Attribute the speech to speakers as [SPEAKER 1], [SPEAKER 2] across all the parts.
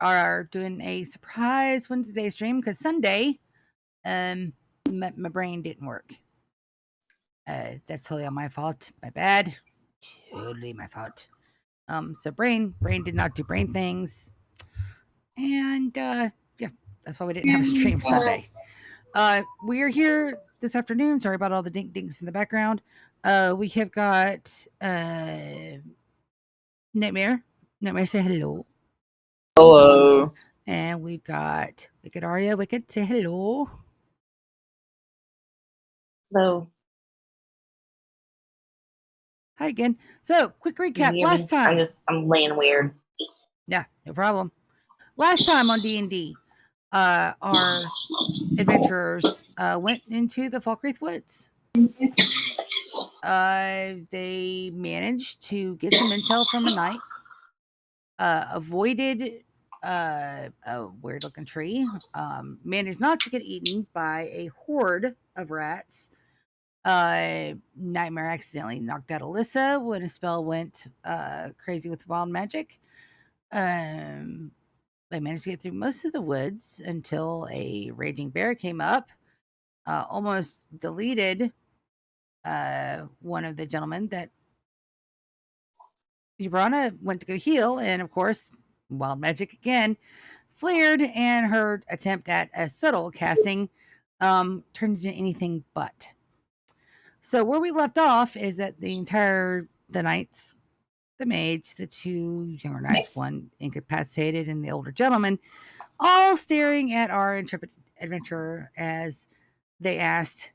[SPEAKER 1] are doing a surprise Wednesday stream because Sunday, my brain didn't work. That's totally on my fault. My bad. Totally my fault. So brain did not do brain things, and yeah, that's why we didn't have a stream Sunday. We are here this afternoon. Sorry about all the dink dinks in the background. We have got Nightmare. Nightmare, say hello.
[SPEAKER 2] Hello.
[SPEAKER 1] And we've got Wicked Aria. Wicked, say hello.
[SPEAKER 3] Hello.
[SPEAKER 1] Hi again. So, quick
[SPEAKER 3] Can you
[SPEAKER 1] recap.
[SPEAKER 3] hear
[SPEAKER 1] Last
[SPEAKER 3] me?
[SPEAKER 1] time,
[SPEAKER 3] I'm laying weird.
[SPEAKER 1] yeah, no problem. Last time on D&D, our adventurers went into the Falkreath Woods. They managed to get some intel from a knight, avoided a weird looking tree, managed not to get eaten by a horde of rats. Nightmare accidentally knocked out Alyssa when a spell went crazy with wild magic. Um, they managed to get through most of the woods until a raging bear came up, almost deleted one of the gentlemen that Ubrana went to go heal, and of course, wild magic again flared, and her attempt at a subtle casting turned into anything but. So where we left off is that the knights, the mage, the two younger knights, one incapacitated, and the older gentleman, all staring at our intrepid adventurer as they asked,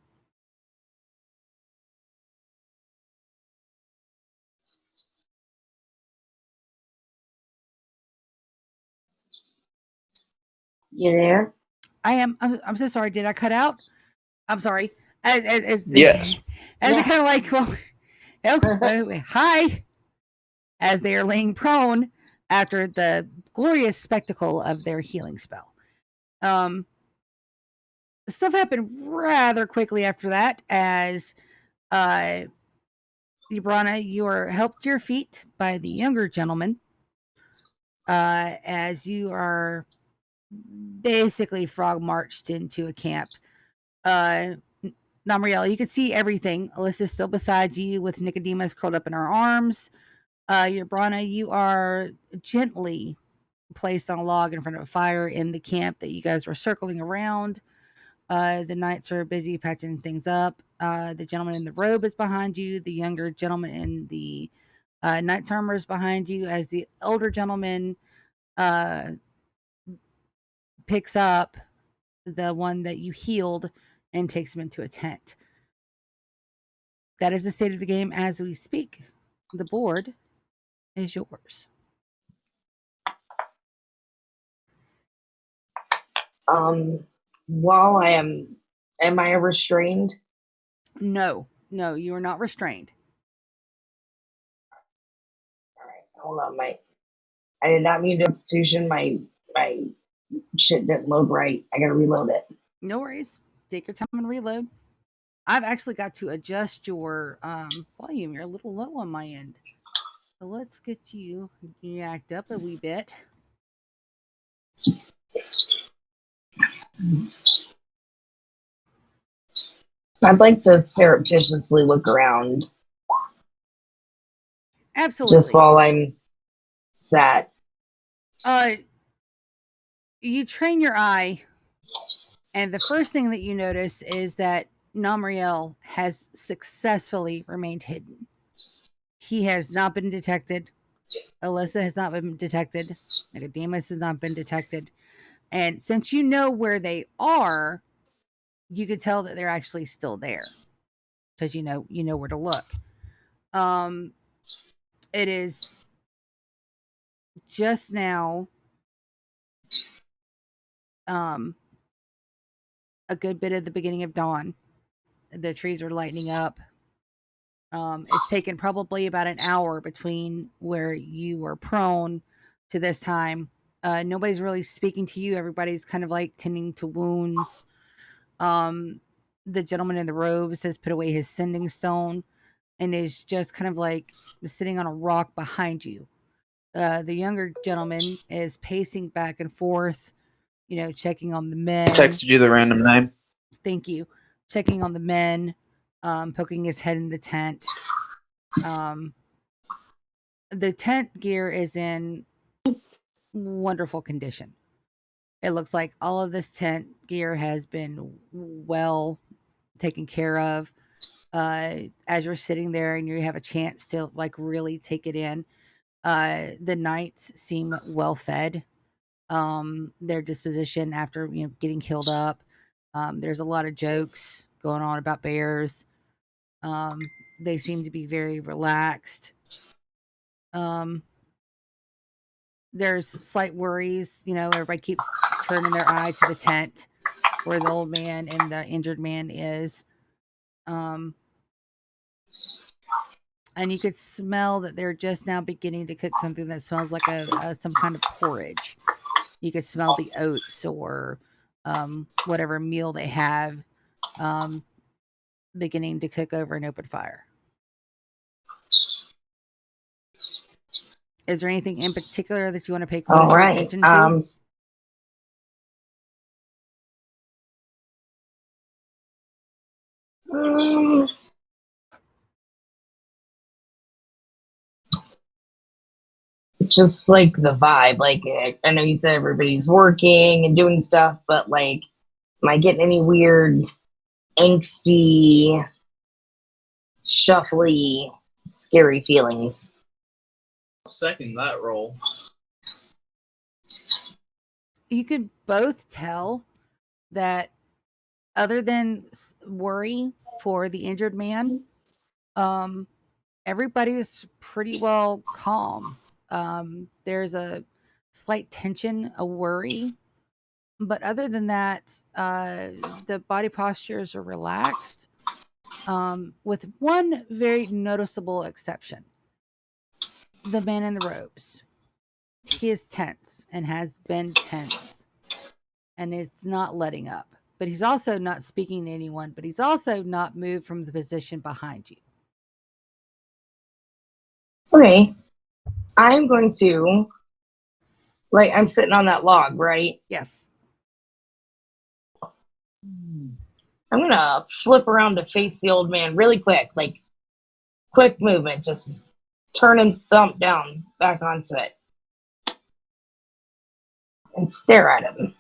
[SPEAKER 3] You there?
[SPEAKER 1] "I am. I'm so sorry. Did I cut out? I'm sorry." As the
[SPEAKER 2] Yes.
[SPEAKER 1] as they
[SPEAKER 3] Yeah.
[SPEAKER 1] kind of like, well, oh, hi, as they are laying prone after the glorious spectacle of their healing spell. Um, Stuff happened rather quickly after that, as uh, Ibrana, you are helped to your feet by the younger gentleman, as you are basically frog marched into a camp. Uh, Namriel, you can see everything. Alyssa's still beside you with Nicodemus curled up in her arms. Ibrana, you are gently placed on a log in front of a fire in the camp that you guys were circling around. The knights are busy patching things up. The gentleman in the robe is behind you. The younger gentleman in the knight's armor is behind you, as the older gentleman uh, picks up the one that you healed and takes him into a tent. That is the state of the game as we speak. The board is yours.
[SPEAKER 3] While am I restrained?
[SPEAKER 1] No, no, you are not restrained.
[SPEAKER 3] All right, hold on. I did not mean to institution. My shit didn't load right. I gotta reload it.
[SPEAKER 1] No worries. Take your time and reload. I've actually got to adjust your volume. You're a little low on my end. So let's get you yacked up a wee bit.
[SPEAKER 3] I'd like to surreptitiously look around
[SPEAKER 1] Absolutely.
[SPEAKER 3] just while I'm sat.
[SPEAKER 1] You train your eye, and the first thing that you notice is that Namriel has successfully remained hidden. He has not been detected. Alyssa has not been detected. Nicodemus has not been detected. And since you know where they are, you can tell that they're actually still there because you know where to look. It is just now a good bit of the beginning of dawn. The trees are lightening up. It's taken probably about an hour between where you were prone to this time. Nobody's really speaking to you. Everybody's kind of like tending to wounds. The gentleman in the robes has put away his sending stone and is just kind of like sitting on a rock behind you. The younger gentleman is pacing back and forth, checking on the men.
[SPEAKER 2] Texted you the random name.
[SPEAKER 1] Thank you. Checking on the men, poking his head in the tent. The tent gear is in wonderful condition. It looks like all of this tent gear has been well taken care of. As you're sitting there and you have a chance to like really take it in, the knights seem well fed. Their disposition after getting killed up. There's a lot of jokes going on about bears. They seem to be very relaxed. There's slight worries. Everybody keeps turning their eye to the tent where the old man and the injured man is. And you could smell that they're just now beginning to cook something that smells like some kind of porridge. You could smell the oats or whatever meal they have beginning to cook over an open fire. Is there anything in particular that you want to pay closer attention to?
[SPEAKER 3] Just like the vibe. Like, I know you said everybody's working and doing stuff, but like, am I getting any weird, angsty, shuffly, scary feelings?
[SPEAKER 2] Second that roll.
[SPEAKER 1] You could both tell that other than worry for the injured man, everybody is pretty well calm. There's a slight tension, a worry, but other than that, the body postures are relaxed, with one very noticeable exception. The man in the robes. He is tense and has been tense, and it's not letting up. But he's also not speaking to anyone, but he's also not moved from the position behind you.
[SPEAKER 3] Okay. I'm going to, like, I'm sitting on that log, right?
[SPEAKER 1] Yes.
[SPEAKER 3] I'm going to flip around to face the old man really quick, like, quick movement, just turn and thump down back onto it and stare at him.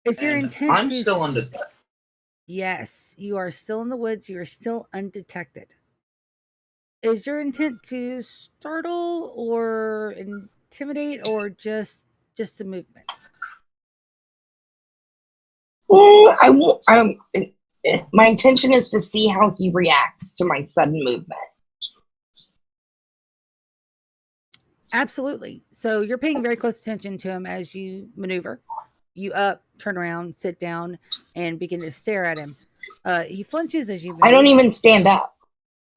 [SPEAKER 1] Is your intent
[SPEAKER 2] I'm still undetected.
[SPEAKER 1] Yes, you are still in the woods. You are still undetected. Is your intent to startle or intimidate or just a movement?
[SPEAKER 3] I won't. My intention is to see how he reacts to my sudden movement.
[SPEAKER 1] Absolutely. So you're paying very close attention to him as you maneuver. You up, turn around, sit down, and begin to stare at him. He flinches as you move.
[SPEAKER 3] I don't even stand up.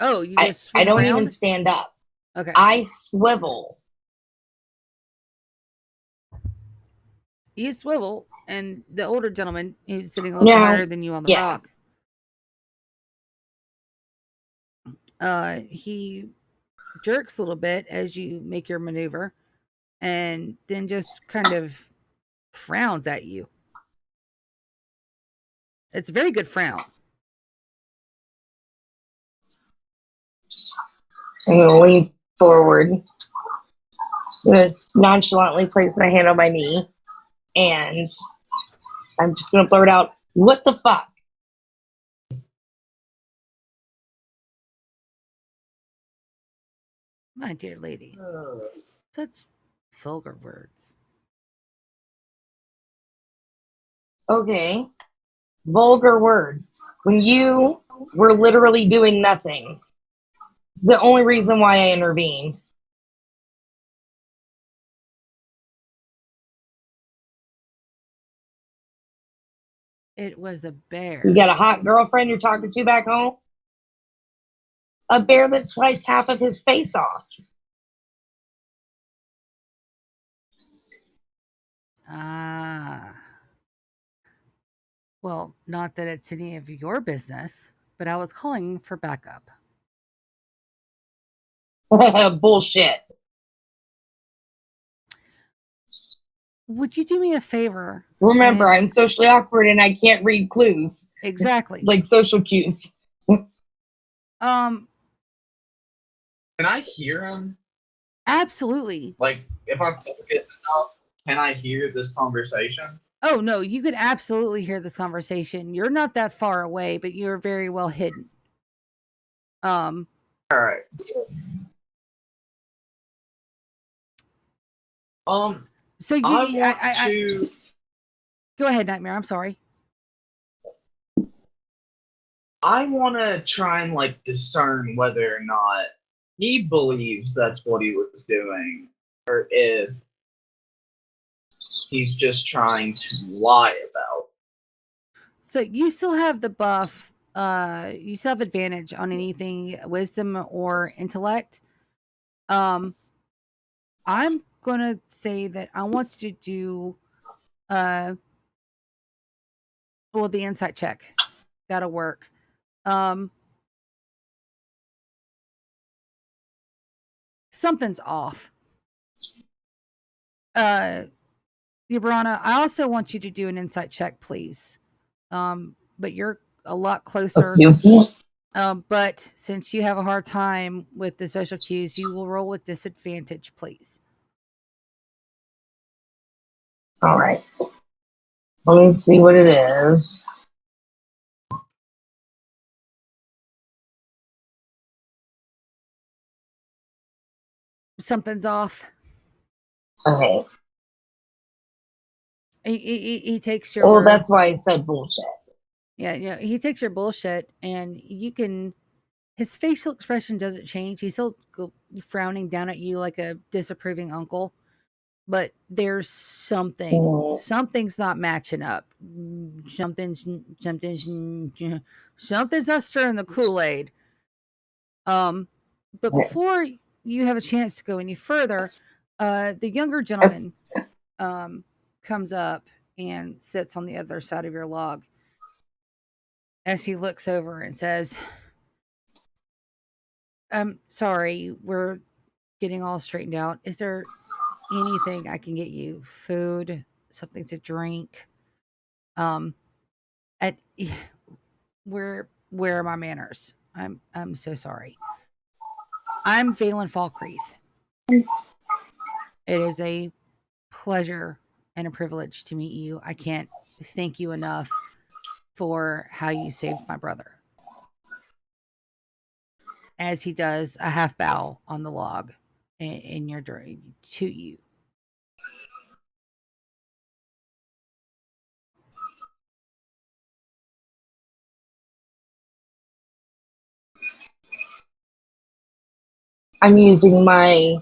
[SPEAKER 1] Oh, you just swing
[SPEAKER 3] I don't
[SPEAKER 1] around?
[SPEAKER 3] even stand up.
[SPEAKER 1] Okay.
[SPEAKER 3] I swivel.
[SPEAKER 1] You swivel, and the older gentleman who's sitting a little higher than you on the rock, he jerks a little bit as you make your maneuver, and then just kind of frowns at you. It's a very good frown.
[SPEAKER 3] I'm going to lean forward. I'm going to nonchalantly place my hand on my knee, and I'm just going to blurt out, "What the fuck?"
[SPEAKER 1] My dear lady, such vulgar words.
[SPEAKER 3] Okay. Vulgar words. When you were literally doing nothing. It's the only reason why I intervened.
[SPEAKER 1] It was a bear.
[SPEAKER 3] You got a hot girlfriend you're talking to back home? A bear that sliced half of his face off.
[SPEAKER 1] Ah. Well, not that it's any of your business, but I was calling for backup.
[SPEAKER 3] Bullshit.
[SPEAKER 1] Would you do me a favor?
[SPEAKER 3] Remember,
[SPEAKER 1] and-
[SPEAKER 3] I'm socially awkward and I can't read clues.
[SPEAKER 1] Exactly.
[SPEAKER 3] Like social cues.
[SPEAKER 1] Um,
[SPEAKER 2] Can I hear him?
[SPEAKER 1] absolutely.
[SPEAKER 2] Like, if I'm focused enough, can I hear this conversation?
[SPEAKER 1] Oh no, you could absolutely hear this conversation. You're not that far away, but you're very well hidden.
[SPEAKER 2] All right.
[SPEAKER 1] So you,
[SPEAKER 2] I want
[SPEAKER 1] I
[SPEAKER 2] to.
[SPEAKER 1] go ahead, Nightmare. I'm sorry.
[SPEAKER 2] I want to try and like discern whether or not he believes that's what he was doing, or if he's just trying to lie about.
[SPEAKER 1] So you still have the buff. You still have advantage on anything wisdom or intellect. I'm gonna say that I want you to do well, the insight check. That'll work. Something's off. Yabrana, I also want you to do an insight check, please. But you're a lot closer. But since you have a hard time with the social cues, you will roll with disadvantage, please.
[SPEAKER 3] All right. Let me see what it is.
[SPEAKER 1] Something's off.
[SPEAKER 3] Okay.
[SPEAKER 1] He takes your
[SPEAKER 3] Well,
[SPEAKER 1] word.
[SPEAKER 3] that's why I said bullshit.
[SPEAKER 1] Yeah, he takes your bullshit, and you can. His facial expression doesn't change. He's still frowning down at you like a disapproving uncle. But there's something's not matching up. Something's not stirring the Kool-Aid. But before you have a chance to go any further, the younger gentleman comes up and sits on the other side of your log as he looks over and says, "I'm sorry, we're getting all straightened out. Is there anything I can get you? Food, something to drink? At where are my manners? I'm so sorry. I'm Valen Falkreath. It is a pleasure and a privilege to meet you. I can't thank you enough for how you saved my brother." As he does a half bow on the log in your to you.
[SPEAKER 3] I'm using my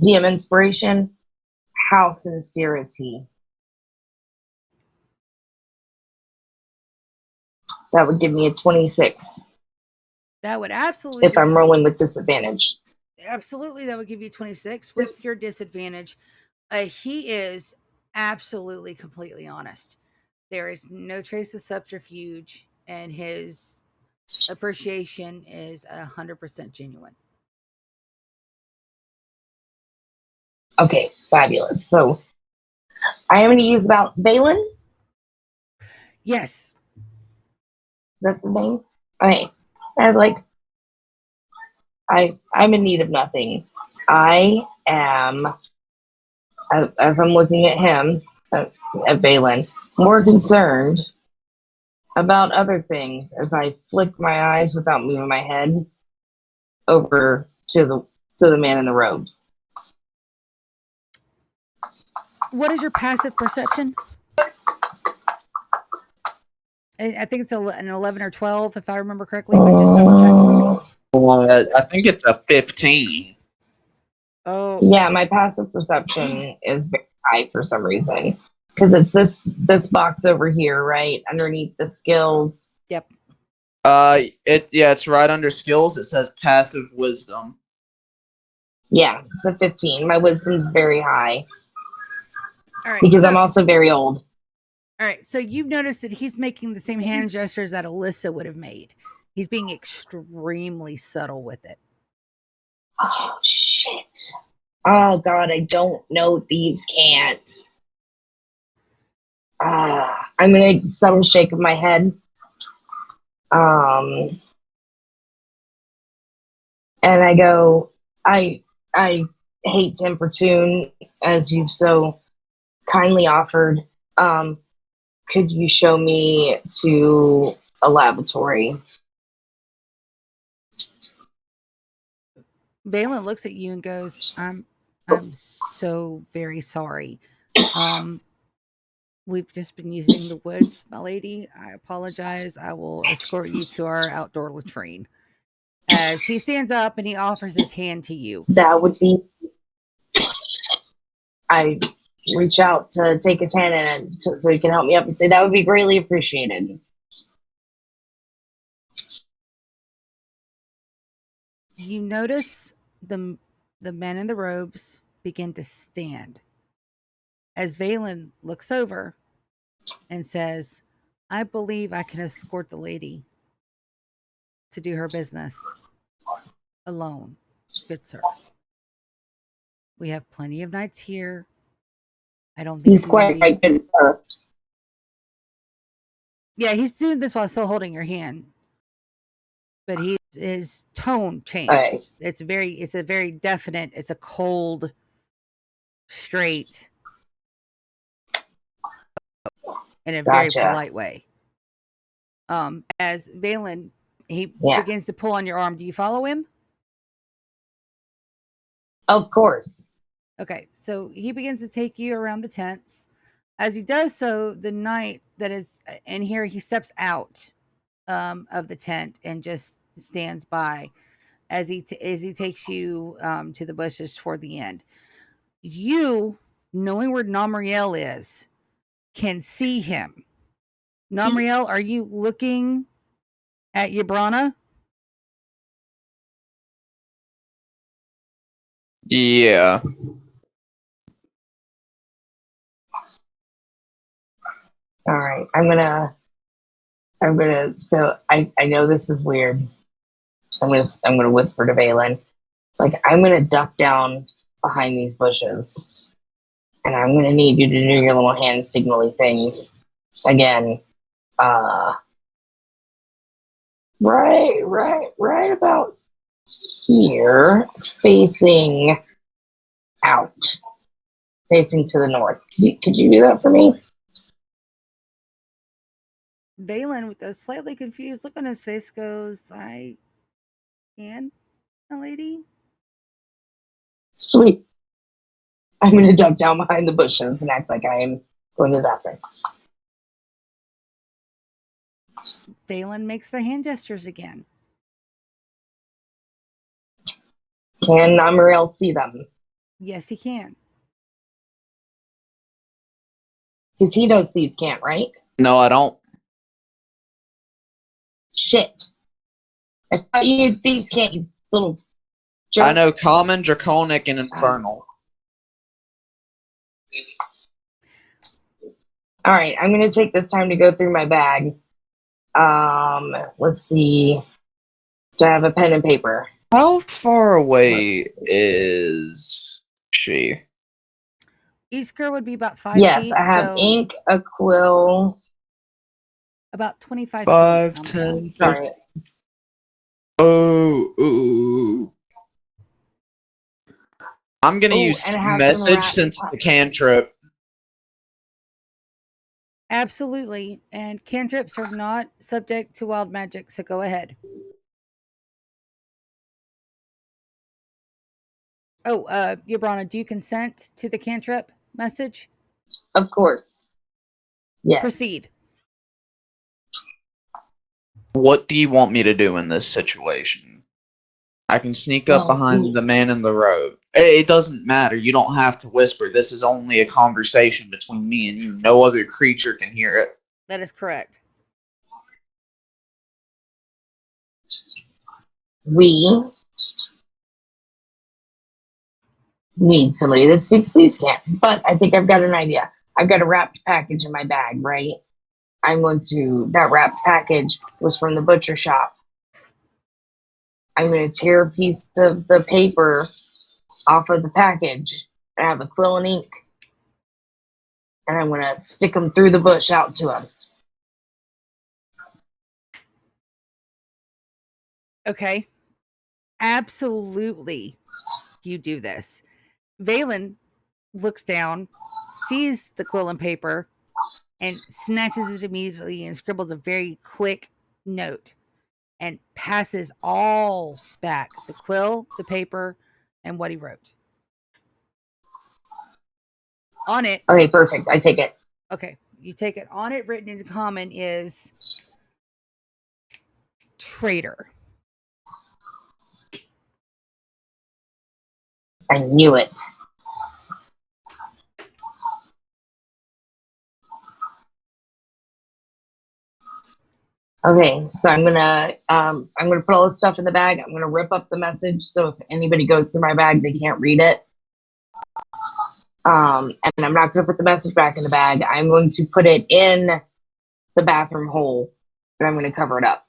[SPEAKER 3] DM inspiration. How sincere is he? That would give me a 26
[SPEAKER 1] That would absolutely
[SPEAKER 3] if I'm rolling with disadvantage.
[SPEAKER 1] absolutely that would give you 26 with your disadvantage. He is absolutely completely honest. There is no trace of subterfuge, and his appreciation is 100% genuine.
[SPEAKER 3] Okay, fabulous. So I am going to use about Valen.
[SPEAKER 1] Yes.
[SPEAKER 3] That's his name. Okay. I'm in need of nothing. I am, as I'm looking at him, at Valen, more concerned about other things as I flick my eyes without moving my head over to the man in the robes.
[SPEAKER 1] What is your passive perception? I think it's an 11 or 12, if I remember correctly, but just double check for me.
[SPEAKER 2] I think it's a 15.
[SPEAKER 1] Oh,
[SPEAKER 3] Yeah, my passive perception is very high for some reason. Because it's this box over here, right? Underneath the skills.
[SPEAKER 1] yep.
[SPEAKER 2] It's right under skills. It says passive wisdom.
[SPEAKER 3] Yeah, it's a 15. My wisdom's very high.
[SPEAKER 1] All right.
[SPEAKER 3] Because I'm also very old.
[SPEAKER 1] All right. So you've noticed that he's making the same hand gestures that Alyssa would have made. He's being extremely subtle with it.
[SPEAKER 3] Oh, shit. Oh, God, I don't know thieves can't. I'm going to subtle shake of my head. And I go, I hate to importune, as you've so kindly offered. Could you show me to a laboratory?
[SPEAKER 1] Valen looks at you and goes, I'm so very sorry. We've just been using the woods, my lady. I apologize. I will escort you to our outdoor latrine. As he stands up and he offers his hand to you.
[SPEAKER 3] That would be. I reach out to take his hand and so he can help me up and say that would be greatly appreciated.
[SPEAKER 1] You notice the men in the robes begin to stand as Valen looks over and says, I believe I can escort the lady to do her business alone, good sir. We have plenty of nights here. I don't think
[SPEAKER 3] He's quite good, sir.
[SPEAKER 1] Yeah, he's doing this while still holding your hand. But his tone changed.
[SPEAKER 3] Right.
[SPEAKER 1] It's a very definite, it's a cold, straight, in a very polite way. As Valen, he begins to pull on your arm. Do you follow him?
[SPEAKER 3] Of course.
[SPEAKER 1] Okay, so he begins to take you around the tents. As he does so, the knight that is in here, he steps out of the tent and just stands by as he takes you to the bushes toward the end. You, knowing where Namriel is, can see him. Namriel, are you looking at Yabrana?
[SPEAKER 2] Yeah.
[SPEAKER 3] All right. I'm gonna so I know this is weird. I'm gonna whisper to Valen. Like, I'm gonna duck down behind these bushes. And I'm gonna need you to do your little hand signally things. Again. Right about here, facing out. Facing to the north. Could you do that for me?
[SPEAKER 1] Valen, with a slightly confused look on his face, goes, I can, my lady.
[SPEAKER 3] Sweet. I'm going to duck down behind the bushes and act like I am going to the bathroom.
[SPEAKER 1] Valen makes the hand gestures again.
[SPEAKER 3] Can Namriel see them?
[SPEAKER 1] Yes, he can.
[SPEAKER 3] Because he knows thieves can't, right?
[SPEAKER 2] No, I don't.
[SPEAKER 3] Shit. I thought you knew thieves can't, you little jerk.
[SPEAKER 2] I know Common, Draconic, and Infernal.
[SPEAKER 3] All right, I'm going to take this time to go through my bag. Let's see. Do I have a pen and paper?
[SPEAKER 2] How far away is she?
[SPEAKER 1] Iskra would be about 5
[SPEAKER 3] yes,
[SPEAKER 1] feet.
[SPEAKER 3] I have ink, a quill.
[SPEAKER 1] About 25
[SPEAKER 2] 5,
[SPEAKER 1] feet.
[SPEAKER 2] 10,
[SPEAKER 3] Sorry.
[SPEAKER 2] Oh. I'm going to use message since it's a cantrip.
[SPEAKER 1] Absolutely. And cantrips are not subject to wild magic, so go ahead. Oh, Yabrana, do you consent to the cantrip message?
[SPEAKER 3] Of course. Yes.
[SPEAKER 1] Proceed.
[SPEAKER 2] What do you want me to do in this situation? I can sneak up behind the man in the robe. It doesn't matter. You don't have to whisper. This is only a conversation between me and you. No other creature can hear it.
[SPEAKER 1] That is correct.
[SPEAKER 3] We need somebody that speaks thieves can't. But I think I've got an idea. I've got a wrapped package in my bag, right? That wrapped package was from the butcher shop I'm going to tear a piece of the paper off of the package and have a quill and ink. And I'm going to stick them through the bush out to him.
[SPEAKER 1] Okay. Absolutely. You do this. Valen looks down, sees the quill and paper, and snatches it immediately and scribbles a very quick note and passes all back the quill, the paper, and what he wrote. On it.
[SPEAKER 3] Okay, perfect. I take it.
[SPEAKER 1] Okay, you take it. On it, written in common, is traitor.
[SPEAKER 3] I knew it. Okay, so I'm gonna put all this stuff in the bag. I'm gonna rip up the message so if anybody goes through my bag, they can't read it. And I'm not gonna put the message back in the bag. I'm going to put it in the bathroom hole, and I'm gonna cover it up.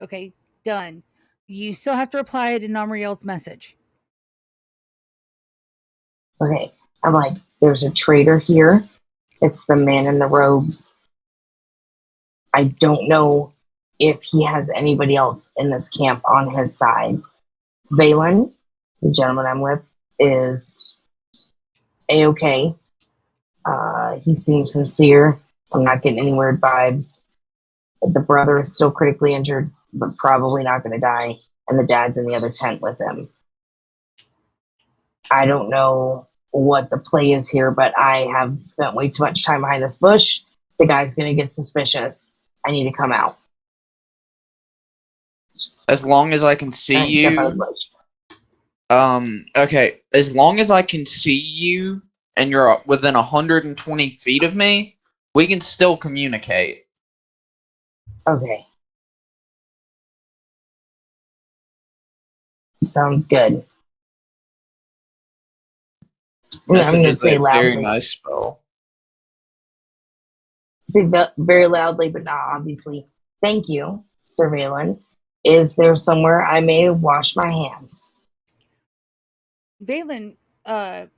[SPEAKER 1] Okay, done. You still have to reply to Namriel's message.
[SPEAKER 3] Okay, I'm like, there's a traitor here. It's the man in the robes. I don't know if he has anybody else in this camp on his side. Valen, the gentleman I'm with, is A-okay. He seems sincere. I'm not getting any weird vibes. The brother is still critically injured, but probably not going to die. And the dad's in the other tent with him. I don't know what the play is here, but I have spent way too much time behind this bush. The guy's going to get suspicious. I need to come out.
[SPEAKER 2] As long as I can see
[SPEAKER 3] And I step out of
[SPEAKER 2] you.
[SPEAKER 3] the bush.
[SPEAKER 2] Okay. As long as I can see you and you're within 120 feet of me, we can still communicate.
[SPEAKER 3] Okay. Sounds good. I'm
[SPEAKER 2] Message
[SPEAKER 3] going to
[SPEAKER 2] is
[SPEAKER 3] say
[SPEAKER 2] a very
[SPEAKER 3] loudly.
[SPEAKER 2] nice spell.
[SPEAKER 3] Say very loudly, but not obviously. Thank you, Sir Valen. Is there somewhere I may wash my hands?
[SPEAKER 1] Valen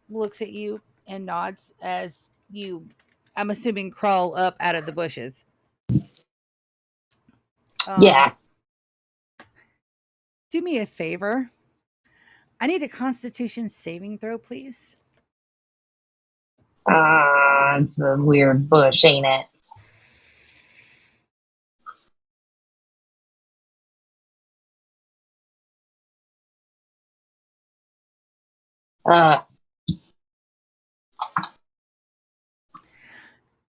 [SPEAKER 1] looks at you and nods as you, I'm assuming, crawl up out of the bushes.
[SPEAKER 3] Yeah.
[SPEAKER 1] Do me a favor. I need a Constitution saving throw, please.
[SPEAKER 3] It's a weird bush, ain't it?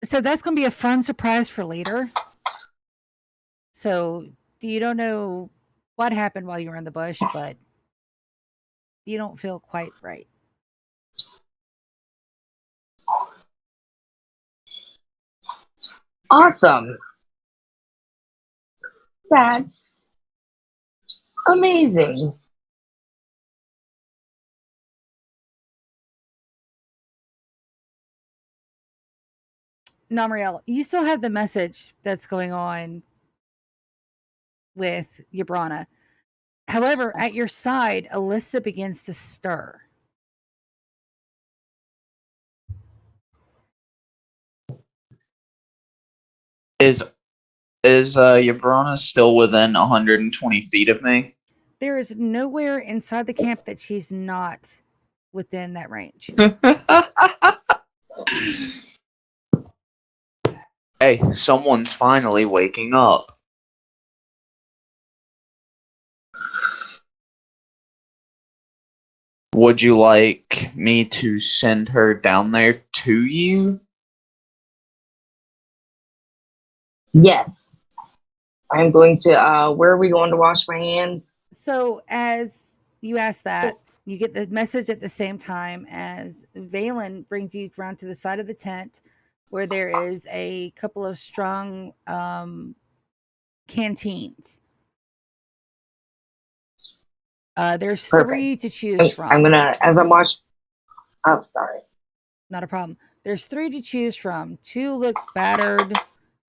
[SPEAKER 1] So that's going to be a fun surprise for later. So you don't know what happened while you were in the bush, but you don't feel quite right.
[SPEAKER 3] Awesome. That's amazing.
[SPEAKER 1] Namriel, you still have the message that's going on with Yabrana. However, at your side, Alyssa begins to stir.
[SPEAKER 2] Is Yabrana still within 120 feet of me?
[SPEAKER 1] There is nowhere inside the camp that she's not within that range.
[SPEAKER 2] Hey, someone's finally waking up. Would you like me to send her down there to you?
[SPEAKER 3] Yes. I'm going to, where are we going to wash my hands?
[SPEAKER 1] So as you ask that, you get the message at the same time as Valen brings you around to the side of the tent where there is a couple of strong canteens. There's
[SPEAKER 3] Perfect.
[SPEAKER 1] 3 to choose from.
[SPEAKER 3] I'm going to, as I'm watching, oh, sorry.
[SPEAKER 1] Not a problem. There's 3 to choose from. 2 look battered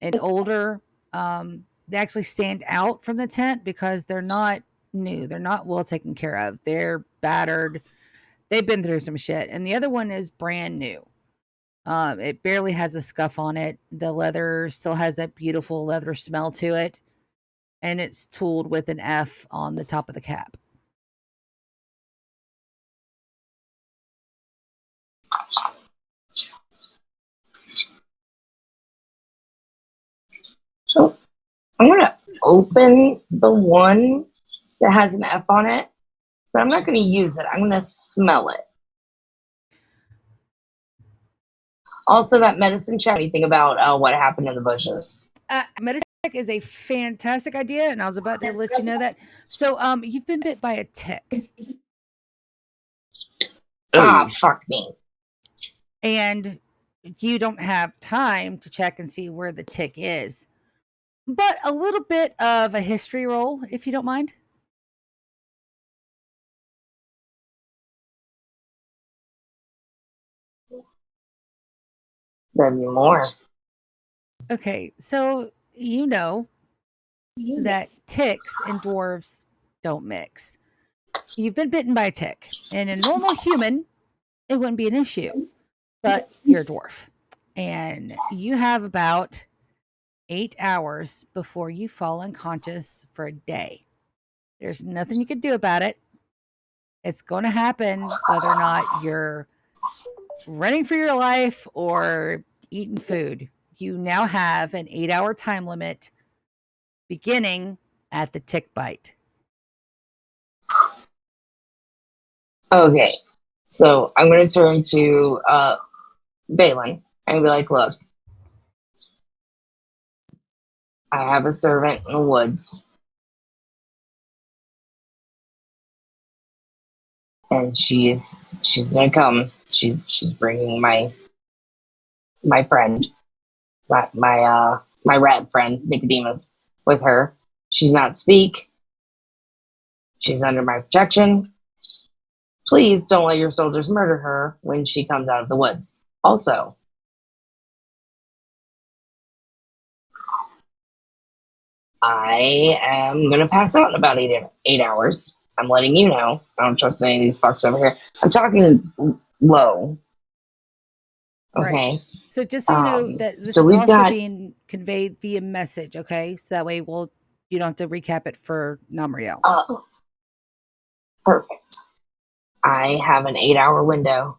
[SPEAKER 1] and older. They actually stand out from the tent because they're not new. They're not well taken care of. They're battered. They've been through some shit. And the other one is brand new. It barely has a scuff on it. The leather still has that beautiful leather smell to it. And it's tooled with an F on the top of the cap.
[SPEAKER 3] So I'm gonna open the one that has an F on it, but I'm not gonna use it. I'm gonna smell it. Also, that medicine check. Anything about what happened in the bushes?
[SPEAKER 1] Meditech is a fantastic idea, and I was about to let you know that. So, you've been bit by a tick,
[SPEAKER 3] Ah,
[SPEAKER 2] Oh,
[SPEAKER 3] fuck me.
[SPEAKER 1] and you don't have time to check and see where the tick is. But a little bit of a history roll, if you don't mind.
[SPEAKER 3] Then more.
[SPEAKER 1] Okay, so you know that ticks and dwarves don't mix. You've been bitten by a tick. In a normal human, it wouldn't be an issue, but you're a dwarf. And you have about 8 hours before you fall unconscious for a day. There's nothing you can do about it. It's going to happen whether or not you're running for your life or eating food. You now have an 8-hour time limit beginning at the tick bite.
[SPEAKER 3] Okay, so I'm gonna turn to Valen and be like, "Look, I have a servant in the woods, and she's gonna come. She's bringing my friend, my rat friend Nicodemus with her. She's not speak. She's under my protection. Please don't let your soldiers murder her when she comes out of the woods. Also, I am gonna pass out in about 8 hours. I'm letting you know. I don't trust any of these fucks over here. I'm talking low.
[SPEAKER 1] Right.
[SPEAKER 3] Okay.
[SPEAKER 1] So just so you know that this
[SPEAKER 3] So
[SPEAKER 1] is
[SPEAKER 3] we've
[SPEAKER 1] also
[SPEAKER 3] got
[SPEAKER 1] being conveyed via message, okay? So that way you don't have to recap it for Namriel.
[SPEAKER 3] Perfect. I have an 8 hour window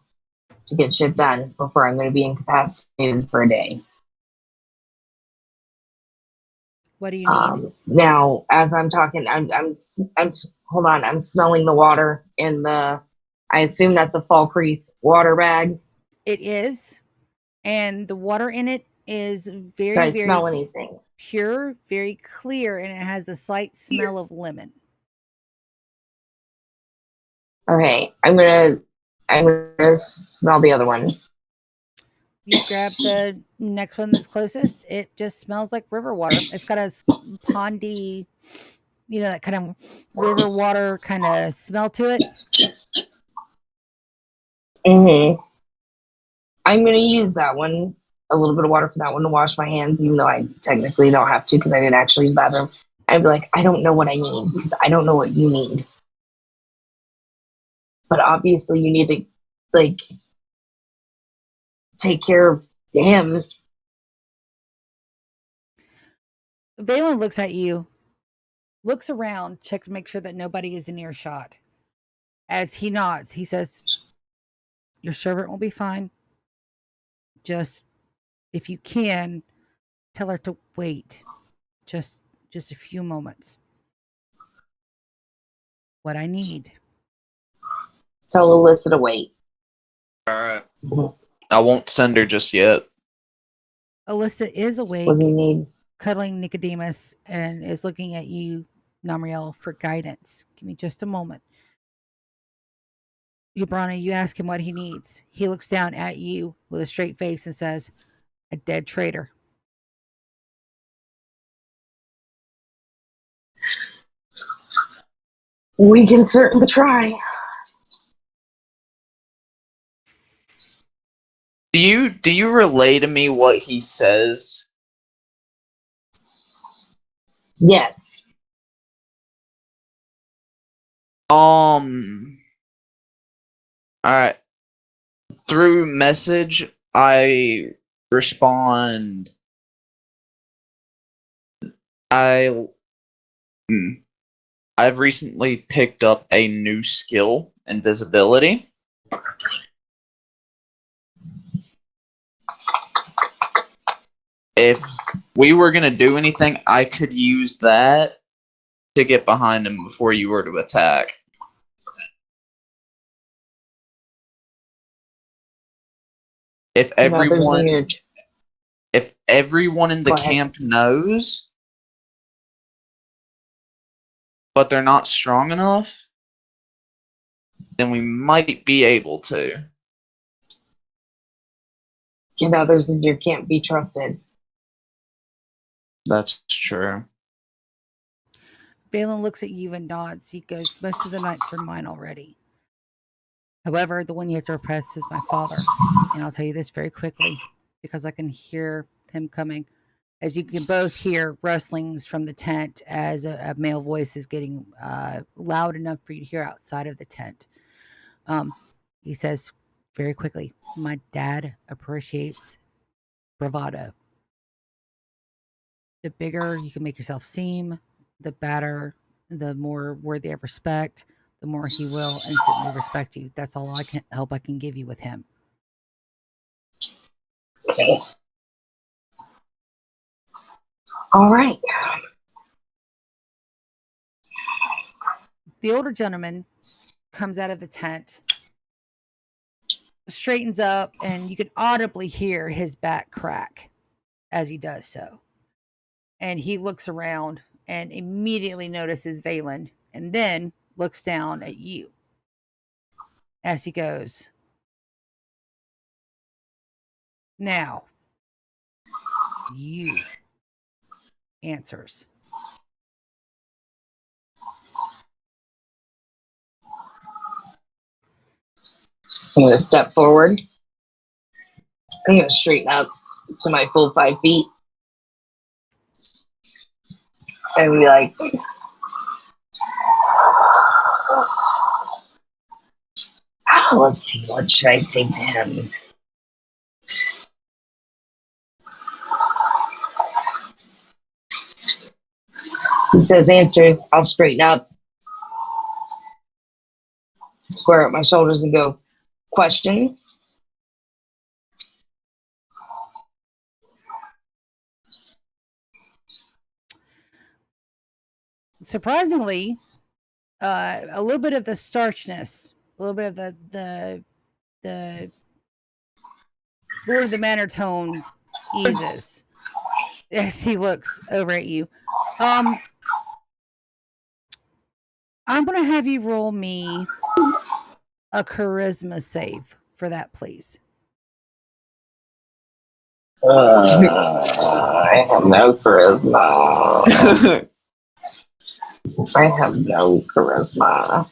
[SPEAKER 3] to get shit done before I'm gonna be incapacitated for a day.
[SPEAKER 1] What do you need?
[SPEAKER 3] Now, as I'm talking, I'm hold on. I'm smelling the water in the. I assume that's a Fall Creek water bag.
[SPEAKER 1] It is, and the water in it is
[SPEAKER 3] Do
[SPEAKER 1] very,
[SPEAKER 3] I smell
[SPEAKER 1] very
[SPEAKER 3] anything?
[SPEAKER 1] pure, very clear, and it has a slight smell of lemon.
[SPEAKER 3] Okay, I'm gonna smell the other one.
[SPEAKER 1] You grab the next one that's closest. It just smells like river water. It's got a pondy, that kind of river water kind of smell to it.
[SPEAKER 3] Mm-hmm. I'm gonna use that one. A little bit of water for that one to wash my hands, even though I technically don't have to because I didn't actually use the bathroom. I'd be like, I don't know what I need because I don't know what you need. But obviously, you need to like take care of him.
[SPEAKER 1] Valen looks at you, looks around, check to make sure that nobody is in earshot. As he nods, he says, "Your servant will be fine. Just, if you can, tell her to wait. Just a few moments. What I need."
[SPEAKER 3] Tell Alyssa to wait.
[SPEAKER 2] all right.
[SPEAKER 3] Mm-hmm.
[SPEAKER 2] I won't send her just yet.
[SPEAKER 1] Alyssa is
[SPEAKER 3] What do
[SPEAKER 1] awake,
[SPEAKER 3] you need?
[SPEAKER 1] cuddling Nicodemus, and is looking at you, Namriel, for guidance. Give me just a moment. Yabrana, you ask him what he needs. He looks down at you with a straight face and says, "A dead traitor."
[SPEAKER 3] We can certainly try.
[SPEAKER 2] Do you relay to me what he says?
[SPEAKER 3] Yes.
[SPEAKER 2] Alright. Through message, I respond. I've recently picked up a new skill, invisibility. If we were gonna do anything, I could use that to get behind him before you were to attack. If everyone in the camp knows, but they're not strong enough, then we might be able to.
[SPEAKER 3] And others in your camp be trusted.
[SPEAKER 2] That's true.
[SPEAKER 1] Balin looks at you and nods. He goes, most of the knights are mine already. However, the one you have to repress is my father. And I'll tell you this very quickly, because I can hear him coming. As you can both hear rustlings from the tent as a male voice is getting loud enough for you to hear outside of the tent. He says very quickly, my dad appreciates bravado. The bigger you can make yourself seem, the better, the more worthy of respect, the more he will instantly respect you. That's all I can give you with him.
[SPEAKER 3] Okay. All right.
[SPEAKER 1] The older gentleman comes out of the tent, straightens up, and you can audibly hear his back crack as he does so. And he looks around and immediately notices Valen and then looks down at you as he goes, now, you answers.
[SPEAKER 3] I'm going to step forward. I'm going to straighten up to my full 5 feet. And be like, let's see, what should I say to him? He says answers. I'll straighten up, square up my shoulders, and go, questions?
[SPEAKER 1] Surprisingly, a little bit of the starchness, a little bit of the Lord of the Manor tone eases as he looks over at you. I'm gonna have you roll me a charisma save for that, please.
[SPEAKER 3] I have no charisma. I have no charisma.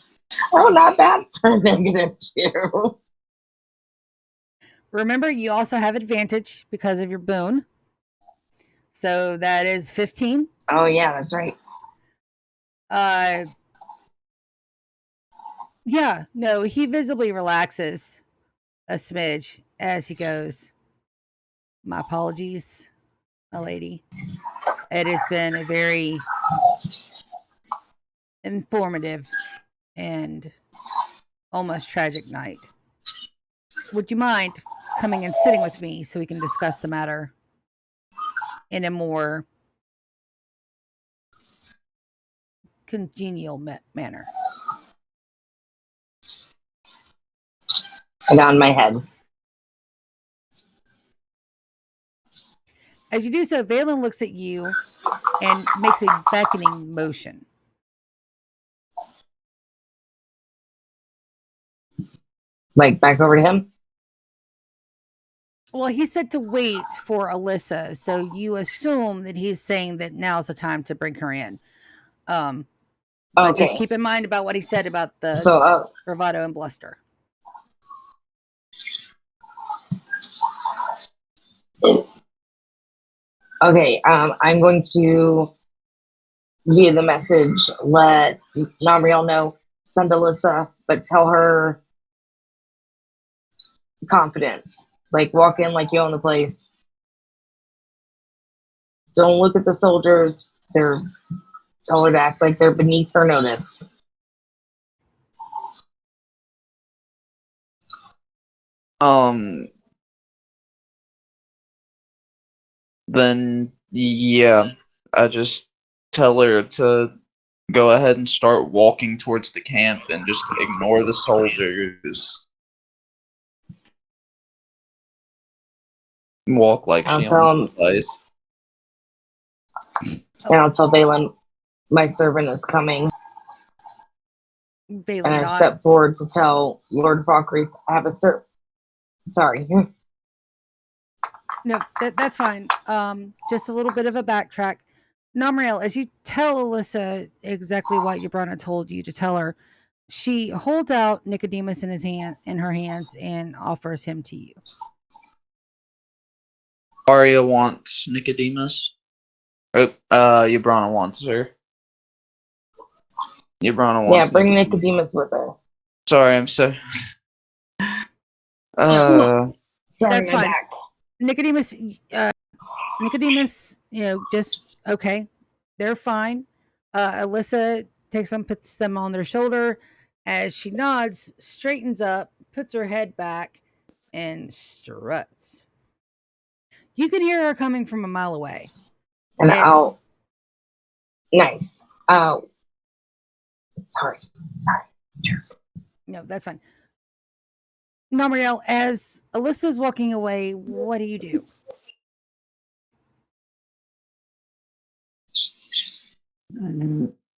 [SPEAKER 3] Oh, not bad for -2.
[SPEAKER 1] Remember, you also have advantage because of your boon. So that is 15.
[SPEAKER 3] Oh, yeah, that's right.
[SPEAKER 1] Yeah, no, he visibly relaxes a smidge as he goes, my apologies, my lady. It has been a very informative and almost tragic night. Would you mind coming and sitting with me so we can discuss the matter in a more congenial manner?
[SPEAKER 3] I got in my head.
[SPEAKER 1] As you do so, Valen looks at you and makes a beckoning motion.
[SPEAKER 3] Like, back over to him?
[SPEAKER 1] Well, he said to wait for Alyssa, so you assume that he's saying that now's the time to bring her in. But just keep in mind about what he said about the bravado and bluster.
[SPEAKER 3] Okay, I'm going to, via the message, let Namriel know send Alyssa, but tell her confidence. Like, walk in like you own the place. Don't look at the soldiers. Tell her to act like they're beneath her notice.
[SPEAKER 2] Then yeah, I just tell her to go ahead and start walking towards the camp and just ignore the soldiers. Walk like
[SPEAKER 3] I'll
[SPEAKER 2] she
[SPEAKER 3] tell
[SPEAKER 2] owns the
[SPEAKER 3] him,
[SPEAKER 2] place.
[SPEAKER 3] and I'll tell Valen, my servant is coming.
[SPEAKER 1] Valen
[SPEAKER 3] And I
[SPEAKER 1] nod.
[SPEAKER 3] step forward to tell Lord Valkyrie, I have a Sorry.
[SPEAKER 1] No, that's fine. Just a little bit of a backtrack. Namriel, as you tell Alyssa exactly what Yabrana told you to tell her, she holds out Nicodemus in her hands and offers him to you.
[SPEAKER 2] Arya wants Nicodemus. Yabrana wants her. Yabrana wants.
[SPEAKER 3] Yeah, bring Nicodemus with her.
[SPEAKER 2] Sorry, I'm so.
[SPEAKER 3] Sorry,
[SPEAKER 1] That's
[SPEAKER 3] my
[SPEAKER 1] fine.
[SPEAKER 3] back.
[SPEAKER 1] Nicodemus, just okay. They're fine. Alyssa takes them, puts them on their shoulder. As she nods, straightens up, puts her head back, and struts. You can hear her coming from a mile away.
[SPEAKER 3] And
[SPEAKER 1] It's-
[SPEAKER 3] nice. Oh, sorry.
[SPEAKER 1] No, that's fine. Namriel, as Alyssa's walking away, what do you do?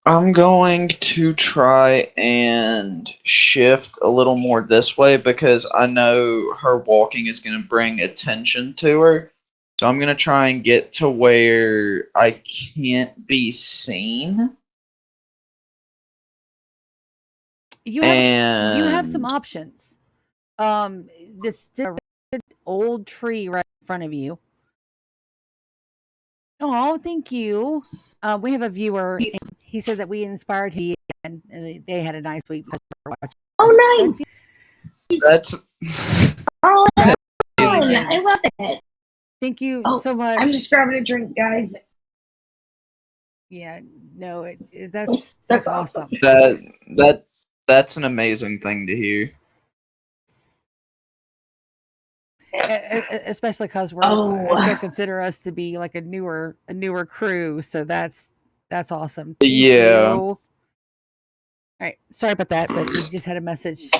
[SPEAKER 2] I'm going to try and shift a little more this way because I know her walking is going to bring attention to her. So I'm going to try and get to where I can't be seen.
[SPEAKER 1] You have some options. This old tree right in front of you. Oh, thank you. We have a viewer. And he said that we inspired him, and they had a nice week because they were watching.
[SPEAKER 3] Oh, nice.
[SPEAKER 2] That's
[SPEAKER 3] Oh,
[SPEAKER 1] amazing.
[SPEAKER 3] I love it.
[SPEAKER 1] Thank you
[SPEAKER 3] Oh,
[SPEAKER 1] so much.
[SPEAKER 3] I'm just grabbing a drink, guys.
[SPEAKER 1] Yeah, no, that's awesome.
[SPEAKER 2] that's an amazing thing to hear.
[SPEAKER 1] Especially because
[SPEAKER 3] Oh.
[SPEAKER 1] I still consider us to be like a newer crew, so that's awesome. Thank
[SPEAKER 2] Yeah.
[SPEAKER 1] you. All right, sorry about that, but we just had a message.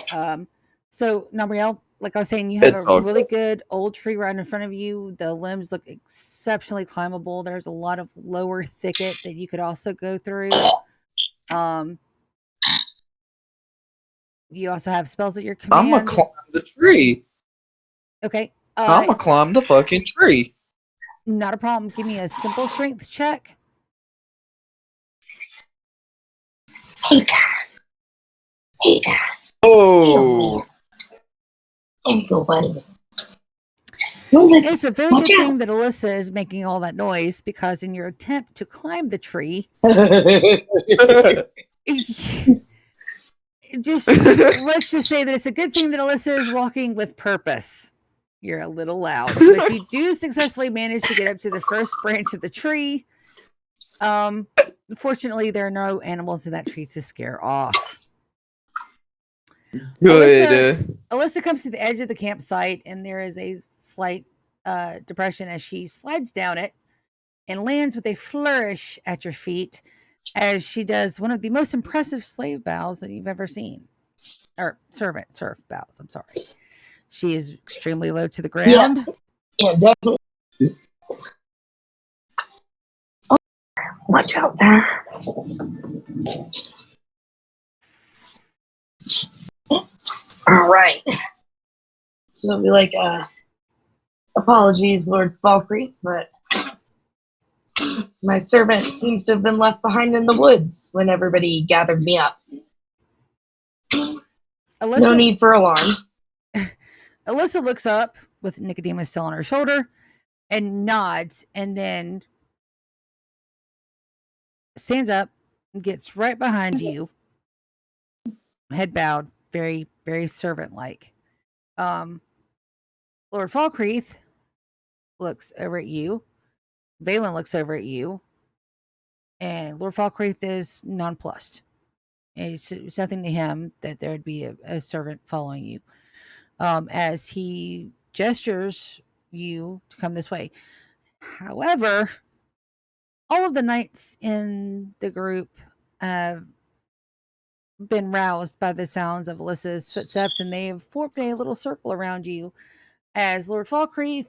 [SPEAKER 1] So Namriel, like I was saying, you have
[SPEAKER 2] It's
[SPEAKER 1] a
[SPEAKER 2] all
[SPEAKER 1] really good old tree right in front of you. The limbs look exceptionally climbable. There's a lot of lower thicket that you could also go through. You also have spells at your
[SPEAKER 2] I'm
[SPEAKER 1] command.
[SPEAKER 2] gonna climb the tree.
[SPEAKER 1] Okay.
[SPEAKER 2] I'm gonna climb the fucking tree.
[SPEAKER 1] Not a problem. Give me a simple strength check.
[SPEAKER 3] Hey, Dad.
[SPEAKER 2] Oh.
[SPEAKER 3] Thank you, buddy.
[SPEAKER 1] It's a very good thing that Alyssa is making all that noise because in your attempt to climb the tree, let's just say that it's a good thing that Alyssa is walking with purpose. You're a little loud, but you do successfully manage to get up to the first branch of the tree. Fortunately, there are no animals in that tree to scare off.
[SPEAKER 2] Good.
[SPEAKER 1] Alyssa comes to the edge of the campsite, and there is a slight depression as she slides down it and lands with a flourish at your feet as she does one of the most impressive slave bows that you've ever seen. Or serf bows, I'm sorry. She is extremely low to the ground.
[SPEAKER 3] Yeah, definitely. Oh, watch out, Dad. All right. So it'll be like, apologies, Lord Valkyrie, but my servant seems to have been left behind in the woods when everybody gathered me up. No need for alarm.
[SPEAKER 1] Alyssa looks up with Nicodemus still on her shoulder and nods, and then stands up and gets right behind you head bowed, very, very servant-like. Lord Falkreath looks over at you. Valen looks over at you. And Lord Falkreath is nonplussed. It's nothing to him that there would be a servant following you. As he gestures you to come this way. However, all of the knights in the group have been roused by the sounds of Alyssa's footsteps, and they have formed a little circle around you as Lord Falkreath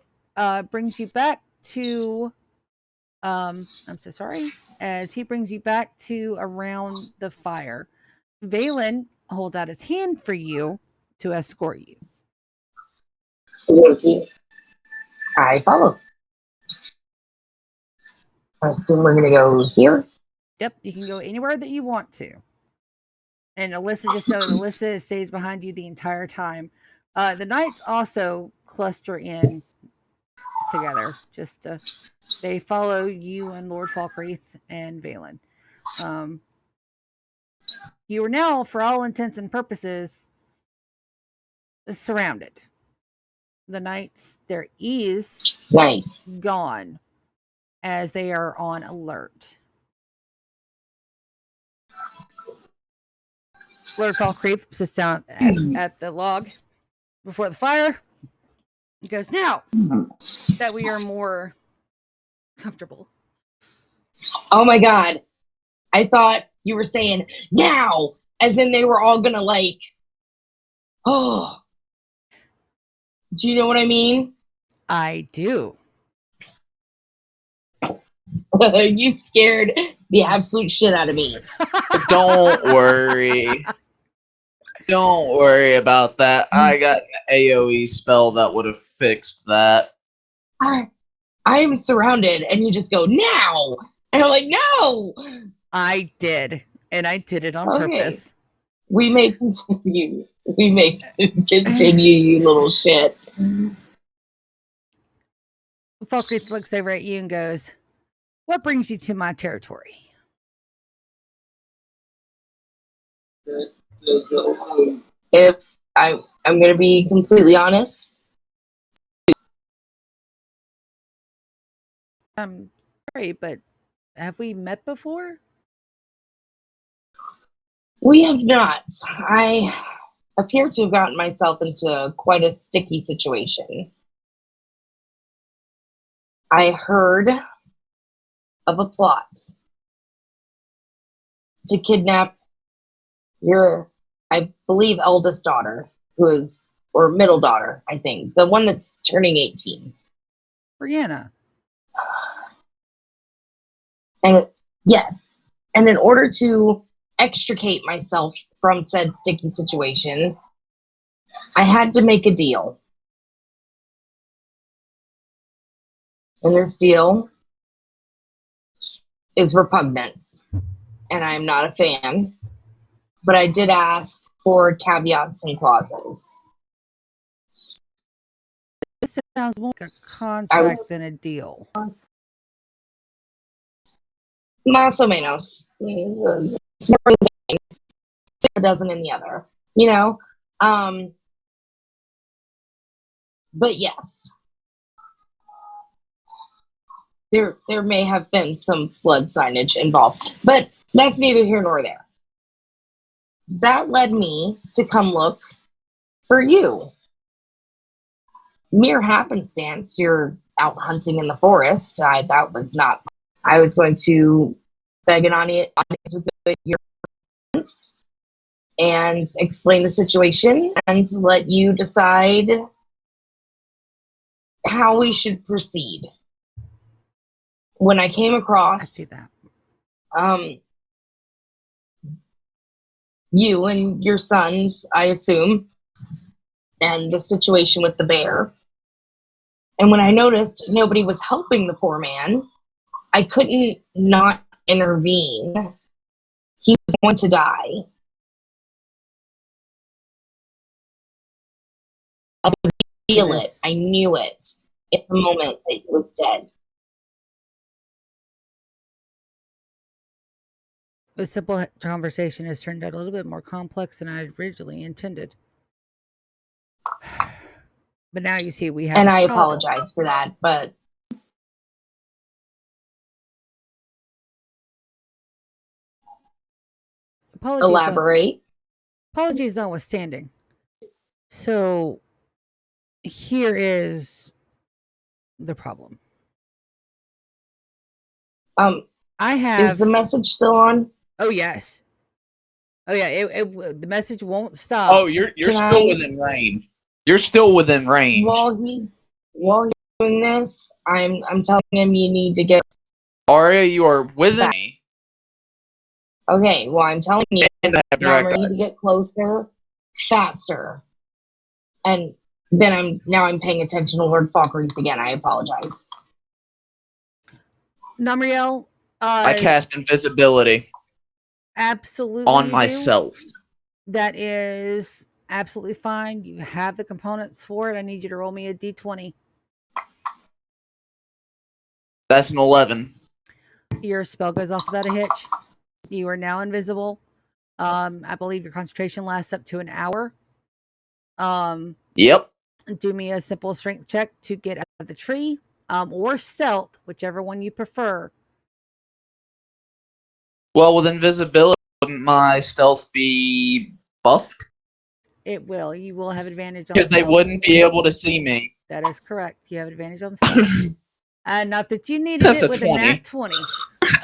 [SPEAKER 1] brings you back to I'm so sorry. As he brings you back to around the fire. Valen holds out his hand for you to escort you.
[SPEAKER 3] I follow. I assume we're gonna go here.
[SPEAKER 1] Yep, you can go anywhere that you want to. And Alyssa, just know that Alyssa stays behind you the entire time. The knights also cluster in together. Just they follow you and Lord Falkreath and Valen. You are now, for all intents and purposes, surrounded. The knights, their ease
[SPEAKER 3] Nice.
[SPEAKER 1] gone as they are on alert. Lord Falkreath sits down at the log before the fire. He goes, now that we are more comfortable.
[SPEAKER 3] Oh my god. I thought you were saying now, as in they were all gonna like, oh. Do you know what I mean?
[SPEAKER 1] I do.
[SPEAKER 3] You scared the absolute shit out of me.
[SPEAKER 2] Don't worry. Don't worry about that. I got an AoE spell that would have fixed that.
[SPEAKER 3] I am surrounded, and you just go now, and I'm like, no.
[SPEAKER 1] I did, and I did it on purpose.
[SPEAKER 3] We may continue. We may continue, you little shit.
[SPEAKER 1] Falkreath looks over at you and goes, what brings you to my territory?
[SPEAKER 3] If I'm going to be completely honest.
[SPEAKER 1] I'm sorry, but have we met before?
[SPEAKER 3] We have not. I appear to have gotten myself into quite a sticky situation. I heard of a plot to kidnap your, I believe, eldest daughter, or middle daughter, I think, the one that's turning 18.
[SPEAKER 1] Brianna.
[SPEAKER 3] And yes, and in order to extricate myself from said sticky situation, I had to make a deal. And this deal is repugnance, and I'm not a fan, but I did ask for caveats and clauses.
[SPEAKER 1] This sounds more like a contract than a deal.
[SPEAKER 3] Más o menos. It's more than a dozen in the other, you know? But yes, there may have been some blood signage involved, but that's neither here nor there. That led me to come look for you. Mere happenstance, you're out hunting in the forest. That was not. I was going to beg an audience with your friends and explain the situation and let you decide how we should proceed. When I came across,
[SPEAKER 1] I see that.
[SPEAKER 3] You and your sons, I assume, and the situation with the bear. And when I noticed nobody was helping the poor man, I couldn't not intervene. He was going to die. I could feel it. I knew it in the moment that he was dead.
[SPEAKER 1] A simple conversation has turned out a little bit more complex than I originally intended. But now you see we have
[SPEAKER 3] And
[SPEAKER 1] a
[SPEAKER 3] I
[SPEAKER 1] problem.
[SPEAKER 3] apologize for that, but elaborate.
[SPEAKER 1] Apologies notwithstanding. So here is the problem. I have.
[SPEAKER 3] Is the message still on?
[SPEAKER 1] Oh yes. Oh yeah. The message won't stop.
[SPEAKER 2] Oh, you're still within range. You're still within range.
[SPEAKER 3] While he's doing this, I'm telling him you need to get.
[SPEAKER 2] Arya, you are within me.
[SPEAKER 3] Okay, well I'm telling you,
[SPEAKER 2] And I have direct
[SPEAKER 3] Namor, you need to get closer, faster. And then I'm paying attention to Lord Falkreath again. I apologize.
[SPEAKER 1] Namriel,
[SPEAKER 2] I cast invisibility
[SPEAKER 1] absolutely
[SPEAKER 2] on myself.
[SPEAKER 1] That is absolutely fine. You have the components for it. I need you to roll me a d20.
[SPEAKER 2] That's an 11.
[SPEAKER 1] Your spell goes off without a hitch. You are now invisible. I believe your concentration lasts up to an hour.
[SPEAKER 2] Yep.
[SPEAKER 1] Do me a simple strength check to get out of the tree, or stealth, whichever one you prefer.
[SPEAKER 2] Well, with invisibility, wouldn't my stealth be buffed?
[SPEAKER 1] It will. You will have advantage on
[SPEAKER 2] Because they
[SPEAKER 1] stealth.
[SPEAKER 2] wouldn't be able to see me.
[SPEAKER 1] That is correct. You have advantage on stealth. Not that you needed
[SPEAKER 2] That's
[SPEAKER 1] it
[SPEAKER 2] a
[SPEAKER 1] with
[SPEAKER 2] 20.
[SPEAKER 1] a nat 20.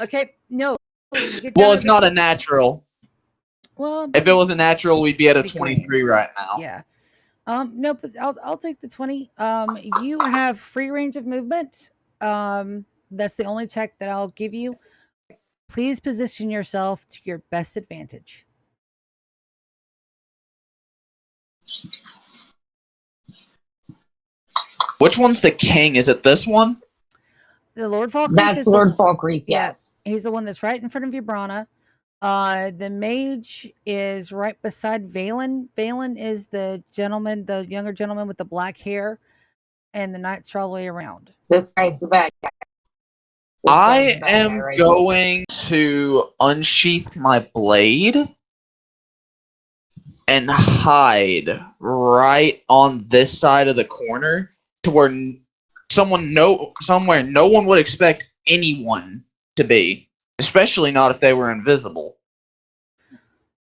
[SPEAKER 1] Okay, no. You get
[SPEAKER 2] Well, it's not a natural.
[SPEAKER 1] Well,
[SPEAKER 2] if it was a natural, we'd be at a
[SPEAKER 1] beginning.
[SPEAKER 2] 23 right now.
[SPEAKER 1] Yeah. No, but I'll take the 20. You have free range of movement. That's the only check that I'll give you. Please position yourself to your best advantage.
[SPEAKER 2] Which one's the king? Is it this one?
[SPEAKER 1] The Lord Falkreath.
[SPEAKER 3] That's Lord Falkreath, yes.
[SPEAKER 1] He's the one that's right in front of you, Brana. The mage is right beside Valen. Valen is the gentleman, the younger gentleman with the black hair, and the knights are all the way around.
[SPEAKER 3] This guy's the bad guy.
[SPEAKER 2] I am going to unsheath my blade and hide right on this side of the corner to where somewhere no one would expect anyone to be, especially not if they were invisible.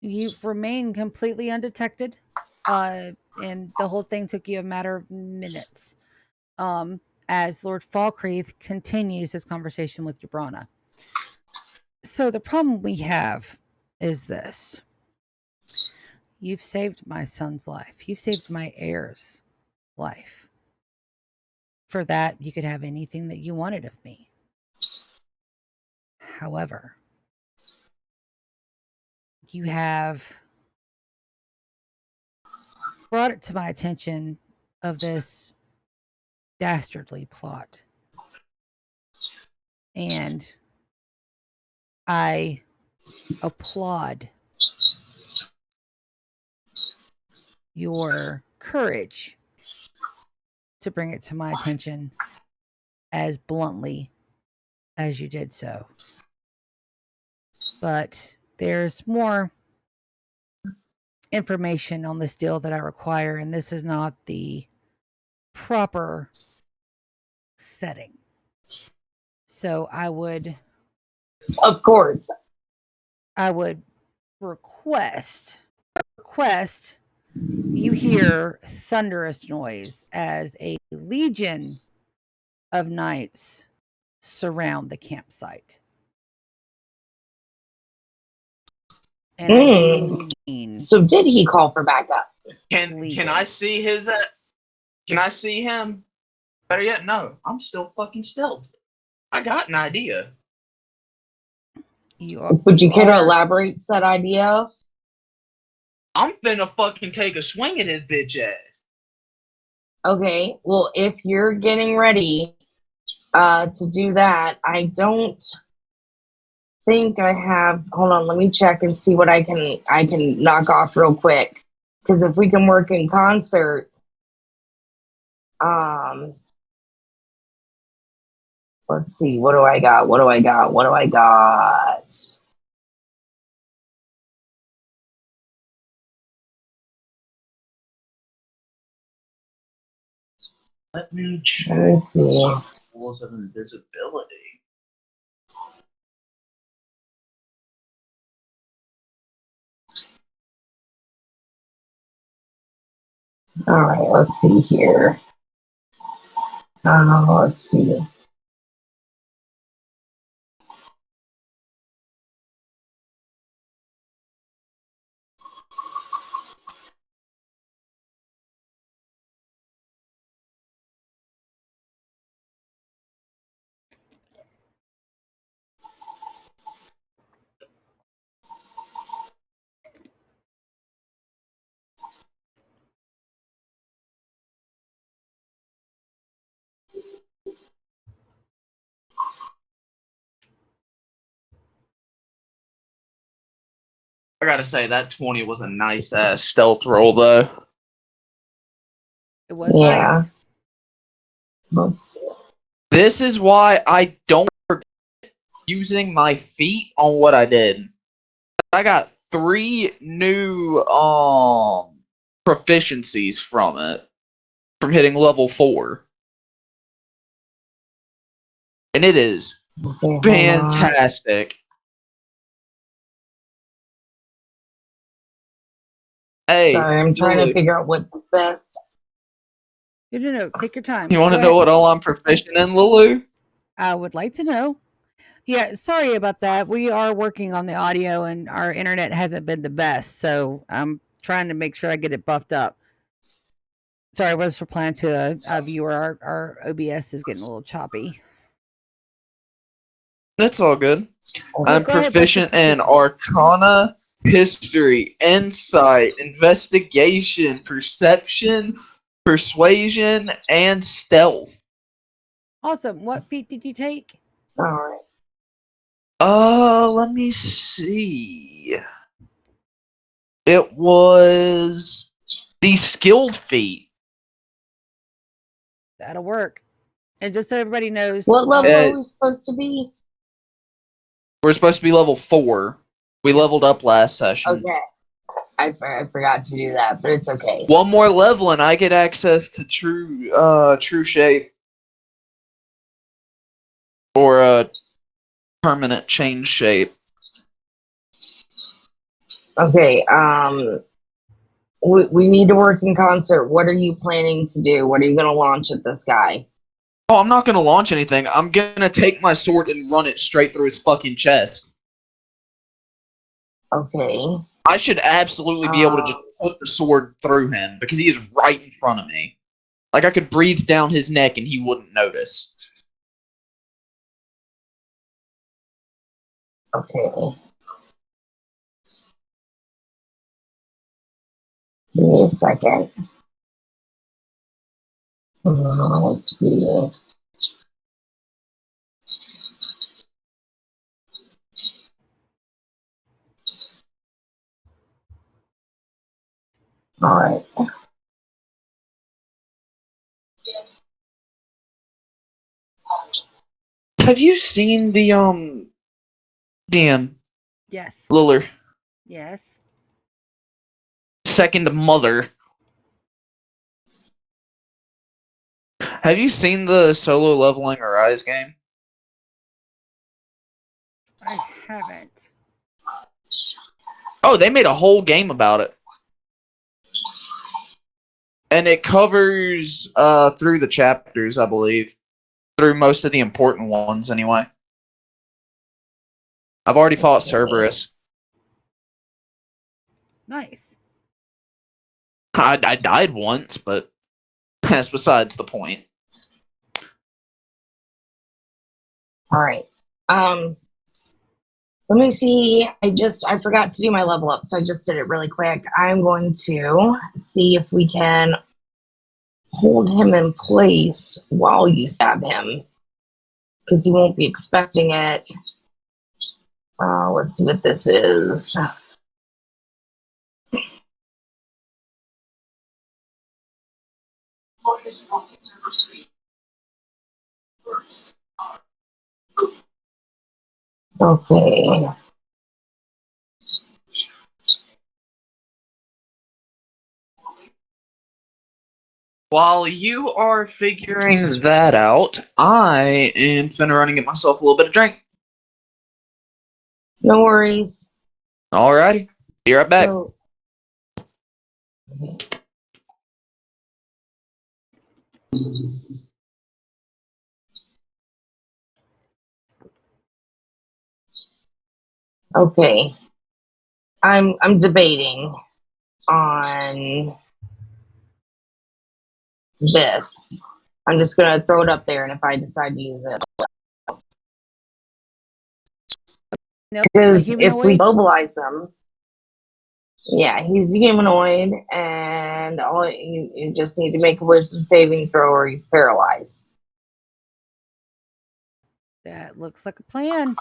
[SPEAKER 1] You remain completely undetected, and the whole thing took you a matter of minutes. As Lord Falkreath continues his conversation with Yabrana. So the problem we have is this. You've saved my son's life. You've saved my heir's life. For that, you could have anything that you wanted of me. However, you have brought it to my attention of this dastardly plot. And I applaud your courage to bring it to my attention as bluntly as you did so. But there's more information on this deal that I require, and this is not the proper setting. So I would...
[SPEAKER 3] Of course.
[SPEAKER 1] I would request you hear thunderous noise as a legion of knights surround the campsite. And I do mean...
[SPEAKER 3] So did he call for backup?
[SPEAKER 2] Can I see his? Can I see him? Better yet, no. I'm still fucking stealth. I got an idea.
[SPEAKER 3] Would you care to elaborate said idea?
[SPEAKER 2] I'm finna fucking take a swing at his bitch ass.
[SPEAKER 3] Okay, well, if you're getting ready to do that, I don't think I have. Hold on, let me check and see what I can knock off real quick. Because if we can work in concert, let's see. What do I got?
[SPEAKER 2] Let me
[SPEAKER 3] Let
[SPEAKER 2] check
[SPEAKER 3] me see.
[SPEAKER 2] rules of invisibility.
[SPEAKER 3] All right, let's see here. Let's see.
[SPEAKER 2] I gotta say, that 20 was a nice ass stealth roll, though.
[SPEAKER 1] It was
[SPEAKER 3] Yeah.
[SPEAKER 1] nice.
[SPEAKER 3] Let's see.
[SPEAKER 2] This is why I don't forget using my feet on what I did. I got 3 new proficiencies from it, from hitting level 4. And it is
[SPEAKER 3] Okay, hold on.
[SPEAKER 2] fantastic. Hey,
[SPEAKER 3] Sorry, I'm trying to
[SPEAKER 2] Lulu,
[SPEAKER 3] figure out what the best.
[SPEAKER 1] No. Take your time.
[SPEAKER 2] you want
[SPEAKER 1] Go
[SPEAKER 2] to know
[SPEAKER 1] ahead.
[SPEAKER 2] what all I'm proficient in, Lulu?
[SPEAKER 1] I would like to know. Yeah, sorry about that. We are working on the audio and our internet hasn't been the best. So I'm trying to make sure I get it buffed up. Sorry, I was replying to a viewer. Our OBS is getting a little choppy.
[SPEAKER 2] That's all good.
[SPEAKER 1] Yeah,
[SPEAKER 2] I'm
[SPEAKER 1] go ahead. What's your
[SPEAKER 2] proficient in
[SPEAKER 1] proficiencies?
[SPEAKER 2] Arcana, History, Insight, Investigation, Perception, Persuasion, and Stealth.
[SPEAKER 1] Awesome. What feat did you take?
[SPEAKER 3] All right.
[SPEAKER 2] Let me see. It was the skilled feat.
[SPEAKER 1] That'll work. And just so everybody knows,
[SPEAKER 3] What level
[SPEAKER 2] Uh,
[SPEAKER 3] are we supposed to be?
[SPEAKER 2] We're supposed to be level 4. We
[SPEAKER 1] Yep.
[SPEAKER 2] leveled up last session.
[SPEAKER 3] Okay. I forgot to do that, but it's okay.
[SPEAKER 2] One more level and I get access to true shape. Or a permanent change shape.
[SPEAKER 3] Okay. We need to work in concert. What are you planning to do? What are you going to launch at this guy?
[SPEAKER 2] Oh, I'm not gonna launch anything. I'm gonna take my sword and run it straight through his fucking chest.
[SPEAKER 3] Okay.
[SPEAKER 2] I should absolutely be able to just put the sword through him because he is right in front of me. Like I could breathe down his neck and he wouldn't notice.
[SPEAKER 3] Okay. Give me a second. Let's see. All right.
[SPEAKER 2] Have you seen the damn
[SPEAKER 1] yes.
[SPEAKER 2] Liller
[SPEAKER 1] Yes.
[SPEAKER 2] second mother? Have you seen the solo leveling Arise game?
[SPEAKER 1] I haven't.
[SPEAKER 2] Oh, they made a whole game about it. And it covers through the chapters, I believe. Through most of the important ones anyway. I've already fought Cerberus.
[SPEAKER 1] Nice.
[SPEAKER 2] I died once, but that's besides the point.
[SPEAKER 3] All right. Let me see. I forgot to do my level up, so I just did it really quick. I'm going to see if we can hold him in place while you stab him, because he won't be expecting it. Let's see what this is. Okay.
[SPEAKER 2] While you are figuring that out, I am finna run and get myself a little bit of drink.
[SPEAKER 3] No worries.
[SPEAKER 2] Alrighty. Be right back.
[SPEAKER 3] So, okay. I'm debating on this. I'm just gonna throw it up there, and if I decide to use it,
[SPEAKER 1] Nope.
[SPEAKER 3] because
[SPEAKER 1] Like
[SPEAKER 3] if we
[SPEAKER 1] humanoid?
[SPEAKER 3] mobilize him, yeah, he's humanoid, and all you just need to make a wisdom saving throw, or he's paralyzed.
[SPEAKER 1] That looks like a plan.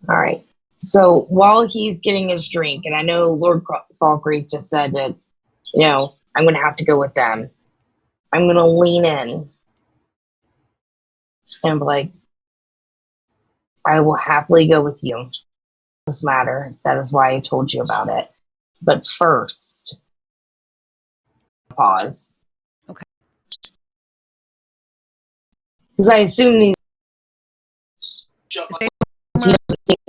[SPEAKER 3] All right. So while he's getting his drink, and I know Lord Falkreath just said that, I'm going to have to go with them. I'm going to lean in and be like, I will happily go with you. This matter. That is why I told you about it. But first, pause.
[SPEAKER 1] Okay.
[SPEAKER 3] Because I assume he's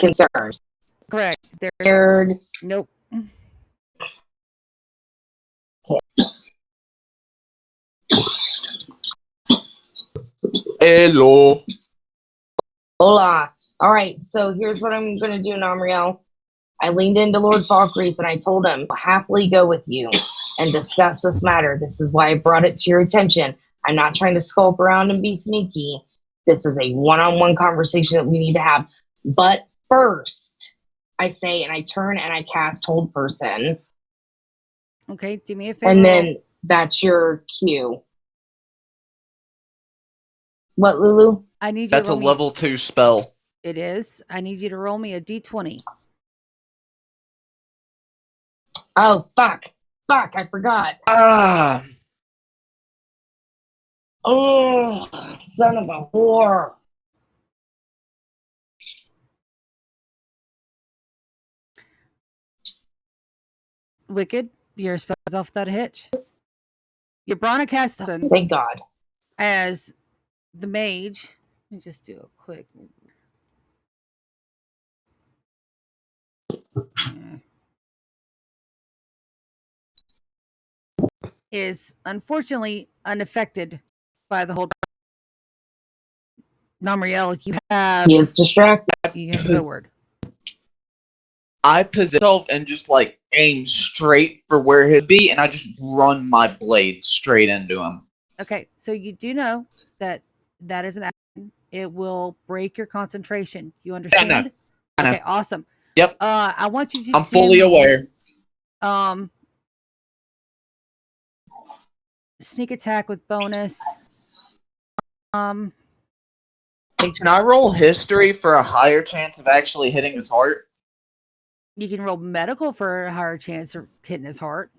[SPEAKER 3] concerned.
[SPEAKER 1] Correct. There's
[SPEAKER 3] Scared.
[SPEAKER 1] nope.
[SPEAKER 2] Hello.
[SPEAKER 3] Hola. All right. So here's what I'm going to do, Namriel. I leaned into Lord Falkreath and I told him, I'll happily go with you and discuss this matter. This is why I brought it to your attention. I'm not trying to skulk around and be sneaky. This is a one-on-one conversation that we need to have. But first, I say, and I turn and I cast Hold Person.
[SPEAKER 1] Okay, do me a favor.
[SPEAKER 3] And then that's your cue. What, Lulu?
[SPEAKER 1] I need you
[SPEAKER 2] That's
[SPEAKER 1] to
[SPEAKER 2] a
[SPEAKER 1] roll
[SPEAKER 2] level 2 spell.
[SPEAKER 1] It is. I need you to roll me a d20.
[SPEAKER 3] Oh, fuck. Fuck, I forgot.
[SPEAKER 2] Ah.
[SPEAKER 3] Oh, son of a whore.
[SPEAKER 1] Wicked, your spell's off without a hitch. Your Brana cast
[SPEAKER 3] Thank God.
[SPEAKER 1] as the mage. Let me just do a quick. Is unfortunately unaffected by the whole. Namriel, you have.
[SPEAKER 3] He is distracted.
[SPEAKER 1] You have the word.
[SPEAKER 2] I position myself and just like aim straight for where he'd be, and I just run my blade straight into him.
[SPEAKER 1] Okay, so you do know that that is an action. It will break your concentration. You understand?
[SPEAKER 2] Yeah, I know.
[SPEAKER 1] Okay, awesome.
[SPEAKER 2] Yep.
[SPEAKER 1] I want you to.
[SPEAKER 2] I'm fully aware.
[SPEAKER 1] Sneak attack with bonus.
[SPEAKER 2] Can I roll history for a higher chance of actually hitting his heart?
[SPEAKER 1] You can roll medical for a higher chance of hitting his heart.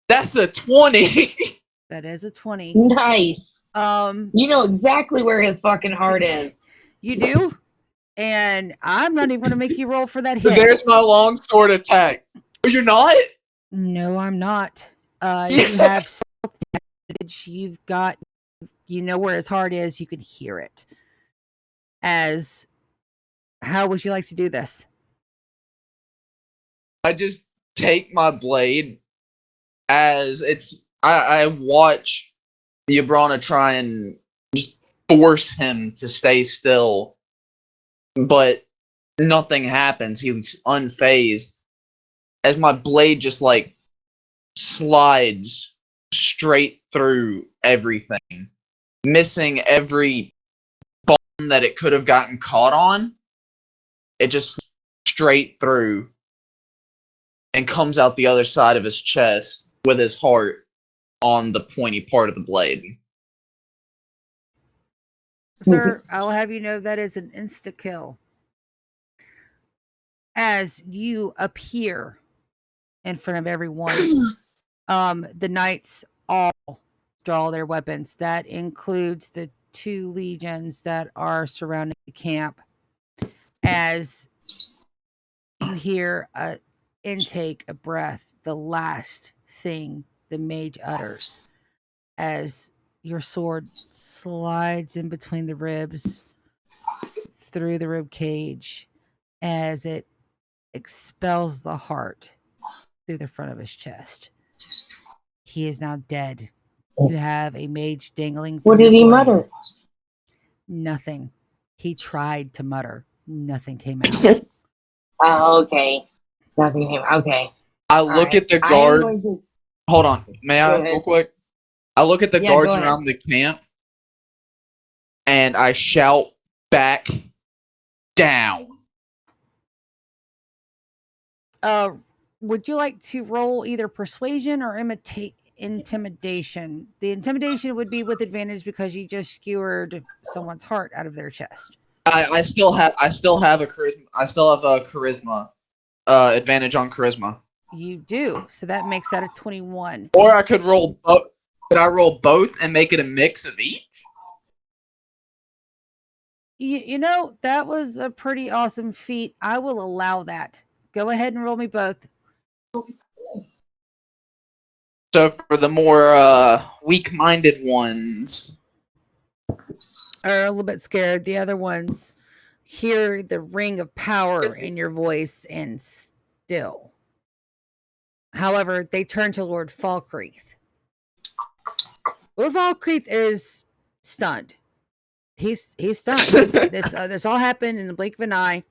[SPEAKER 2] That's a 20.
[SPEAKER 1] That is a 20.
[SPEAKER 3] Nice.
[SPEAKER 2] You
[SPEAKER 3] know exactly where his fucking heart is.
[SPEAKER 1] You do? And I'm not even going to make you roll for that hit.
[SPEAKER 2] There's my longsword attack. Oh, you're not?
[SPEAKER 1] No, I'm not. You have stealth advantage. You've got, you know where his heart is. You can hear it. How would you like to do this?
[SPEAKER 2] I just take my blade as it's. I watch Yabrana try and just force him to stay still, but nothing happens. He's unfazed as my blade just like slides straight through everything, missing every bone that it could have gotten caught on. It just straight through and comes out the other side of his chest with his heart on the pointy part of the blade.
[SPEAKER 1] Sir, I'll have you know that is an insta kill. As you appear in front of everyone, the knights all draw their weapons. That includes the 2 legions that are surrounding the camp. As you hear a intake of breath, the last thing the mage utters as your sword slides in between the ribs, through the rib cage, as it expels the heart through the front of his chest. He is now dead. You have a mage dangling from
[SPEAKER 3] What
[SPEAKER 1] your
[SPEAKER 3] did he
[SPEAKER 1] blade.
[SPEAKER 3] mutter?
[SPEAKER 1] Nothing. He tried to mutter. Nothing came out.
[SPEAKER 3] Oh, okay. Nothing came. Okay.
[SPEAKER 2] I
[SPEAKER 3] All
[SPEAKER 2] look
[SPEAKER 3] right.
[SPEAKER 2] at the
[SPEAKER 3] I am
[SPEAKER 2] guards.
[SPEAKER 3] going to
[SPEAKER 2] Hold on. May
[SPEAKER 3] go
[SPEAKER 2] I,
[SPEAKER 3] ahead.
[SPEAKER 2] real quick? I look at the
[SPEAKER 3] Yeah, go
[SPEAKER 2] guards
[SPEAKER 3] ahead.
[SPEAKER 2] around the camp, and I shout back down.
[SPEAKER 1] Would you like to roll either persuasion or intimidation? The intimidation would be with advantage because you just skewered someone's heart out of their chest.
[SPEAKER 2] I still have a charisma. I still have a charisma advantage on charisma.
[SPEAKER 1] You do. So that makes that a 21.
[SPEAKER 2] Or I could roll both. Could I roll both and make it a mix of each?
[SPEAKER 1] You know, that was a pretty awesome feat. I will allow that. Go ahead and roll me both.
[SPEAKER 2] So for the more weak-minded ones,
[SPEAKER 1] Are a little bit scared. The other ones hear the ring of power in your voice and still. However, they turn to Lord Falkreath. Lord Falkreath is stunned. He's stunned. This all happened in the blink of an eye.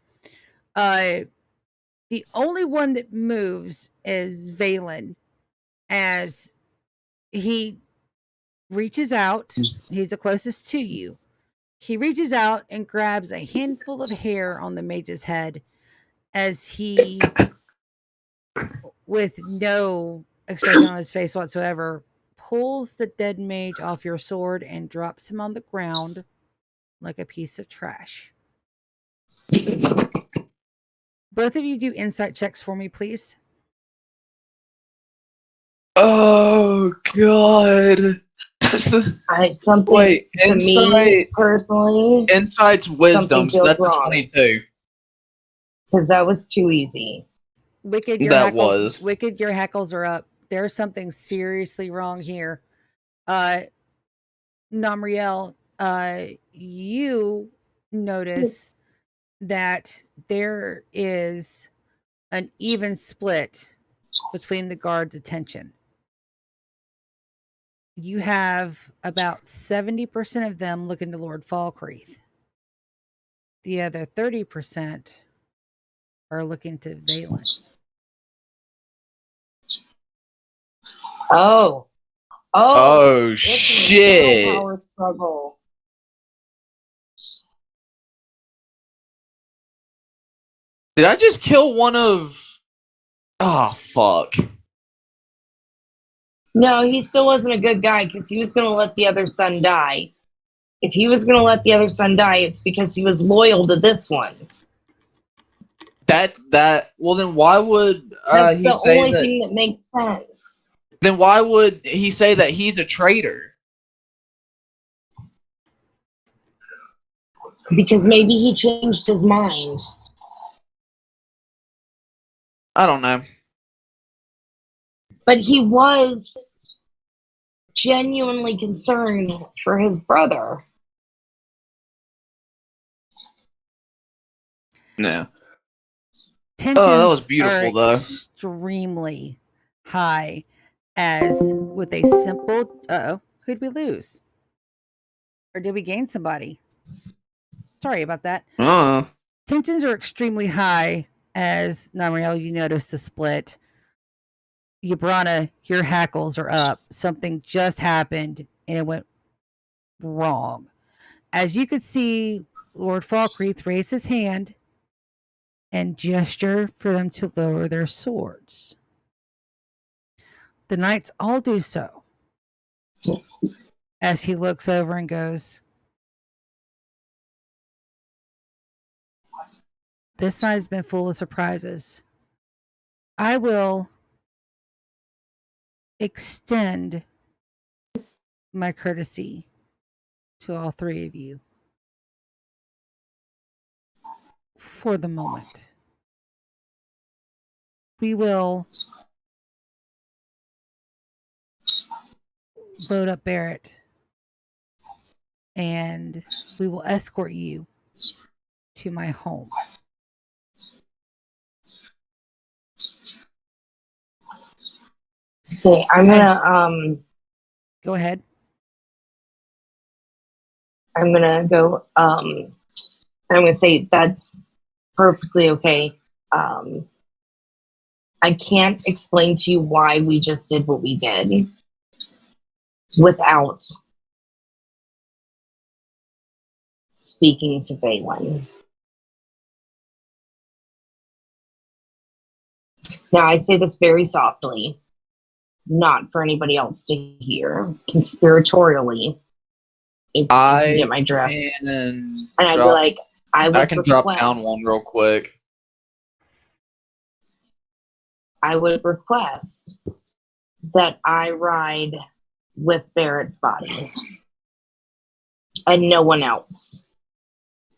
[SPEAKER 1] The only one that moves is Valen, as he reaches out. He's the closest to you. He reaches out and grabs a handful of hair on the mage's head as he, with no expression on his face whatsoever, pulls the dead mage off your sword and drops him on the ground like a piece of trash. Both of you do insight checks for me, please.
[SPEAKER 2] oh god.
[SPEAKER 3] Something
[SPEAKER 2] Wait,
[SPEAKER 3] to me personally,
[SPEAKER 2] insight's wisdom,
[SPEAKER 3] something
[SPEAKER 2] so
[SPEAKER 3] feels
[SPEAKER 2] that's a
[SPEAKER 3] wrong
[SPEAKER 2] 22.
[SPEAKER 3] because that was too easy.
[SPEAKER 1] Wicked,
[SPEAKER 2] That was.
[SPEAKER 1] your hackles are up. There's something seriously wrong here. Namriel, you notice that there is an even split between the guards' attention. You have about 70% of them looking to Lord Falkreath. The other 30% are looking to Valen.
[SPEAKER 3] Oh,
[SPEAKER 2] Oh
[SPEAKER 3] it's an internal
[SPEAKER 2] shit.
[SPEAKER 3] power struggle.
[SPEAKER 2] Did I just kill one of... Oh, fuck.
[SPEAKER 3] No, he still wasn't a good guy because he was going to let the other son die. If he was going to let the other son die, it's because he was loyal to this one.
[SPEAKER 2] Well, then why would
[SPEAKER 3] That's
[SPEAKER 2] he
[SPEAKER 3] the
[SPEAKER 2] say
[SPEAKER 3] only
[SPEAKER 2] that...
[SPEAKER 3] thing that makes sense.
[SPEAKER 2] Then why would he say that he's a traitor?
[SPEAKER 3] Because maybe he changed his mind.
[SPEAKER 2] I don't know.
[SPEAKER 3] But he was genuinely concerned for his brother.
[SPEAKER 2] No.
[SPEAKER 1] Tensions
[SPEAKER 2] Oh, that was
[SPEAKER 1] are
[SPEAKER 2] beautiful, though.
[SPEAKER 1] extremely high, as with a simple, who'd we lose? Or did we gain somebody? Sorry about that. Tensions are extremely high, as Namriel, you notice the split. Yabrana, your hackles are up. Something just happened and it went wrong. As you could see, Lord Falkreath raise his hand and gesture for them to lower their swords. The knights all do so as he looks over and goes, "This night has been full of surprises. I will extend my courtesy to all three of you for the moment. we will load up Barrett and we will escort you to my home.
[SPEAKER 3] Okay, I'm gonna
[SPEAKER 1] Go ahead.
[SPEAKER 3] I'm gonna go I'm gonna say that's perfectly okay. I can't explain to you why we just did what we did without speaking to Valen. Now, I say this very softly, not for anybody else to hear, conspiratorially, if you can get my drift. And I'd be like,
[SPEAKER 2] I can drop down one real quick.
[SPEAKER 3] I would request that I ride with Barrett's body and no one else.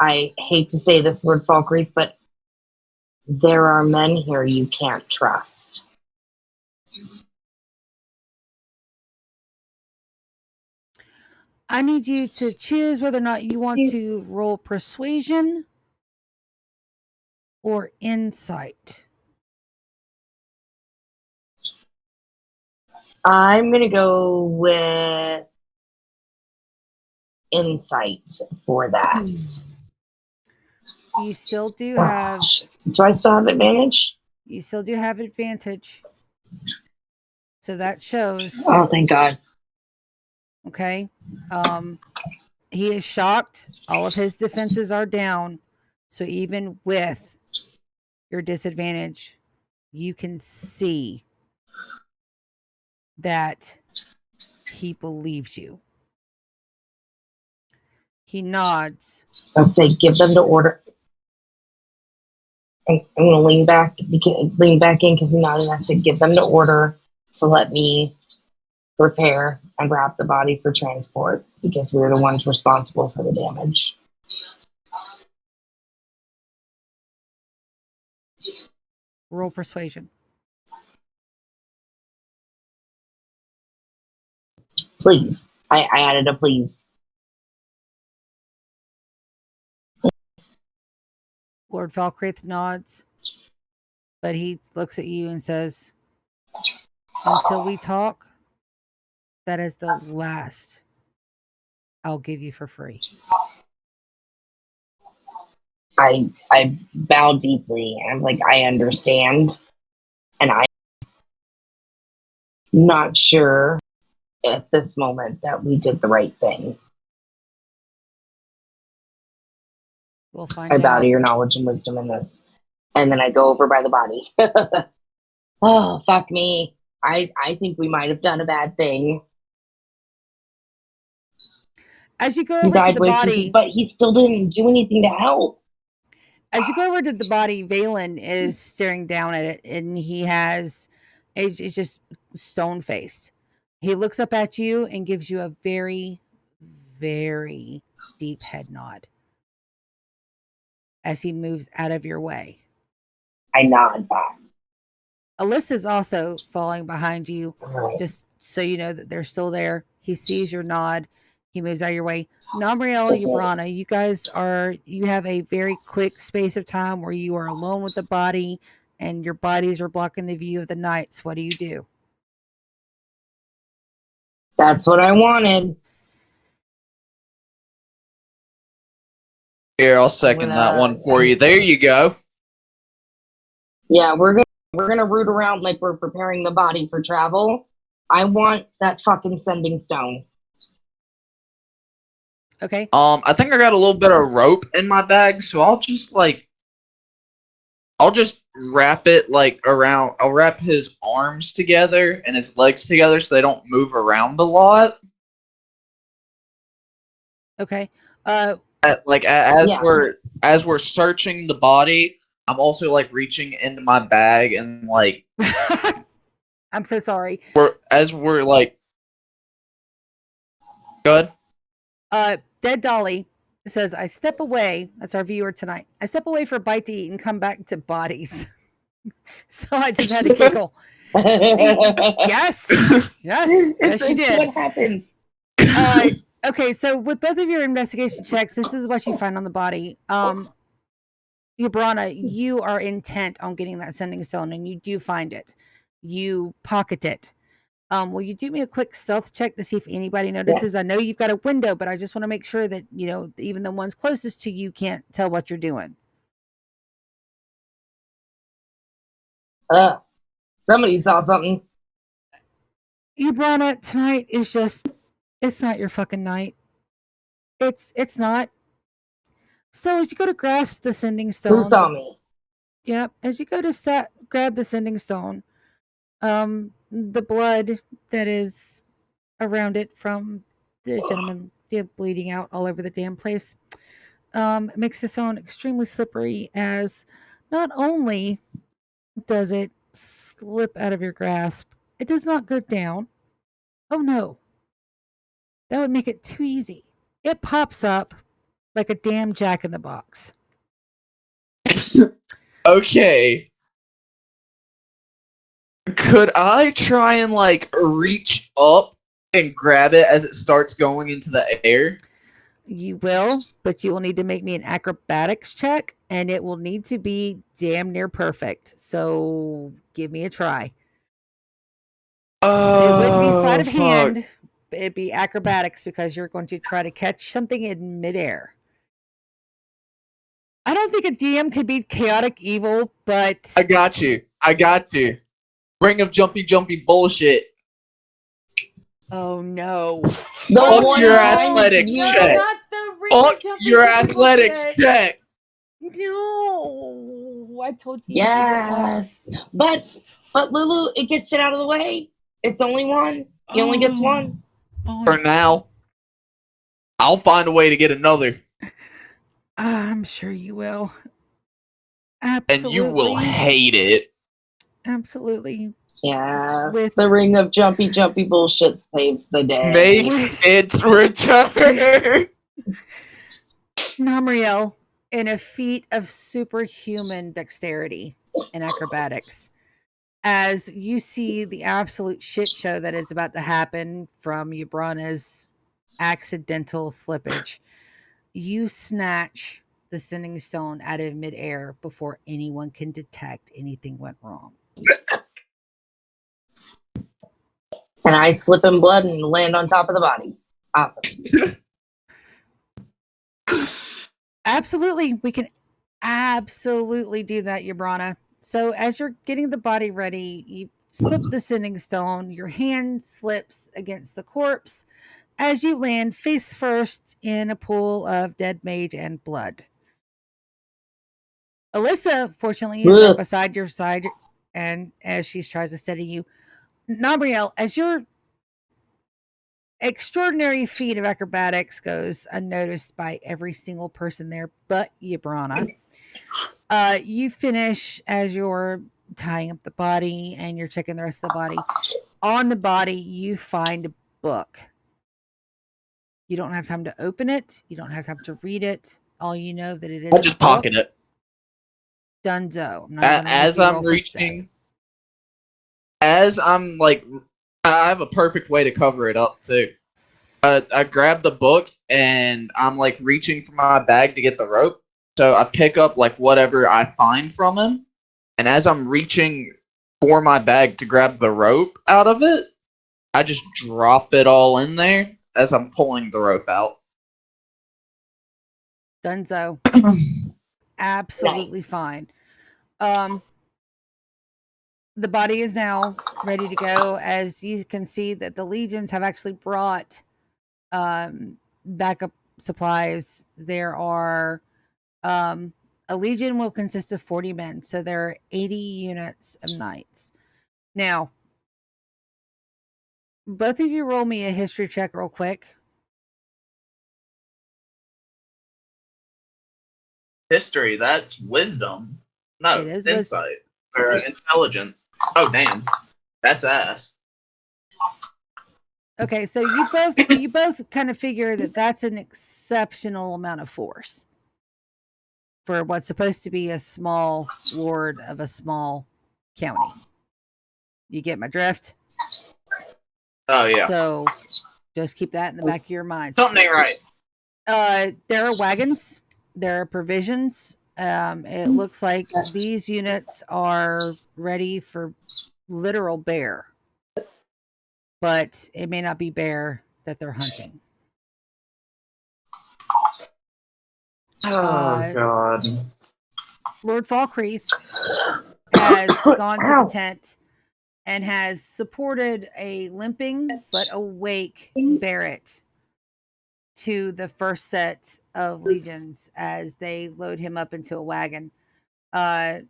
[SPEAKER 3] I hate to say this, Lord Falkreath, but there are men here you can't trust.
[SPEAKER 1] I need you to choose whether or not you want to roll persuasion or insight.
[SPEAKER 3] I'm going to go with insight for that.
[SPEAKER 1] You still do have...
[SPEAKER 3] Do I still have advantage?
[SPEAKER 1] You still do have advantage. So that shows...
[SPEAKER 3] Oh, thank God.
[SPEAKER 1] Okay. He is shocked. All of his defenses are down. So even with your disadvantage, you can see that he believes you. He nods.
[SPEAKER 3] I'll say, give them the order. I'm going to lean back in because he nodded. I said, give them the order to let me prepare and wrap the body for transport because we're the ones responsible for the damage.
[SPEAKER 1] Roll persuasion.
[SPEAKER 3] Please. I added a please.
[SPEAKER 1] Lord Falkreath nods, but he looks at you and says, until we talk, that is the last I'll give you for free.
[SPEAKER 3] I bow deeply and I'm like, I understand. And I'm not sure at this moment that we did the right thing.
[SPEAKER 1] We'll find
[SPEAKER 3] I bow
[SPEAKER 1] out.
[SPEAKER 3] to your knowledge and wisdom in this. And then I go over by the body. Oh, fuck me. I think we might have done a bad thing.
[SPEAKER 1] As you go
[SPEAKER 3] He
[SPEAKER 1] over to
[SPEAKER 3] died
[SPEAKER 1] the
[SPEAKER 3] way
[SPEAKER 1] body,
[SPEAKER 3] too, but he still didn't do anything to help.
[SPEAKER 1] As you go over to the body, Valen is staring down at it, and he has it's just stone faced. He looks up at you and gives you a very, very deep head nod as he moves out of your way.
[SPEAKER 3] I nod back.
[SPEAKER 1] Alyssa's also falling behind you,
[SPEAKER 3] Right.
[SPEAKER 1] just so you know that they're still there. He sees your nod. He moves out of your way. Namriel, Yabrana, you have a very quick space of time where you are alone with the body and your bodies are blocking the view of the knights. What do you do?
[SPEAKER 3] That's what I wanted.
[SPEAKER 2] Here, I'll second that one for you. There you go.
[SPEAKER 3] Yeah, we're gonna root around like we're preparing the body for travel. I want that fucking sending stone.
[SPEAKER 1] Okay.
[SPEAKER 2] I think I got a little bit of rope in my bag, so I'll just wrap it around. I'll wrap his arms together and his legs together so they don't move around a lot.
[SPEAKER 1] Okay.
[SPEAKER 2] As we're searching the body, I'm also reaching into my bag and
[SPEAKER 1] I'm so sorry.
[SPEAKER 2] Go ahead.
[SPEAKER 1] Dead Dolly says, I step away. That's our viewer tonight. I step away for a bite to eat and come back to bodies. So I just had to giggle. Yes, yes, yes, you
[SPEAKER 3] It's
[SPEAKER 1] did.
[SPEAKER 3] what happens.
[SPEAKER 1] Okay, so with both of your investigation checks, this is what you find on the body. Yabrana, you are intent on getting that sending stone, and you do find it. You pocket it. Will you do me a quick stealth check to see if anybody notices?
[SPEAKER 3] Yes.
[SPEAKER 1] I know you've got a window, but I just want to make sure that, even the ones closest to you can't tell what you're doing.
[SPEAKER 3] Somebody saw something.
[SPEAKER 1] Yabrana, tonight is just, it's not your fucking night. It's not. So as you go to grasp the sending stone,
[SPEAKER 3] Who saw me?
[SPEAKER 1] Yep. As you go to grab the sending stone, the blood that is around it from the gentleman bleeding out all over the damn place, makes the stone extremely slippery. As not only does it slip out of your grasp, it does not go down. Oh no, that would make it too easy. It pops up like a damn Jack in the Box.
[SPEAKER 2] Okay. Could I try and reach up and grab it as it starts going into the air?
[SPEAKER 1] You will, but you will need to make me an acrobatics check, and it will need to be damn near perfect. So give me a try. It wouldn't be sleight of
[SPEAKER 2] Fuck.
[SPEAKER 1] hand. It'd be acrobatics because you're going to try to catch something in midair. I don't think a DM could be chaotic evil, but
[SPEAKER 2] I got you. Ring of jumpy bullshit.
[SPEAKER 1] oh no.
[SPEAKER 3] The
[SPEAKER 1] Oh,
[SPEAKER 3] one
[SPEAKER 2] your
[SPEAKER 3] time
[SPEAKER 2] athletics
[SPEAKER 3] you
[SPEAKER 1] no,
[SPEAKER 2] check.
[SPEAKER 1] not the ring
[SPEAKER 2] Fuck
[SPEAKER 1] of jumpy
[SPEAKER 2] your
[SPEAKER 1] jumpy
[SPEAKER 2] athletics
[SPEAKER 1] bullshit.
[SPEAKER 2] check.
[SPEAKER 1] No, I told you.
[SPEAKER 3] Yes, but Lulu, it gets it out of the way. It's only one. He only gets one.
[SPEAKER 2] For now, I'll find a way to get another,
[SPEAKER 1] I'm sure you will.
[SPEAKER 2] and you will
[SPEAKER 1] Absolutely.
[SPEAKER 2] hate it.
[SPEAKER 1] Absolutely.
[SPEAKER 3] Yes,
[SPEAKER 1] With
[SPEAKER 3] the ring of jumpy bullshit saves the day.
[SPEAKER 2] Makes its return.
[SPEAKER 1] Namriel, in a feat of superhuman dexterity and acrobatics, as you see the absolute shit show that is about to happen from Yabrana's accidental slippage, you snatch the sending stone out of midair before anyone can detect anything went wrong.
[SPEAKER 3] And I slip in blood and land on top of the body. Awesome.
[SPEAKER 1] Absolutely. We can absolutely do that, Yabrana. So as you're getting the body ready, you slip the sending stone, your hand slips against the corpse as you land face first in a pool of dead mage and blood. Alyssa, fortunately, is right beside your side, and as she tries to steady you, Nabriel, as your extraordinary feat of acrobatics goes unnoticed by every single person there but Yabrana, you finish as you're tying up the body and you're checking the rest of the body. On the body, you find a book. You don't have time to open it. You don't have time to read it. All you know that it is
[SPEAKER 2] I just pocket it.
[SPEAKER 1] Dunzo. I'm not even gonna make
[SPEAKER 2] As
[SPEAKER 1] you
[SPEAKER 2] I'm
[SPEAKER 1] roll for stealth.
[SPEAKER 2] reaching, as I'm I have a perfect way to cover it up too. I grab the book and I'm reaching for my bag to get the rope. So I pick up whatever I find from him, and as I'm reaching for my bag to grab the rope out of it, I just drop it all in there as I'm pulling the rope out.
[SPEAKER 1] Dunzo. Absolutely
[SPEAKER 3] Nice.
[SPEAKER 1] fine. The body is now ready to go. As you can see that the legions have actually brought backup supplies. There are a legion will consist of 40 men, so there are 80 units of knights. Now, both of you roll me a history check real quick.
[SPEAKER 2] History, that's wisdom. No,
[SPEAKER 1] It is
[SPEAKER 2] insight. Or intelligence. Oh, damn. That's ass.
[SPEAKER 1] Okay, so you both kind of figure that that's an exceptional amount of force for what's supposed to be a small ward of a small County. You get my drift?
[SPEAKER 2] Oh yeah.
[SPEAKER 1] So just keep that in the back of your minds.
[SPEAKER 2] Something ain't right.
[SPEAKER 1] There are wagons. There are provisions. It looks like these units are ready for literal bear, but it may not be bear that they're hunting.
[SPEAKER 2] Oh God.
[SPEAKER 1] Lord Falkreath has gone to the tent and has supported a limping but awake Barrett to the first set of legions as they load him up into a wagon. Yabrana,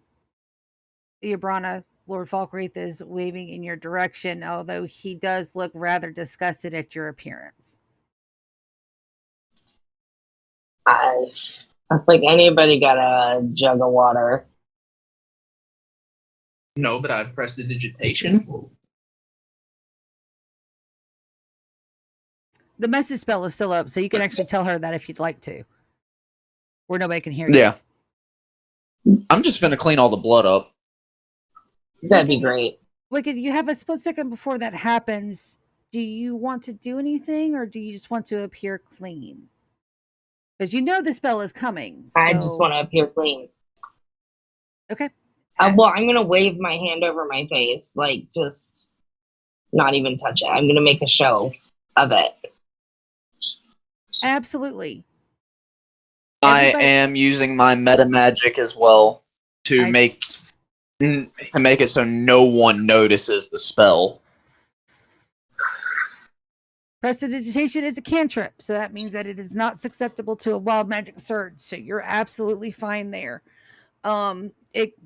[SPEAKER 1] Lord Falkreath is waving in your direction, although he does look rather disgusted at your appearance.
[SPEAKER 3] I think anybody got a jug of water.
[SPEAKER 2] No, but I've pressed the digitation.
[SPEAKER 1] The message spell is still up, so you can actually tell her that if you'd like to, where nobody can hear you.
[SPEAKER 2] Yeah. I'm just gonna clean all the blood up.
[SPEAKER 3] That'd be great.
[SPEAKER 1] Wicked, you have a split second before that happens. Do you want to do anything, or do you just want to appear clean? Because you know the spell is coming.
[SPEAKER 3] I just want to appear clean.
[SPEAKER 1] Okay.
[SPEAKER 3] Well, I'm going to wave my hand over my face, like just not even touch it. I'm going to make a show of it.
[SPEAKER 1] Absolutely.
[SPEAKER 2] I am using my meta magic as well to make it so no one notices the spell.
[SPEAKER 1] Prestidigitation is a cantrip, so that means that it is not susceptible to a wild magic surge. So you're absolutely fine there.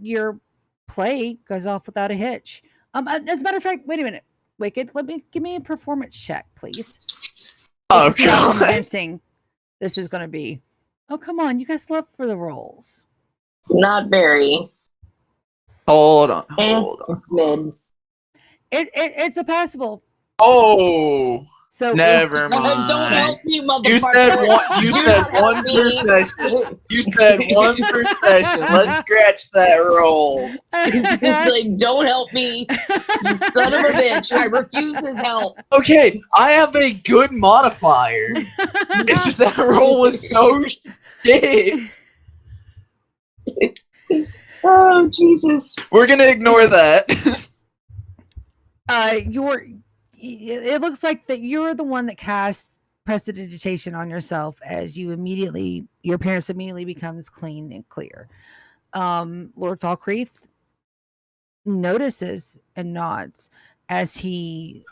[SPEAKER 1] Your play goes off without a hitch. As a matter of fact, wait a minute, Wicked. Give me a performance check, please.
[SPEAKER 2] Oh,
[SPEAKER 1] see how convincing this is going to be. Oh, come on, you guys love for the rolls.
[SPEAKER 3] Not very.
[SPEAKER 2] Hold on.
[SPEAKER 3] Mid.
[SPEAKER 1] It's a passable.
[SPEAKER 2] Oh.
[SPEAKER 1] So
[SPEAKER 2] never mind.
[SPEAKER 3] Don't help me, motherfucker.
[SPEAKER 2] You said one per session. You said one per session. Let's scratch that roll.
[SPEAKER 3] Like, don't help me, you son of a bitch. I refuse his help.
[SPEAKER 2] Okay, I have a good modifier. It's just that roll was so shit.
[SPEAKER 3] Oh, Jesus.
[SPEAKER 2] We're gonna ignore that.
[SPEAKER 1] It looks like that you're the one that cast prestidigitation on yourself as your appearance immediately becomes clean and clear. Lord Falkreath notices and nods as he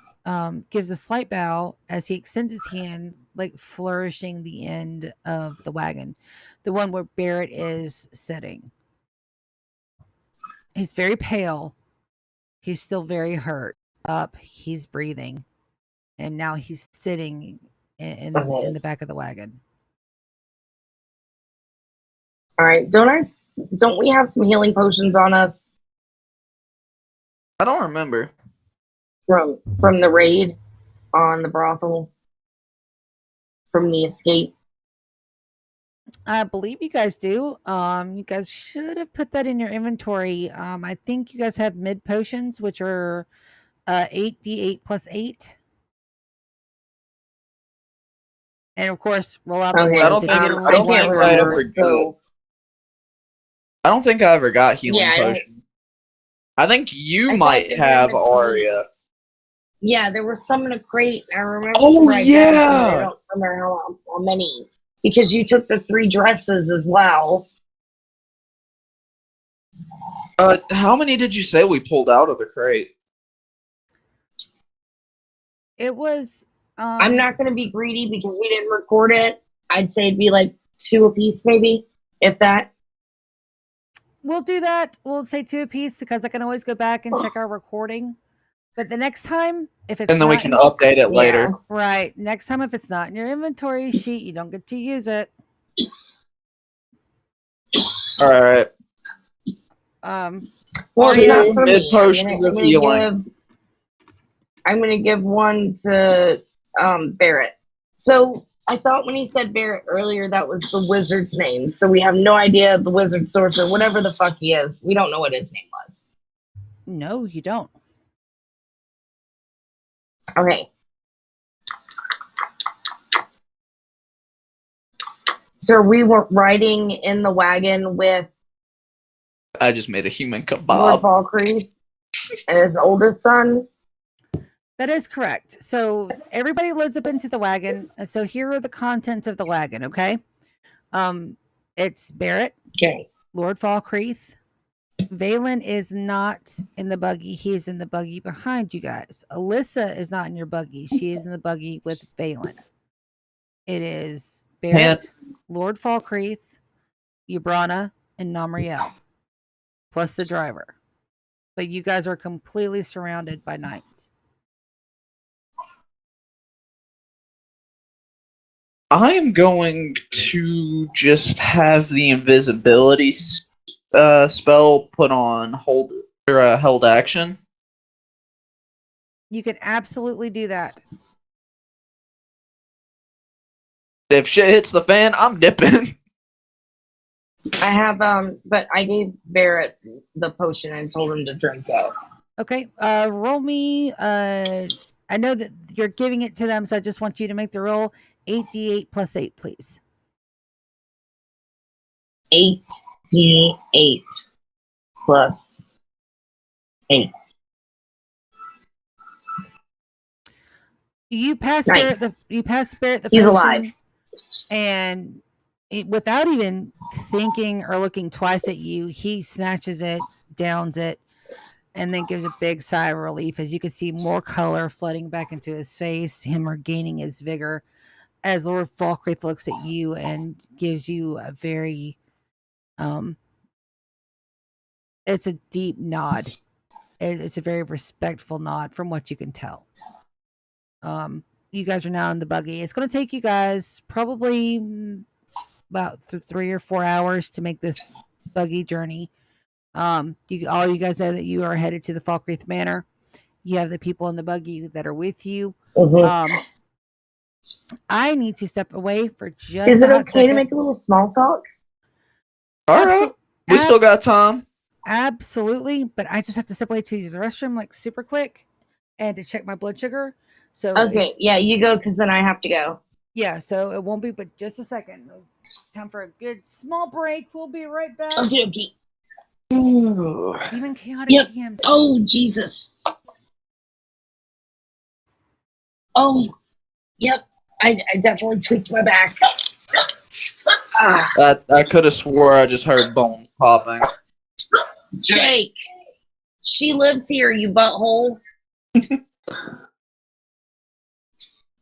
[SPEAKER 1] gives a slight bow as he extends his hand, like flourishing the end of the wagon, the one where Barrett is sitting. He's very pale. He's still very hurt. He's breathing, and now he's sitting in the back of the wagon.
[SPEAKER 3] All right, don't we have some healing potions on us?
[SPEAKER 2] I don't remember.
[SPEAKER 3] From the raid on the brothel, from the escape.
[SPEAKER 1] I believe you guys do. You guys should have put that in your inventory. I think you guys have mid potions, which are 8d8 plus 8. And of course, roll out the
[SPEAKER 3] Okay,
[SPEAKER 1] ones if you get a
[SPEAKER 3] I can't remember.
[SPEAKER 2] I don't think I ever got healing
[SPEAKER 3] Yeah,
[SPEAKER 2] potion. I think you might have, Aria.
[SPEAKER 3] Yeah, there was some in a crate. I remember.
[SPEAKER 2] Oh,
[SPEAKER 3] I don't remember how many. Because you took the 3 dresses as well.
[SPEAKER 2] How many did you say we pulled out of the crate?
[SPEAKER 1] It was.
[SPEAKER 3] I'm not going to be greedy because we didn't record it. I'd say it'd be like 2 apiece, maybe, if that.
[SPEAKER 1] We'll do that. We'll say 2 apiece because I can always go back and check our recording. But the next time, if it's
[SPEAKER 2] and then we can update it later.
[SPEAKER 1] Right. Next time, if it's not in your inventory sheet, you don't get to use it.
[SPEAKER 2] All right.
[SPEAKER 3] Well, it's not for
[SPEAKER 2] mid
[SPEAKER 3] me.
[SPEAKER 2] potions of healing.
[SPEAKER 3] I'm going to give one to Barrett. So I thought when he said Barrett earlier, that was the wizard's name. So we have no idea the wizard sorcerer, whatever the fuck he is. We don't know what his name was.
[SPEAKER 1] No, you don't.
[SPEAKER 3] Okay. So we were riding in the wagon with
[SPEAKER 2] I just made a human
[SPEAKER 3] Lord
[SPEAKER 2] kebab.
[SPEAKER 3] Valkyrie and his oldest son.
[SPEAKER 1] That is correct. So everybody loads up into the wagon. So here are the contents of the wagon, okay? It's Barrett,
[SPEAKER 3] Okay.
[SPEAKER 1] Lord Falkreath. Valen is not in the buggy. He is in the buggy behind you guys. Alyssa is not in your buggy. She is in the buggy with Valen. It is Barrett, Lord Falkreath, Ubrana, and Namriel, plus the driver. But you guys are completely surrounded by knights.
[SPEAKER 2] I am going to just have the invisibility spell put on hold or held action.
[SPEAKER 1] You can absolutely do that.
[SPEAKER 2] If shit hits the fan, I'm dipping.
[SPEAKER 3] I have but I gave Barrett the potion and told him to drink it.
[SPEAKER 1] Okay, roll me. I know that you're giving it to them, so I just want you to make the roll 8d8 plus 8, please.
[SPEAKER 3] 8d8 plus 8.
[SPEAKER 1] You pass
[SPEAKER 3] Nice.
[SPEAKER 1] Barrett the
[SPEAKER 3] He's
[SPEAKER 1] potion,
[SPEAKER 3] alive.
[SPEAKER 1] and without even thinking or looking twice at you, he snatches it, downs it, and then gives a big sigh of relief as you can see more color flooding back into his face, him regaining his vigor. As Lord Falkreath looks at you and gives you a very, it's a deep nod. It's a very respectful nod from what you can tell. You guys are now in the buggy. It's going to take you guys probably about 3 or 4 hours to make this buggy journey. All you guys know that you are headed to the Falkreath Manor. You have the people in the buggy that are with you.
[SPEAKER 3] Mm-hmm.
[SPEAKER 1] I need to step away for just
[SPEAKER 3] Is
[SPEAKER 1] a
[SPEAKER 3] it
[SPEAKER 1] hot
[SPEAKER 3] okay
[SPEAKER 1] second.
[SPEAKER 3] to make a little small talk?
[SPEAKER 2] All right, we still got time.
[SPEAKER 1] Absolutely, but I just have to step away to use the restroom like super quick and to check my blood sugar. So
[SPEAKER 3] Okay, yeah, you go because then I have to go.
[SPEAKER 1] Yeah, so it won't be but just a second. Time for a good small break. We'll be right back.
[SPEAKER 3] Okay, okay.
[SPEAKER 1] Even chaotic
[SPEAKER 3] Yep.
[SPEAKER 1] DMs.
[SPEAKER 3] Oh, Jesus. Oh, yep. I definitely tweaked my back.
[SPEAKER 2] I could have swore I just heard bones popping.
[SPEAKER 3] Jake, she lives here, you butthole.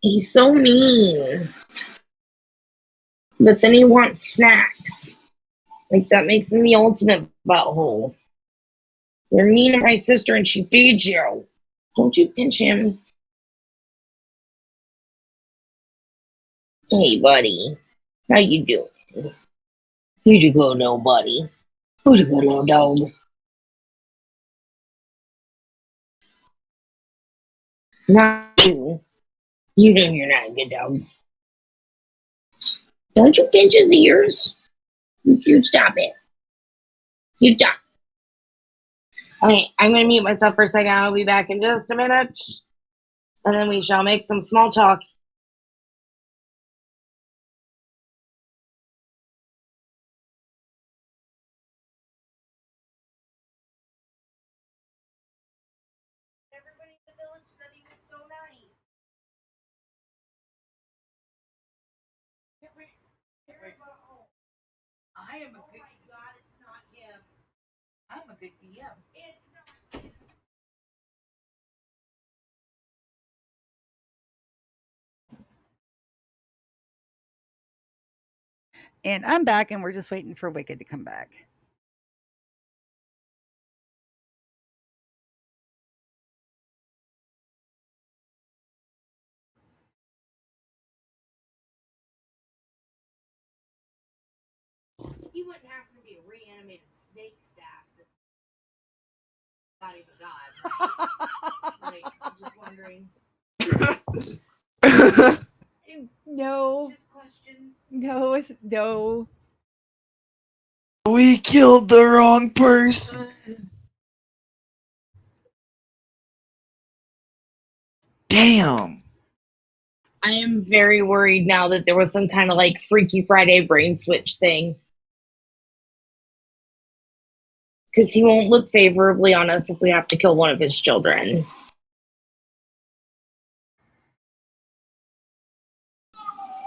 [SPEAKER 3] He's so mean. But then he wants snacks. Like, that makes him the ultimate butthole. You're mean to my sister and she feeds you. Don't you pinch him. Hey, buddy. How you doing? Who's your good little buddy? Who's your good little dog? Not you. You know you're not a good dog. Don't you pinch his ears? You stop it. You stop. Okay, I'm going to mute myself for a second. I'll be back in just a minute. And then we shall make some small talk.
[SPEAKER 1] Everybody in the village said he was so nice. I am a good. Oh my God, it's not him. I'm a good DM. It's not him. And I'm back, and we're just waiting for Wicked to come back. He wouldn't happen to be a reanimated snake staff that's not even God, right? Like, I'm just wondering. No. Just questions. No.
[SPEAKER 2] We killed the wrong person. Damn.
[SPEAKER 3] I am very worried now that there was some kind of like Freaky Friday brain switch thing. Because he won't look favorably on us if we have to kill one of his children.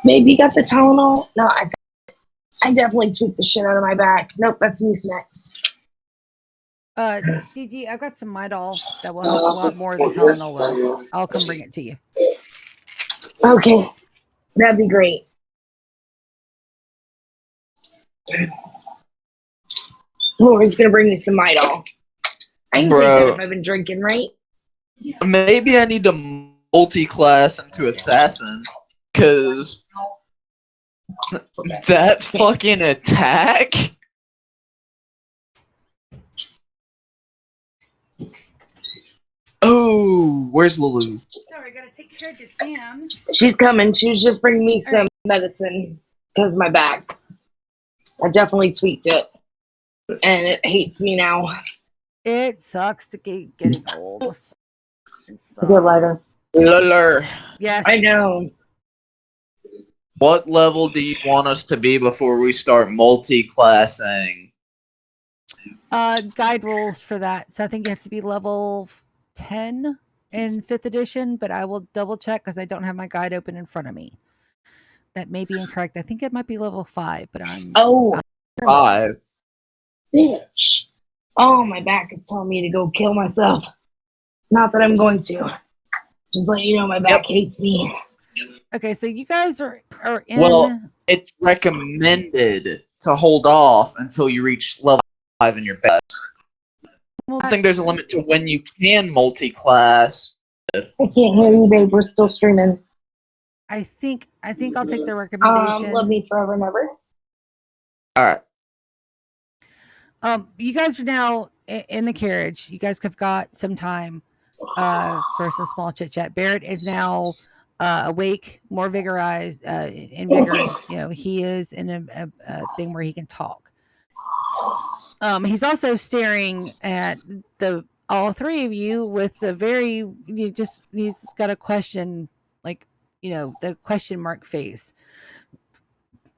[SPEAKER 3] Maybe you got the Tylenol? No, I definitely tweaked the shit out of my back. Nope, that's Mucinex.
[SPEAKER 1] Gigi, I've got some Midol that will help a lot more than Tylenol will. I'll come bring it to you.
[SPEAKER 3] Okay, that'd be great. Laura's gonna bring me some Midol. I can take that if I've been drinking, right?
[SPEAKER 2] Maybe I need to multi-class into assassin, because that fucking attack. Oh, where's Lulu?
[SPEAKER 1] Sorry, I gotta take care of your fams.
[SPEAKER 3] She's coming. She was just bringing me some
[SPEAKER 1] right.
[SPEAKER 3] medicine because of my back. I definitely tweaked it, and it hates me now.
[SPEAKER 1] It sucks to keep getting old. It sucks.
[SPEAKER 3] Good lighter.
[SPEAKER 2] Lulu.
[SPEAKER 1] Yes.
[SPEAKER 3] I know.
[SPEAKER 2] What level do you want us to be before we start multi-classing?
[SPEAKER 1] Guide rules for that. So I think you have to be level 10 in 5th edition, but I will double check because I don't have my guide open in front of me. That may be incorrect. I think it might be level 5, but I'm
[SPEAKER 2] 5.
[SPEAKER 3] Bitch. Oh, my back is telling me to go kill myself. Not that I'm going to. Just let you know my back hates me.
[SPEAKER 1] okay. So you guys are in.
[SPEAKER 2] Well, it's recommended to hold off until you reach level 5 in your best.
[SPEAKER 1] Well,
[SPEAKER 2] I think there's a limit to when you can multi-class.
[SPEAKER 3] I can't hear you, babe. We're still streaming.
[SPEAKER 1] I think I'll take the recommendation.
[SPEAKER 3] Love me forever and ever.
[SPEAKER 2] All right.
[SPEAKER 1] You guys are now in the carriage. You guys have got some time for some small chit chat. Barrett is now awake, more vigorized, invigorated. You know, he is in a thing where he can talk. He's also staring at all three of you with a very he's got a question, like, you know, the question mark face.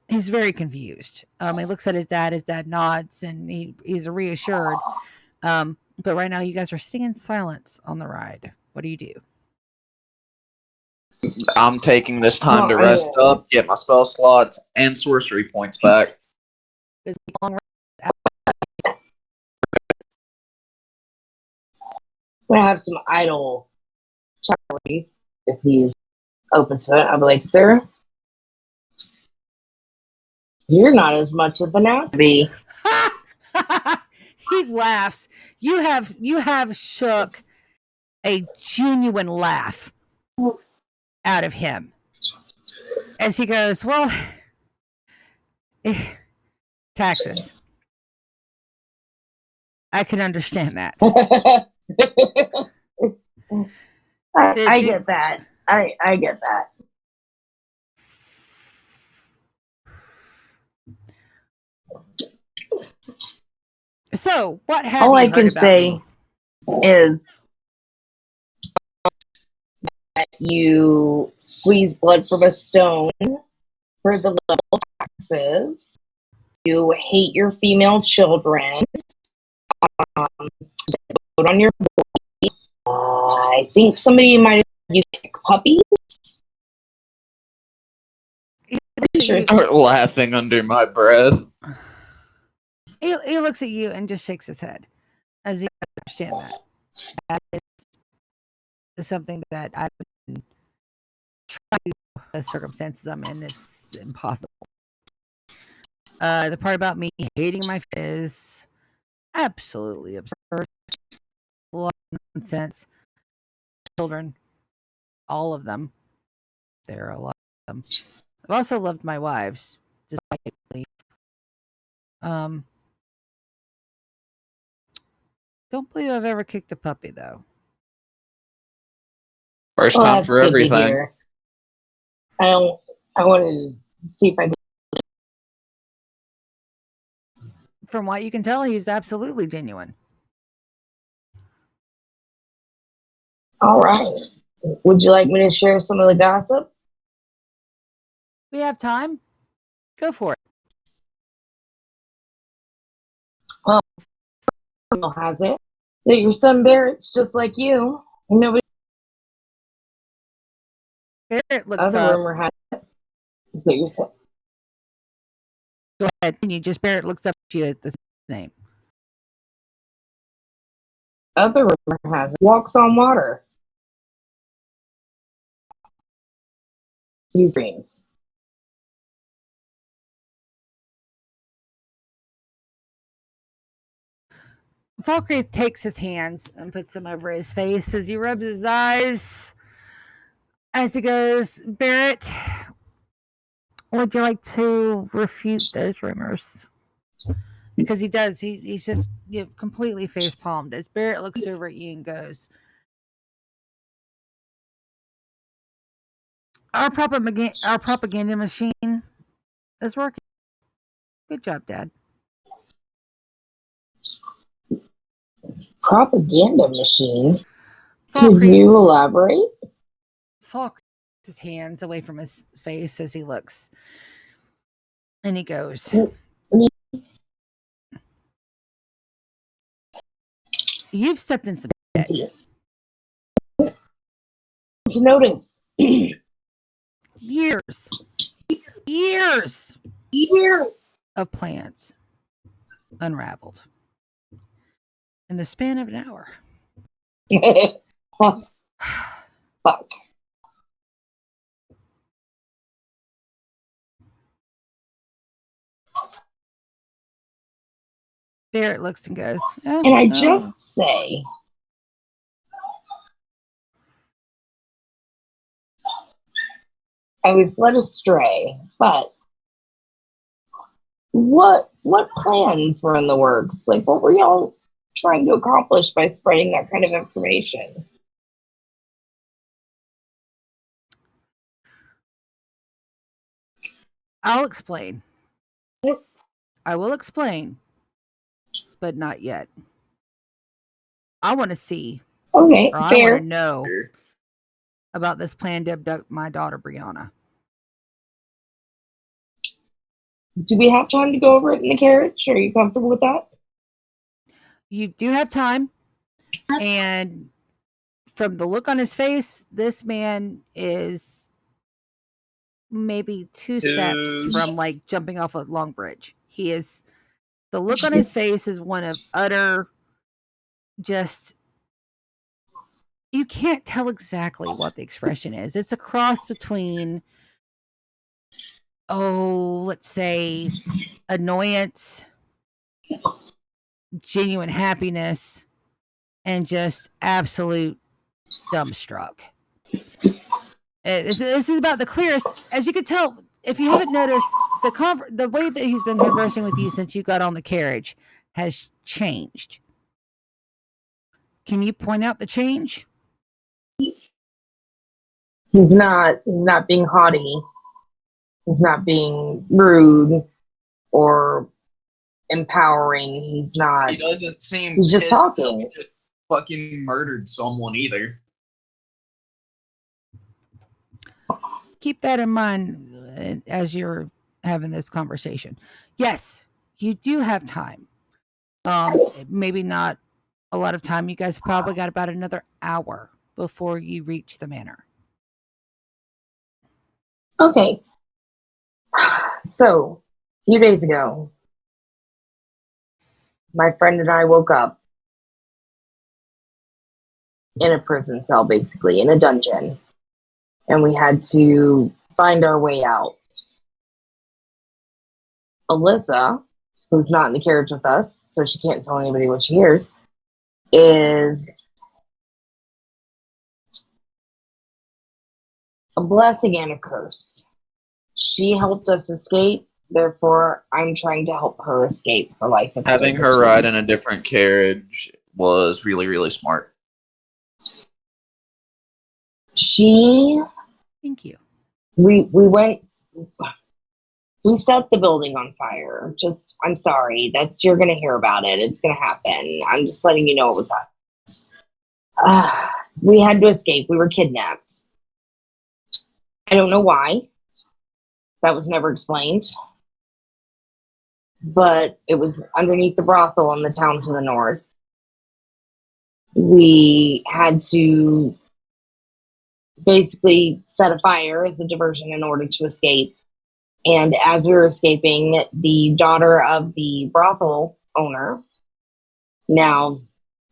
[SPEAKER 1] He's very confused. He looks at his dad nods, and he's reassured. But right now you guys are sitting in silence on the ride. What do you do?
[SPEAKER 2] I'm taking this time to rest up, get my spell slots and sorcery points back.
[SPEAKER 1] This long
[SPEAKER 3] We're gonna have some idle Charlie if he's open to it. I'll be like, sir, you're not as much of an ass to be.
[SPEAKER 1] He laughs. You have shook a genuine laugh out of him as he goes, well, taxes. I can understand that.
[SPEAKER 3] I get that. I get that.
[SPEAKER 1] So, what have
[SPEAKER 3] all
[SPEAKER 1] you
[SPEAKER 3] I
[SPEAKER 1] heard
[SPEAKER 3] can
[SPEAKER 1] about
[SPEAKER 3] say
[SPEAKER 1] me?
[SPEAKER 3] is that you squeeze blood from a stone for the level taxes. You hate your female children. Vote on your boy. I think somebody might have you kick puppies.
[SPEAKER 2] Start laughing under my breath.
[SPEAKER 1] He looks at you and just shakes his head as he understands that. That is something that I've been trying to do the circumstances I'm in. It's impossible. The part about me hating my is absolutely absurd. A lot of nonsense. Children, all of them. There are a lot of them. I've also loved my wives, despite don't believe I've ever kicked a puppy though.
[SPEAKER 2] First time for everything.
[SPEAKER 3] I wanted to see if I could.
[SPEAKER 1] From what you can tell, he's absolutely genuine.
[SPEAKER 3] All right. Would you like me to share some of the gossip?
[SPEAKER 1] We have time. Go for it.
[SPEAKER 3] Rumor has it that your son Barrett's just like you. Nobody.
[SPEAKER 1] Barrett looks
[SPEAKER 3] Other
[SPEAKER 1] up.
[SPEAKER 3] rumor has it is that your son.
[SPEAKER 1] Go ahead. And you just Barrett looks up at you at the name.
[SPEAKER 3] Other rumor has it walks on water. These dreams.
[SPEAKER 1] Falkreath takes his hands and puts them over his face as he rubs his eyes. As he goes, Barrett, would you like to refute those rumors? Because he does. He's just completely face palmed as Barrett looks over at you and goes, our propaganda machine is working. Good job, Dad.
[SPEAKER 3] Propaganda machine?
[SPEAKER 1] Falkreath,
[SPEAKER 3] Can you elaborate?
[SPEAKER 1] Falk his hands away from his face as he looks. And he goes, you've stepped in some debt.
[SPEAKER 3] To notice.
[SPEAKER 1] Years of plans unraveled in the span of an hour.
[SPEAKER 3] Fuck.
[SPEAKER 1] Barrett looks and goes,
[SPEAKER 3] And I just say, I was led astray, but what plans were in the works? Like, what were y'all trying to accomplish by spreading that kind of information?
[SPEAKER 1] I'll explain. I will explain, but not yet. I want to see.
[SPEAKER 3] Okay,
[SPEAKER 1] or I
[SPEAKER 3] fair.
[SPEAKER 1] want to know about this plan to abduct my daughter, Brianna.
[SPEAKER 3] Do we have time to go over it in the carriage? Are you comfortable with that?
[SPEAKER 1] You do have time. And from the look on his face, this man is maybe two steps from like jumping off a long bridge. He is, the look on his face is one of utter, just, you can't tell exactly what the expression is. It's a cross between, let's say, annoyance, genuine happiness, and just absolute dumbstruck. This is about the clearest, as you can tell. If you haven't noticed, the way that he's been conversing with you since you got on the carriage has changed. Can you point out the change?
[SPEAKER 3] He's not being haughty. He's not being rude or empowering. He's not.
[SPEAKER 2] He doesn't seem.
[SPEAKER 3] He's just talking.
[SPEAKER 2] He just fucking murdered someone either.
[SPEAKER 1] Keep that in mind as you're having this conversation. Yes, you do have time. Maybe not a lot of time. You guys probably got about another hour before you reach the manor.
[SPEAKER 3] Okay. So, a few days ago, my friend and I woke up in a prison cell, basically, in a dungeon. And we had to find our way out. Alyssa, who's not in the carriage with us, so she can't tell anybody what she hears, is a blessing and a curse. She helped us escape, therefore I'm trying to help her escape her life.
[SPEAKER 2] Having her ride in a different carriage was really, really smart.
[SPEAKER 1] Thank you.
[SPEAKER 3] We set the building on fire. I'm sorry. You're going to hear about it. It's going to happen. I'm just letting you know it was us. we had to escape. We were kidnapped. I don't know why. That was never explained. But it was underneath the brothel in the town to the north. We had to basically set a fire as a diversion in order to escape. And as we were escaping, the daughter of the brothel owner, now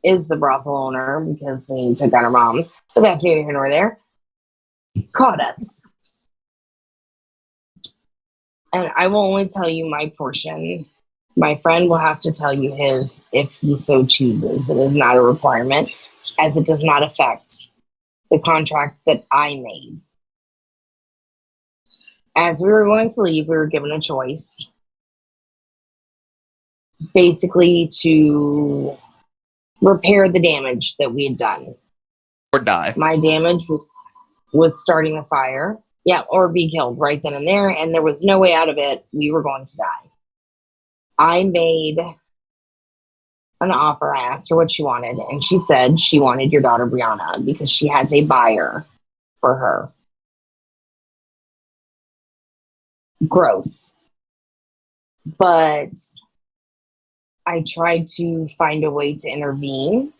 [SPEAKER 3] is the brothel owner because we took out her mom, but that's neither here nor there, caught us. And I will only tell you my portion. My friend will have to tell you his if he so chooses. It is not a requirement, as it does not affect the contract that I made. As we were going to leave, we were given a choice. Basically to repair the damage that we had done.
[SPEAKER 2] Or die.
[SPEAKER 3] My damage was starting a fire. Yeah, or be killed right then and there, and there was no way out of it. We were going to die. I made an offer. I asked her what she wanted, and she said she wanted your daughter Brianna because she has a buyer for her. Gross. But I tried to find a way to intervene,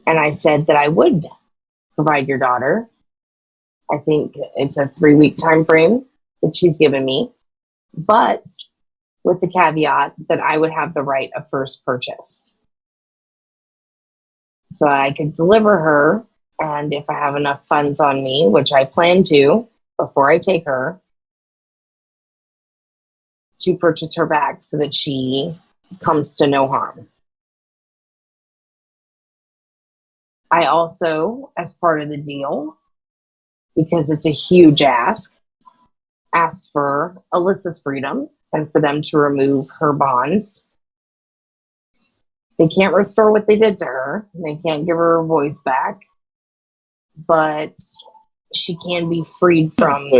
[SPEAKER 3] and I said that I would provide your daughter. I think it's a 3-week time frame that she's given me, but with the caveat that I would have the right of first purchase. So I could deliver her, and if I have enough funds on me, which I plan to before I take her, to purchase her back so that she comes to no harm. I also, as part of the deal, because it's a huge asked for Alyssa's freedom and for them to remove her bonds. They can't restore what they did to her. They can't give her voice back. But she can be freed from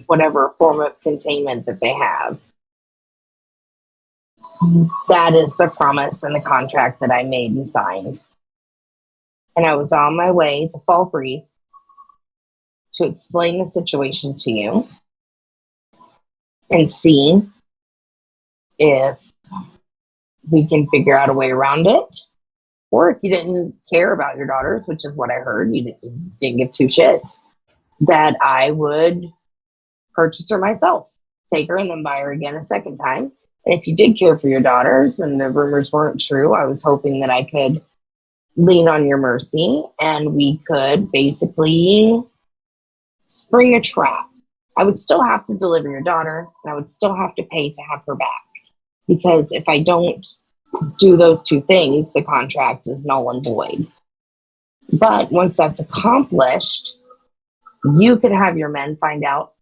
[SPEAKER 3] whatever form of containment that they have. That is the promise and the contract that I made and signed. And I was on my way to Fall Creek to explain the situation to you and see if we can figure out a way around it. Or if you didn't care about your daughters, which is what I heard, you didn't give two shits, that I would purchase her myself, take her and then buy her again a second time. And if you did care for your daughters and the rumors weren't true, I was hoping that I could lean on your mercy and we could basically spring a trap. I would still have to deliver your daughter and I would still have to pay to have her back. Because if I don't do those two things, the contract is null and void. But once that's accomplished, you could have your men find out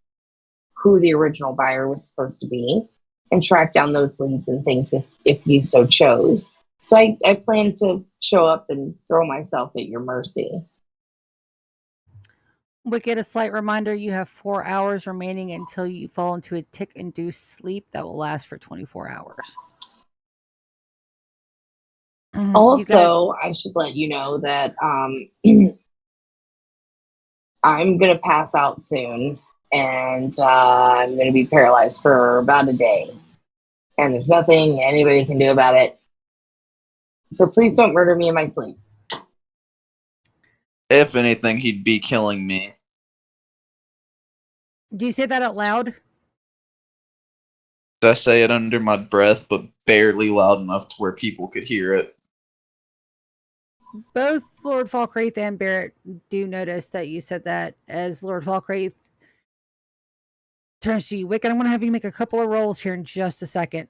[SPEAKER 3] who the original buyer was supposed to be and track down those leads and things if you so chose. So I plan to show up and throw myself at your mercy.
[SPEAKER 1] Wicked, a slight reminder, you have 4 hours remaining until you fall into a tick-induced sleep that will last for 24 hours.
[SPEAKER 3] Also, I should let you know that I'm going to pass out soon, and I'm going to be paralyzed for about a day. And there's nothing anybody can do about it. So please don't murder me in my sleep.
[SPEAKER 2] If anything, he'd be killing me.
[SPEAKER 1] Do you say that out loud?
[SPEAKER 2] I say it under my breath, but barely loud enough to where people could hear it.
[SPEAKER 1] Both Lord Falkreath and Barrett do notice that you said that. As Lord Falkreath turns to you, Wicked, I'm going to have you make a couple of rolls here in just a second.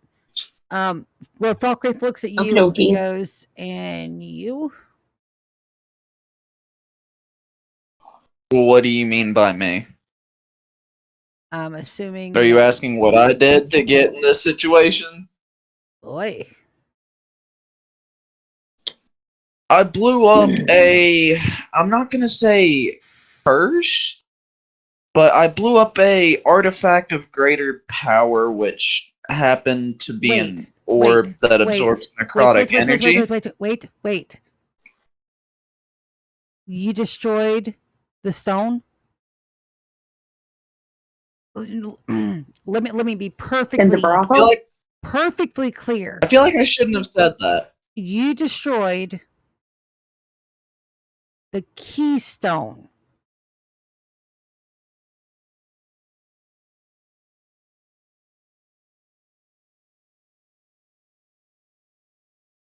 [SPEAKER 1] Lord Falkreath looks at you and goes, and you?
[SPEAKER 2] Well, what do you mean by me?
[SPEAKER 1] I'm assuming.
[SPEAKER 2] Are you asking what I did to get in this situation?
[SPEAKER 1] Boy.
[SPEAKER 2] I blew up I'm not going to say first, but I blew up a artifact of greater power, which happened to be an orb that absorbs necrotic energy.
[SPEAKER 1] Wait. You destroyed the stone. Let me be
[SPEAKER 3] In the
[SPEAKER 1] perfectly
[SPEAKER 3] brothel?
[SPEAKER 1] perfectly clear.
[SPEAKER 2] I feel like I shouldn't have said that.
[SPEAKER 1] You destroyed the keystone.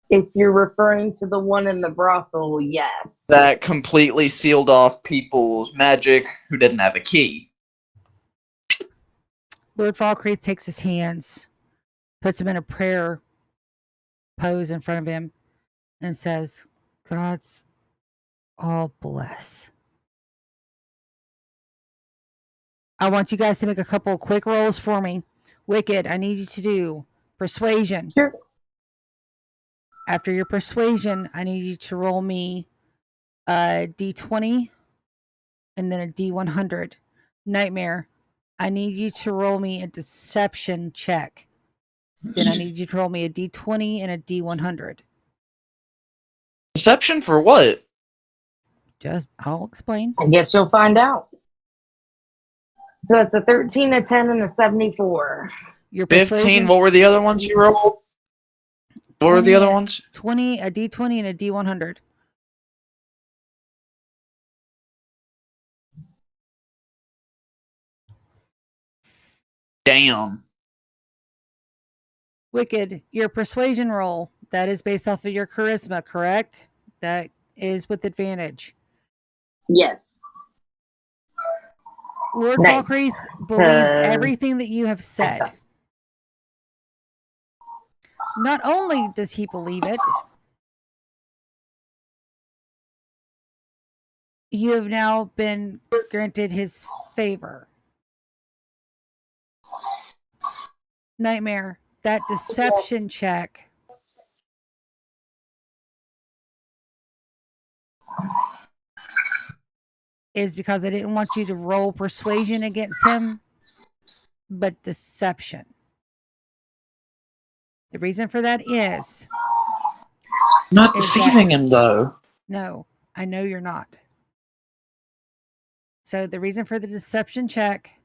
[SPEAKER 3] If you're referring to the one in the brothel, yes.
[SPEAKER 2] That completely sealed off people's magic who didn't have a key.
[SPEAKER 1] Lord Falkreath takes his hands, puts them in a prayer pose in front of him, and says, God's all bless. I want you guys to make a couple of quick rolls for me. Wicked, I need you to do persuasion.
[SPEAKER 3] Sure.
[SPEAKER 1] After your persuasion, I need you to roll me a d20 and then a d100. Nightmare, I need you to roll me a deception check. Then I need you to roll me a d20 and a d100.
[SPEAKER 2] Deception for what?
[SPEAKER 1] I'll explain.
[SPEAKER 3] I guess you'll find out. So it's a 13, a 10, and a 74.
[SPEAKER 1] Your
[SPEAKER 2] 15.
[SPEAKER 1] persuasion,
[SPEAKER 2] What were the other ones you rolled? What were the
[SPEAKER 1] 20
[SPEAKER 2] other ones?
[SPEAKER 1] 20, a d20 and a d100.
[SPEAKER 2] Damn.
[SPEAKER 1] Wicked, your persuasion roll, that is based off of your charisma, correct? That is with advantage.
[SPEAKER 3] Yes.
[SPEAKER 1] Lord
[SPEAKER 3] Nice.
[SPEAKER 1] Falkreath believes
[SPEAKER 3] 'Cause-
[SPEAKER 1] everything that you have said.
[SPEAKER 3] Excellent.
[SPEAKER 1] Not only does he believe it, you have now been granted his favor. Nightmare, that deception check is because I didn't want you to roll persuasion against him, but deception. The reason for that is
[SPEAKER 2] I'm not
[SPEAKER 1] Is that-
[SPEAKER 2] deceiving him, though.
[SPEAKER 1] no, I know you're not. So the reason for the deception check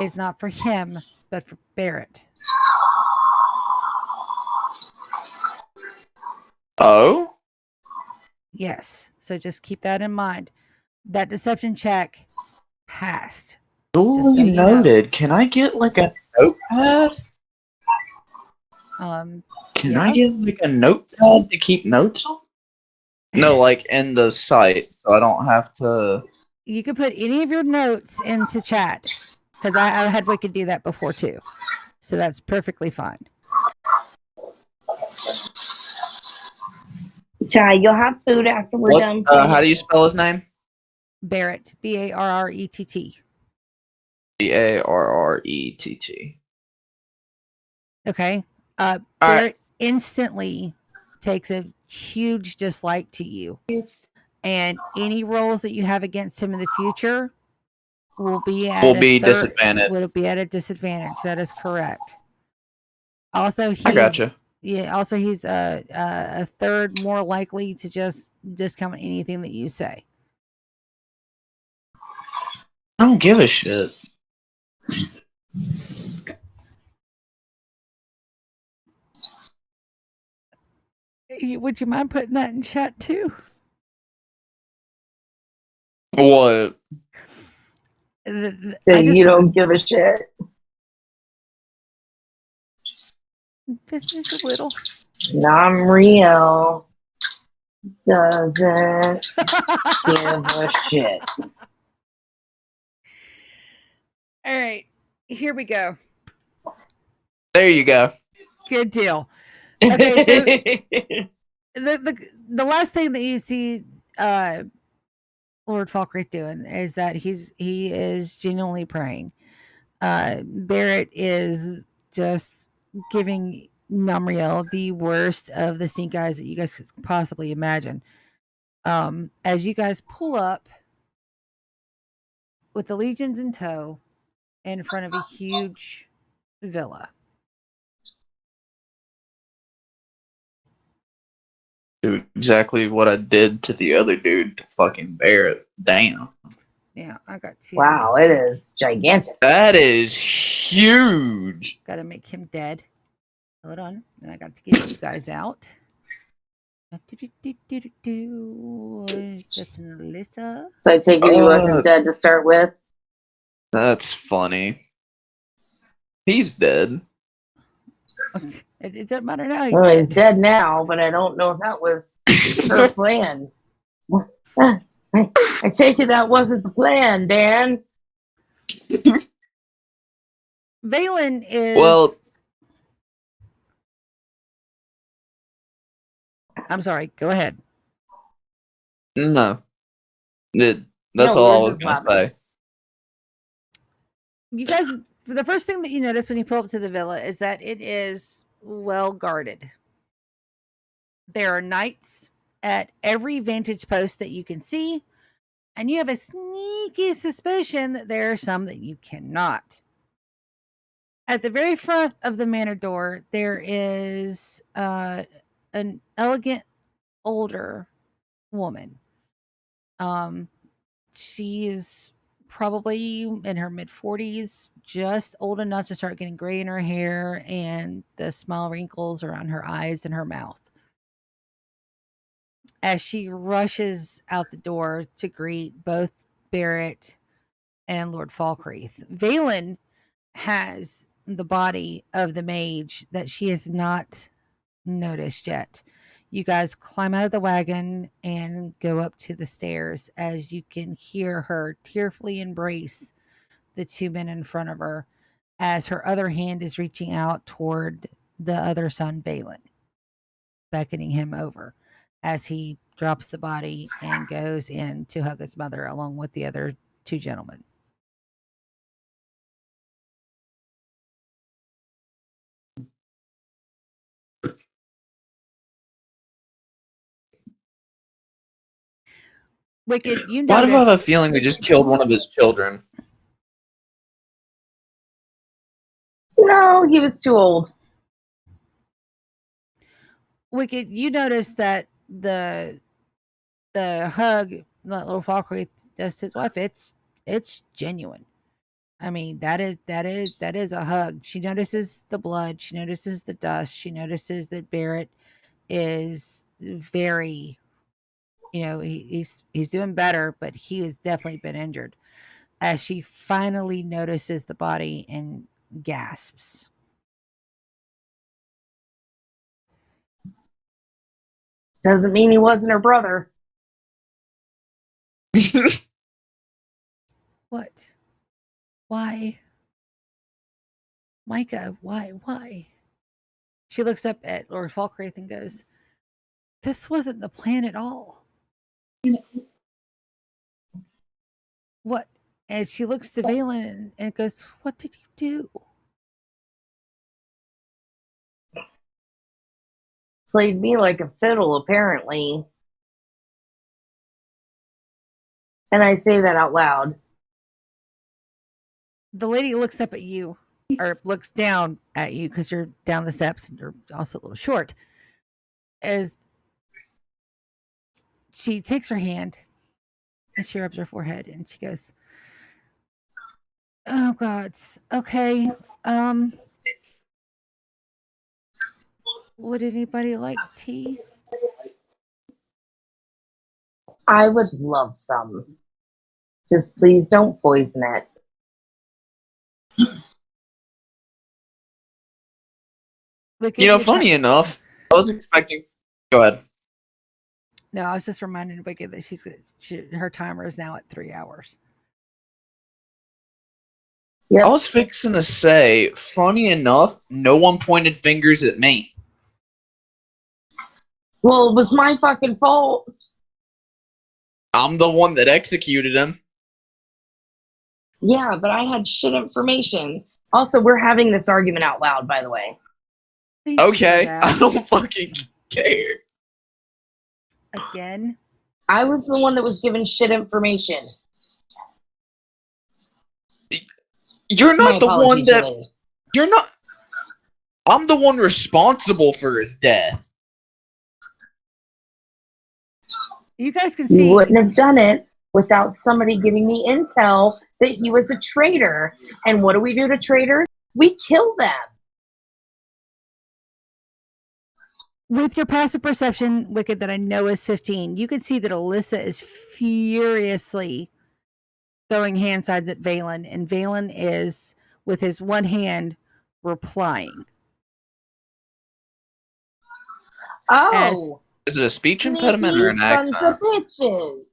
[SPEAKER 1] is not for him, but for Barrett.
[SPEAKER 2] Oh?
[SPEAKER 1] Yes. So just keep that in mind. That deception check passed.
[SPEAKER 2] Duly
[SPEAKER 1] so you know.
[SPEAKER 2] noted. Can I get, like, a notepad? Can
[SPEAKER 1] Yeah.
[SPEAKER 2] I get, like, a notepad to keep notes on? No, like, in the site, so I don't have to...
[SPEAKER 1] You can put any of your notes into chat because I had Wicked do that before too. So that's perfectly fine.
[SPEAKER 3] Chai, you'll have food after we're done.
[SPEAKER 2] How do you spell his name?
[SPEAKER 1] Barrett, Barrett.
[SPEAKER 2] Barrett.
[SPEAKER 1] Okay.
[SPEAKER 2] All
[SPEAKER 1] Barrett instantly takes a huge dislike to you. And any roles that you have against him in the future will be at
[SPEAKER 2] disadvantaged.
[SPEAKER 1] Will be at a disadvantage. That is correct. Also,
[SPEAKER 2] I gotcha.
[SPEAKER 1] Also, he's a third more likely to just discount anything that you say.
[SPEAKER 2] I don't give a shit.
[SPEAKER 1] Would you mind putting that in chat too?
[SPEAKER 2] What?
[SPEAKER 3] You don't give a shit.
[SPEAKER 1] Just a little.
[SPEAKER 3] Namriel doesn't give a shit.
[SPEAKER 1] All right, here we go.
[SPEAKER 2] There you go.
[SPEAKER 1] Good deal. Okay, so the last thing that you see Lord Falkreath doing is that he is genuinely praying. Barrett is just giving Namriel the worst of the stink eyes that you guys could possibly imagine. As you guys pull up with the legions in tow in front of a huge villa.
[SPEAKER 2] Do exactly what I did to the other dude to fucking bear it. Damn.
[SPEAKER 1] Yeah, I got two.
[SPEAKER 3] Wow, it is gigantic.
[SPEAKER 2] That is huge.
[SPEAKER 1] Got to make him dead. Hold on. Then I got to get you guys out. That's an Alyssa.
[SPEAKER 3] So I take it he wasn't dead to start with.
[SPEAKER 2] That's funny. He's dead.
[SPEAKER 1] It doesn't matter now. He's
[SPEAKER 3] Well, he's
[SPEAKER 1] dead.
[SPEAKER 3] dead now, but I don't know if that was her plan. I take it that wasn't the plan, Dan.
[SPEAKER 1] Valen is.
[SPEAKER 2] Well,
[SPEAKER 1] I'm sorry. Go ahead.
[SPEAKER 2] no. That's
[SPEAKER 3] No,
[SPEAKER 2] all I
[SPEAKER 3] we're
[SPEAKER 2] was
[SPEAKER 3] just
[SPEAKER 2] going to
[SPEAKER 3] laughing.
[SPEAKER 2] say.
[SPEAKER 1] You guys, the first thing that you notice when you pull up to the villa is that it is well guarded. There are knights at every vantage post that you can see, and you have a sneaky suspicion that there are some that you cannot. At the very front of the manor door, there is an elegant older woman. She is probably in her mid 40s, just old enough to start getting gray in her hair and the small wrinkles around her eyes and her mouth. As she rushes out the door to greet both Barrett and Lord Falkreath, Valen has the body of the mage that she has not noticed yet. You guys climb out of the wagon and go up to the stairs as you can hear her tearfully embrace the two men in front of her as her other hand is reaching out toward the other son, Valen, beckoning him over as he drops the body and goes in to hug his mother along with the other two gentlemen. Wicked, you
[SPEAKER 2] Why do I have a
[SPEAKER 1] notice.
[SPEAKER 2] feeling we just killed one of his children?
[SPEAKER 3] No, he was too old.
[SPEAKER 1] Wicked, you notice that the hug that little Falkreath does to his wife, it's genuine. I mean, that is a hug. She notices the blood, she notices the dust, she notices that Barrett is very, he's doing better, but he has definitely been injured. As she finally notices the body and gasps.
[SPEAKER 3] Doesn't mean he wasn't her brother.
[SPEAKER 1] What? Why? Micah, why? She looks up at Lord Falkreath and goes, "This wasn't the plan at all." What? And she looks to Valen and goes, "What did you do?"
[SPEAKER 3] Played me like a fiddle, apparently. And I say that out loud.
[SPEAKER 1] The lady looks up at you, or looks down at you because you're down the steps and you're also a little short. As she takes her hand and she rubs her forehead and she goes, "Oh gods, okay. Um, would anybody like tea?"
[SPEAKER 3] I would love some. Just please don't poison it.
[SPEAKER 1] Wicked,
[SPEAKER 2] Funny enough, I was expecting. Go ahead.
[SPEAKER 1] No, I was just reminding Wicked that her timer is now at 3 hours.
[SPEAKER 3] Yep.
[SPEAKER 2] I was fixing to say, funny enough, no one pointed fingers at me.
[SPEAKER 3] Well, it was my fucking fault.
[SPEAKER 2] I'm the one that executed him.
[SPEAKER 3] Yeah, but I had shit information. Also, we're having this argument out loud, by the way.
[SPEAKER 1] Thank you for
[SPEAKER 2] Okay,
[SPEAKER 1] that.
[SPEAKER 2] I don't fucking care.
[SPEAKER 1] Again.
[SPEAKER 3] I was the one that was given shit information.
[SPEAKER 2] You're
[SPEAKER 3] My
[SPEAKER 2] not the one
[SPEAKER 3] apologies,
[SPEAKER 2] that.
[SPEAKER 3] Elaine.
[SPEAKER 2] You're not. I'm the one responsible for his death.
[SPEAKER 1] You guys can
[SPEAKER 3] You
[SPEAKER 1] see.
[SPEAKER 3] wouldn't have done it without somebody giving me intel that he was a traitor. And what do we do to traitors? We kill them.
[SPEAKER 1] With your passive perception, Wicked, that I know is 15, you can see that Alyssa is furiously throwing hand signs at Valen, and Valen is, with his one hand, replying.
[SPEAKER 3] Oh,
[SPEAKER 2] Is it a speech
[SPEAKER 3] sneaky
[SPEAKER 2] impediment or an
[SPEAKER 3] sons
[SPEAKER 2] accent?
[SPEAKER 3] of bitches.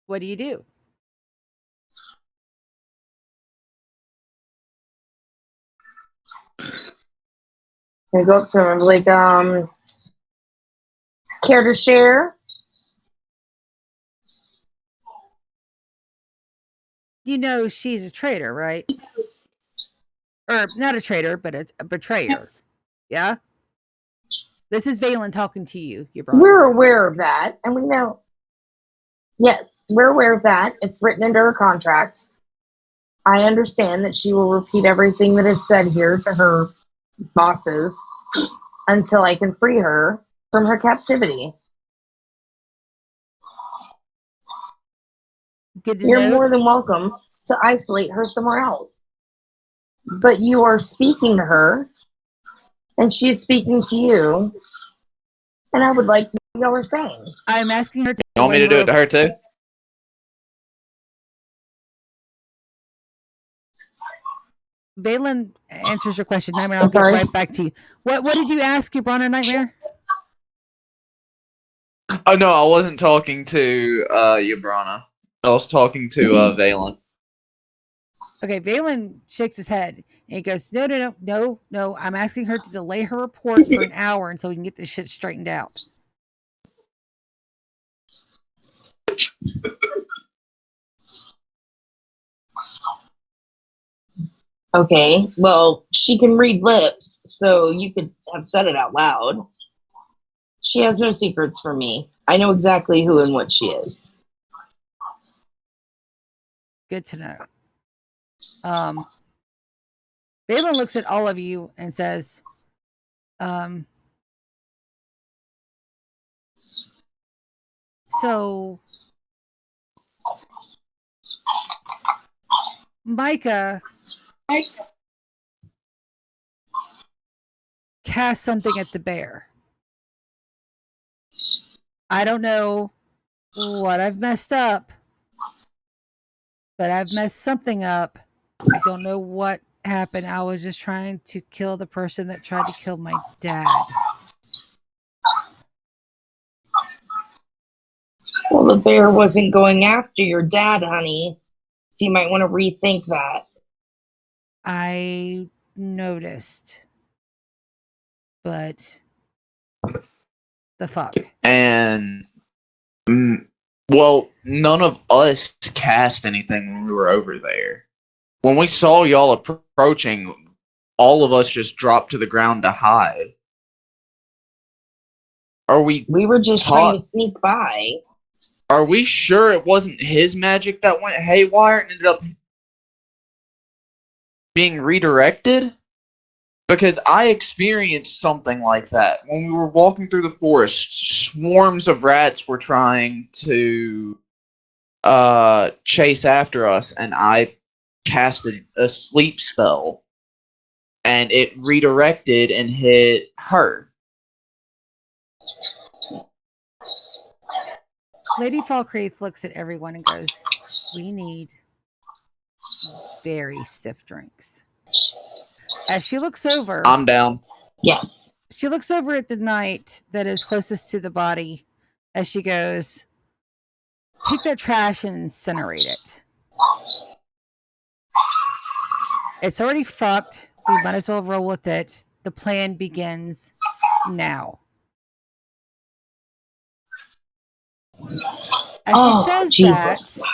[SPEAKER 1] What do you do?
[SPEAKER 3] I go up to him and be like, care to share?
[SPEAKER 1] You know she's a traitor, right? Or not a traitor, but a betrayer. Yeah? This is Valen talking to you, your brother.
[SPEAKER 3] We're aware of that, and we know. Yes, we're aware of that. It's written into her contract. I understand that she will repeat everything that is said here to her bosses until I can free her from her captivity.
[SPEAKER 1] Good to
[SPEAKER 3] You're
[SPEAKER 1] know.
[SPEAKER 3] more than welcome to isolate her somewhere else. But you are speaking to her, and she is speaking to you, and I would like to know what y'all are saying.
[SPEAKER 1] I'm asking her to
[SPEAKER 2] You want me to do it to her too?
[SPEAKER 1] Valen answers your question, Nightmare.
[SPEAKER 3] I'm
[SPEAKER 1] I'll get
[SPEAKER 3] sorry?
[SPEAKER 1] right back to you. What did you ask your brother, Nightmare?
[SPEAKER 2] Oh no, I wasn't talking to Yabrana. I was talking to Valen.
[SPEAKER 1] Okay, Valen shakes his head and he goes, No. I'm asking her to delay her report for an hour until we can get this shit straightened out.
[SPEAKER 3] Okay, well, she can read lips, so you could have said it out loud. She has no secrets from me. I know exactly who and what she is.
[SPEAKER 1] Good to know. Valen looks at all of you and says, so Micah cast something at the bear. I don't know what I've messed up, but I've messed something up. I don't know what happened. I was just trying to kill the person that tried to kill my dad.
[SPEAKER 3] Well, the bear wasn't going after your dad, honey. So you might want to rethink that.
[SPEAKER 1] I noticed. But the fuck?
[SPEAKER 2] And well, none of us cast anything when we were over there. When we saw y'all approaching, all of us just dropped to the ground to hide. Are we
[SPEAKER 3] We were just trying to sneak by.
[SPEAKER 2] Are we sure it wasn't his magic that went haywire and ended up being redirected? Because I experienced something like that. When we were walking through the forest, swarms of rats were trying to chase after us, and I casted a sleep spell, and it redirected and hit her.
[SPEAKER 1] Lady Falkreath looks at everyone and goes, we need very stiff drinks. As she looks over,
[SPEAKER 2] I'm down.
[SPEAKER 3] Yes.
[SPEAKER 1] she looks over at the knight that is closest to the body as she goes, take that trash and incinerate it. It's already fucked. We might as well roll with it. The plan begins now. As she says
[SPEAKER 3] Jesus.
[SPEAKER 1] that,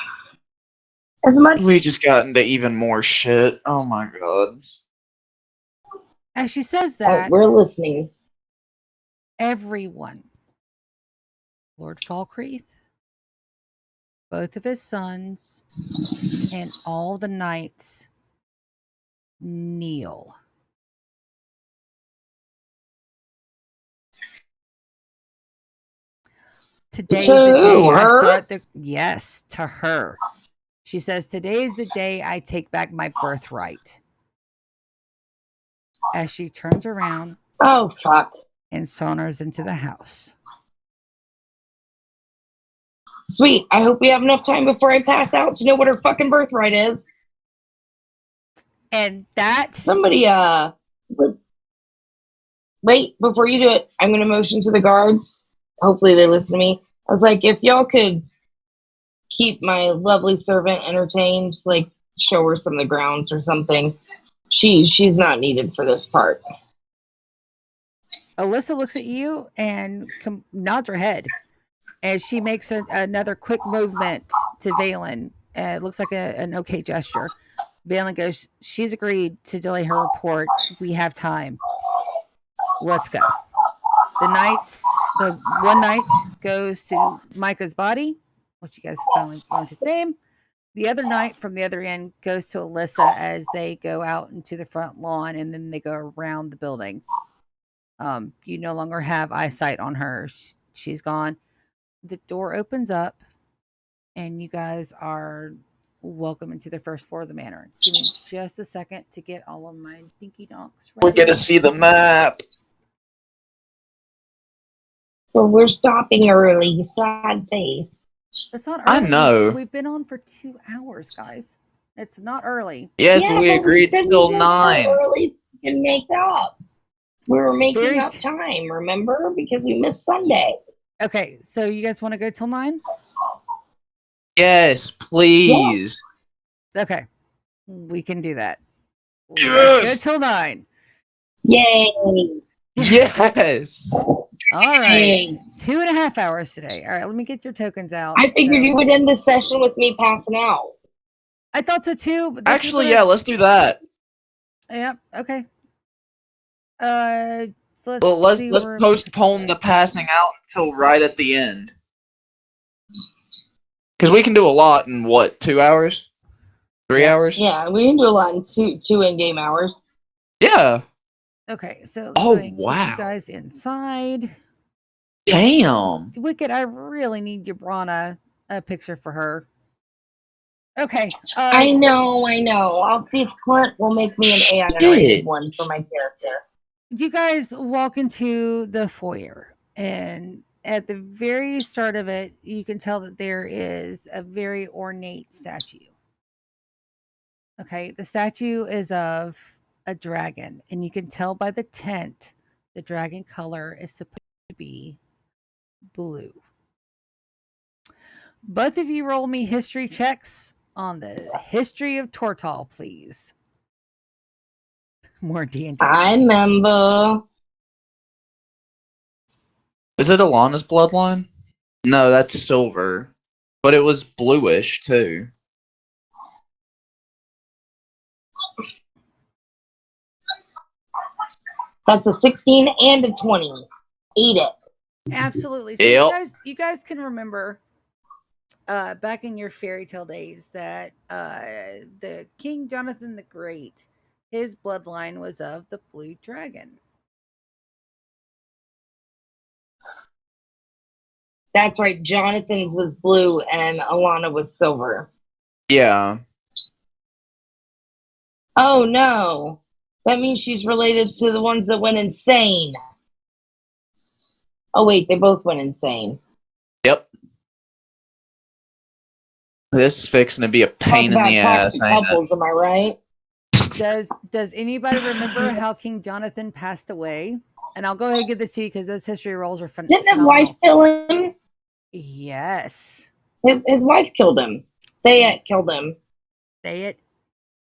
[SPEAKER 3] As much
[SPEAKER 2] We just got into even more shit. Oh my god.
[SPEAKER 1] as she says that,
[SPEAKER 3] we're listening.
[SPEAKER 1] everyone, Lord Falkreath, both of his sons, and all the knights kneel. Today is the day I
[SPEAKER 3] her?
[SPEAKER 1] start the yes to her. She says today is the day I take back my birthright. As she turns around
[SPEAKER 3] Oh, fuck.
[SPEAKER 1] and saunters into the house.
[SPEAKER 3] Sweet. I hope we have enough time before I pass out to know what her fucking birthright is.
[SPEAKER 1] And that
[SPEAKER 3] Somebody, wait, before you do it, I'm going to motion to the guards. Hopefully they listen to me. I was like, if y'all could keep my lovely servant entertained, like show her some of the grounds or something. She's not needed for this part.
[SPEAKER 1] Alyssa looks at you and nods her head as she makes another quick movement to Valen. It looks like an okay gesture. Valen goes, she's agreed to delay her report. We have time. Let's go. The one night goes to Micah's body, which you guys finally learned his name. The other night from the other end goes to Alyssa as they go out into the front lawn and then they go around the building. You no longer have eyesight on her. She's gone. The door opens up and you guys are welcome into the first floor of the manor. Give me just a second to get all of my dinky donks
[SPEAKER 2] We're
[SPEAKER 1] ready.
[SPEAKER 2] gonna see the map.
[SPEAKER 3] Well, we're stopping early. Sad face.
[SPEAKER 1] It's not
[SPEAKER 2] I
[SPEAKER 1] early.
[SPEAKER 2] know.
[SPEAKER 1] We've been on for 2 hours, guys. It's not early.
[SPEAKER 2] Yes,
[SPEAKER 3] Yeah,
[SPEAKER 2] we
[SPEAKER 3] but we
[SPEAKER 2] agreed
[SPEAKER 3] said
[SPEAKER 2] till
[SPEAKER 3] we were
[SPEAKER 2] 9.
[SPEAKER 3] early and make up. We were making
[SPEAKER 1] Very
[SPEAKER 3] up time, remember? Because we missed Sunday.
[SPEAKER 1] Okay, so you guys want to go till 9?
[SPEAKER 2] Yes, please.
[SPEAKER 1] Okay, we can do that.
[SPEAKER 2] Yes.
[SPEAKER 1] Let's go till 9.
[SPEAKER 3] Yay!
[SPEAKER 2] Yes.
[SPEAKER 1] All right,
[SPEAKER 3] Yay.
[SPEAKER 1] 2.5 hours today. All right, let me get your tokens out.
[SPEAKER 3] I figured you would end the session with me passing out.
[SPEAKER 1] I thought so too, but
[SPEAKER 2] Actually, yeah, let's do that.
[SPEAKER 1] Yep. Okay. So let's
[SPEAKER 2] Well, let's
[SPEAKER 1] see.
[SPEAKER 2] postpone the passing out until right at the end. Because we can do a lot in what, 2 hours? 3
[SPEAKER 1] Yep.
[SPEAKER 2] hours?
[SPEAKER 3] Yeah, we can do a lot in two in-game hours.
[SPEAKER 2] Yeah.
[SPEAKER 1] Okay, so let's
[SPEAKER 2] Oh,
[SPEAKER 1] go ahead and get
[SPEAKER 2] wow.
[SPEAKER 1] you guys inside.
[SPEAKER 2] Damn.
[SPEAKER 1] Wicked, I really need you, Brana, a picture for her. Okay.
[SPEAKER 3] I know. I'll see if Clint will make me an AI generated one for my character.
[SPEAKER 1] You guys walk into the foyer, and at the very start of it, you can tell that there is a very ornate statue. Okay, the statue is of a dragon, and you can tell by the tent the dragon color is supposed to be blue. Both of you roll me history checks on the history of Tortal, please. More D&D.
[SPEAKER 3] I remember.
[SPEAKER 2] Is it Alana's bloodline? No, that's silver. But it was bluish, too.
[SPEAKER 3] That's a 16 and a 20. Eat it.
[SPEAKER 1] Absolutely. So
[SPEAKER 2] Yep.
[SPEAKER 1] you guys can remember back in your fairy tale days that the King Jonathan the Great, his bloodline was of the blue dragon.
[SPEAKER 3] That's right. Jonathan's was blue and Alana was silver.
[SPEAKER 2] Yeah.
[SPEAKER 3] Oh no. That means she's related to the ones that went insane. Oh wait, they both went insane.
[SPEAKER 2] Yep. This is fixing to be a
[SPEAKER 3] Talk
[SPEAKER 2] pain in
[SPEAKER 3] about
[SPEAKER 2] the ass,
[SPEAKER 3] toxic
[SPEAKER 2] ain't it?
[SPEAKER 3] couples, am I right?
[SPEAKER 1] Does anybody remember how King Jonathan passed away? And I'll go ahead and give this to you because those history rolls are fun.
[SPEAKER 3] Didn't his wife kill him?
[SPEAKER 1] Yes.
[SPEAKER 3] His wife killed him. They killed him.
[SPEAKER 1] They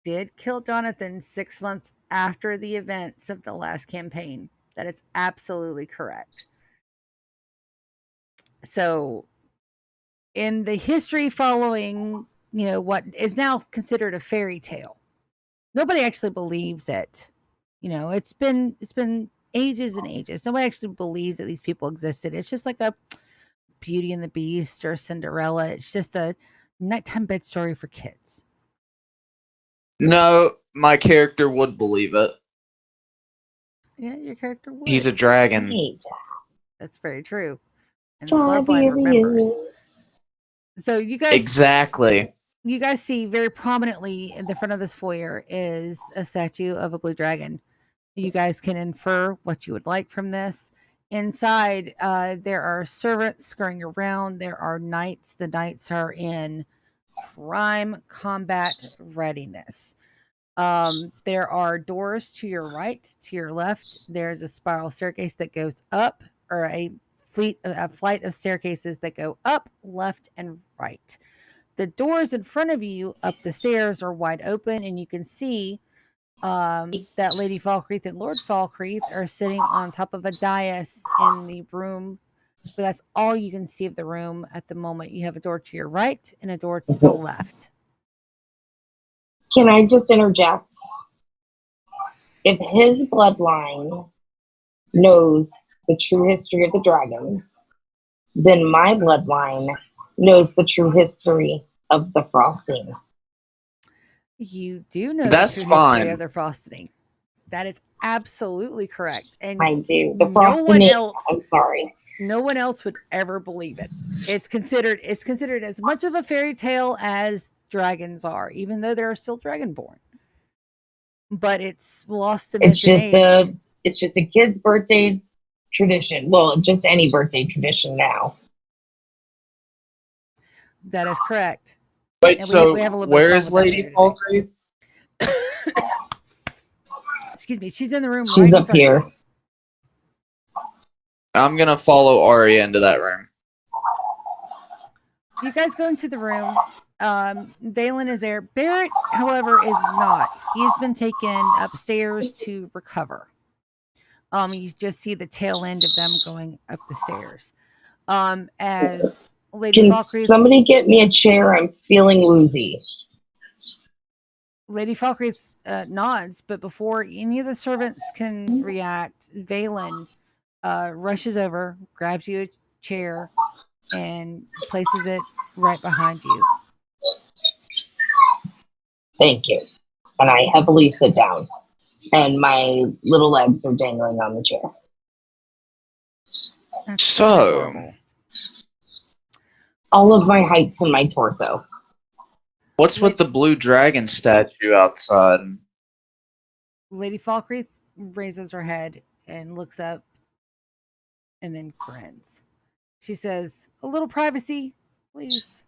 [SPEAKER 1] did kill Jonathan 6 months after the events of the last campaign. That is absolutely correct. So, in the history following, what is now considered a fairy tale, nobody actually believes it. It's been ages and ages. Nobody actually believes that these people existed. It's just like a Beauty and the Beast or Cinderella. It's just a nighttime bed story for kids.
[SPEAKER 2] No, my character would believe it.
[SPEAKER 1] Yeah, your character would.
[SPEAKER 2] He's a dragon.
[SPEAKER 3] Right.
[SPEAKER 1] That's very true. and the bloodline remembers. So you guys
[SPEAKER 2] Exactly.
[SPEAKER 1] see very prominently in the front of this foyer is a statue of a blue dragon. You guys can infer what you would like from this. Inside, there are servants scurrying around. There are knights. The knights are in prime combat readiness. There are doors to your right, to your left. There's a spiral staircase that goes up, or a flight of staircases that go up, left, and right. The doors in front of you up the stairs are wide open, and you can see that Lady Falkreath and Lord Falkreath are sitting on top of a dais in the room. But that's all you can see of the room at the moment. You have a door to your right and a door to the left.
[SPEAKER 3] Can I just interject? If his bloodline knows the true history of the dragons, then my bloodline knows the true history of the frosting.
[SPEAKER 1] You do know
[SPEAKER 2] That's
[SPEAKER 1] the true history
[SPEAKER 2] fine.
[SPEAKER 1] of the frosting. That is absolutely correct. And
[SPEAKER 3] I do. The
[SPEAKER 1] no one
[SPEAKER 3] frosting.
[SPEAKER 1] else,
[SPEAKER 3] I'm sorry.
[SPEAKER 1] no one else would ever believe it. It's considered as much of a fairy tale as dragons are, even though there are still dragonborn. But it's lost to myth and age.
[SPEAKER 3] It's just a kid's birthday tradition. Well, just any birthday tradition now.
[SPEAKER 1] That is correct.
[SPEAKER 2] Wait,
[SPEAKER 1] And
[SPEAKER 2] so
[SPEAKER 1] we have a little bit of
[SPEAKER 2] where
[SPEAKER 1] fun
[SPEAKER 2] is
[SPEAKER 1] with that
[SPEAKER 2] Lady
[SPEAKER 1] later
[SPEAKER 2] Falkreath?
[SPEAKER 1] Excuse me. She's in the room
[SPEAKER 3] She's
[SPEAKER 1] right in
[SPEAKER 3] up
[SPEAKER 1] front
[SPEAKER 3] here.
[SPEAKER 1] of you.
[SPEAKER 2] I'm gonna follow Arya into that room.
[SPEAKER 1] You guys go into the room. Valen is there. Barrett, however, is not. He's been taken upstairs to recover. You just see the tail end of them going up the stairs. As Lady
[SPEAKER 3] Can
[SPEAKER 1] Falkreath,
[SPEAKER 3] somebody get me a chair? I'm feeling woozy.
[SPEAKER 1] nods, but before any of the servants can react, Valen rushes over, grabs you a chair, and places it right behind you.
[SPEAKER 3] Thank you. And I heavily sit down, and my little legs are dangling on the chair.
[SPEAKER 1] That's
[SPEAKER 2] So,
[SPEAKER 1] adorable.
[SPEAKER 3] All of my heights and my torso.
[SPEAKER 2] what's with the blue dragon statue outside?
[SPEAKER 1] Lady Falkreath raises her head and looks up and then grins. She says, "A little privacy, please."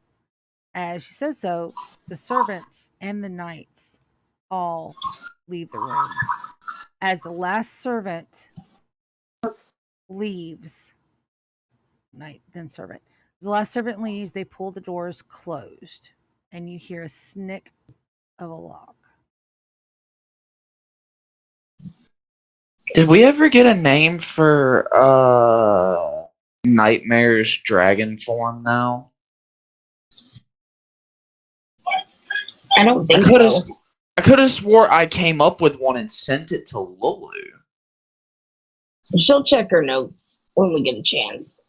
[SPEAKER 1] As she says so, the servants and the knights all leave the room. As the last servant leaves, knight, then servant. As the last servant leaves, they pull the doors closed, and you hear a snick of a lock.
[SPEAKER 2] Did we ever get a name for Nightmare's dragon form now?
[SPEAKER 3] I don't think
[SPEAKER 2] I could have swore I came up with one and sent it to Lulu.
[SPEAKER 3] She'll check her notes when we get a chance.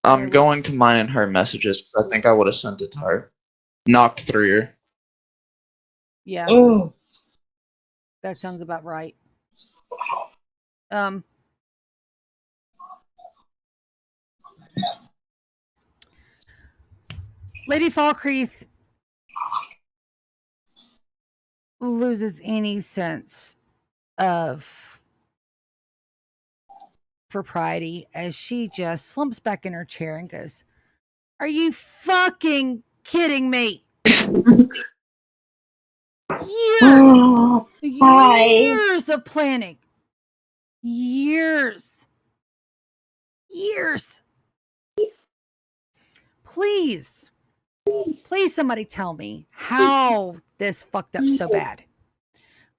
[SPEAKER 2] I'm going to mine and her messages because I think I would have sent it to her. Knocked through her.
[SPEAKER 1] Yeah, that sounds about right. Lady Falkreath loses any sense of propriety as she just slumps back in her chair and goes, "Are you fucking kidding me? Years of planning. Years. Please somebody tell me how this fucked up so bad."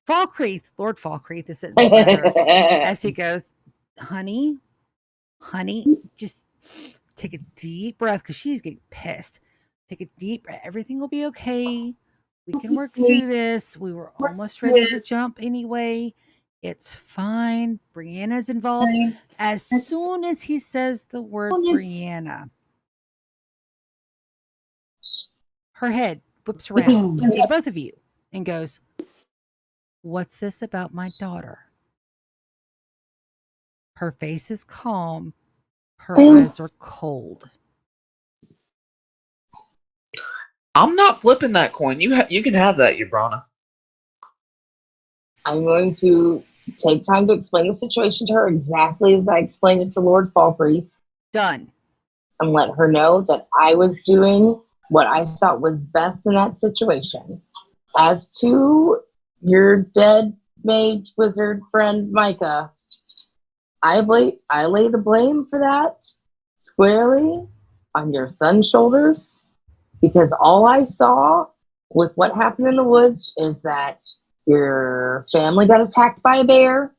[SPEAKER 1] Lord Falkreath is sitting beside her as he goes, honey, just take a deep breath, because she's getting pissed. Take a deep breath. Everything will be okay. We can work through this. We were almost ready to jump anyway. It's fine. Brianna's involved. As soon as he says the word Brianna, her head whips around to the both of you and goes, "What's this about my daughter?" Her face is calm. Her eyes are cold.
[SPEAKER 2] I'm not flipping that coin. You can have that, Yabrana.
[SPEAKER 3] I'm going to take time to explain the situation to her exactly as I explained it to Lord Falkreath.
[SPEAKER 1] Done.
[SPEAKER 3] And let her know that I was doing what I thought was best in that situation. As to your dead mage wizard friend Micah, I lay the blame for that squarely on your son's shoulders, because all I saw with what happened in the woods is that your family got attacked by a bear,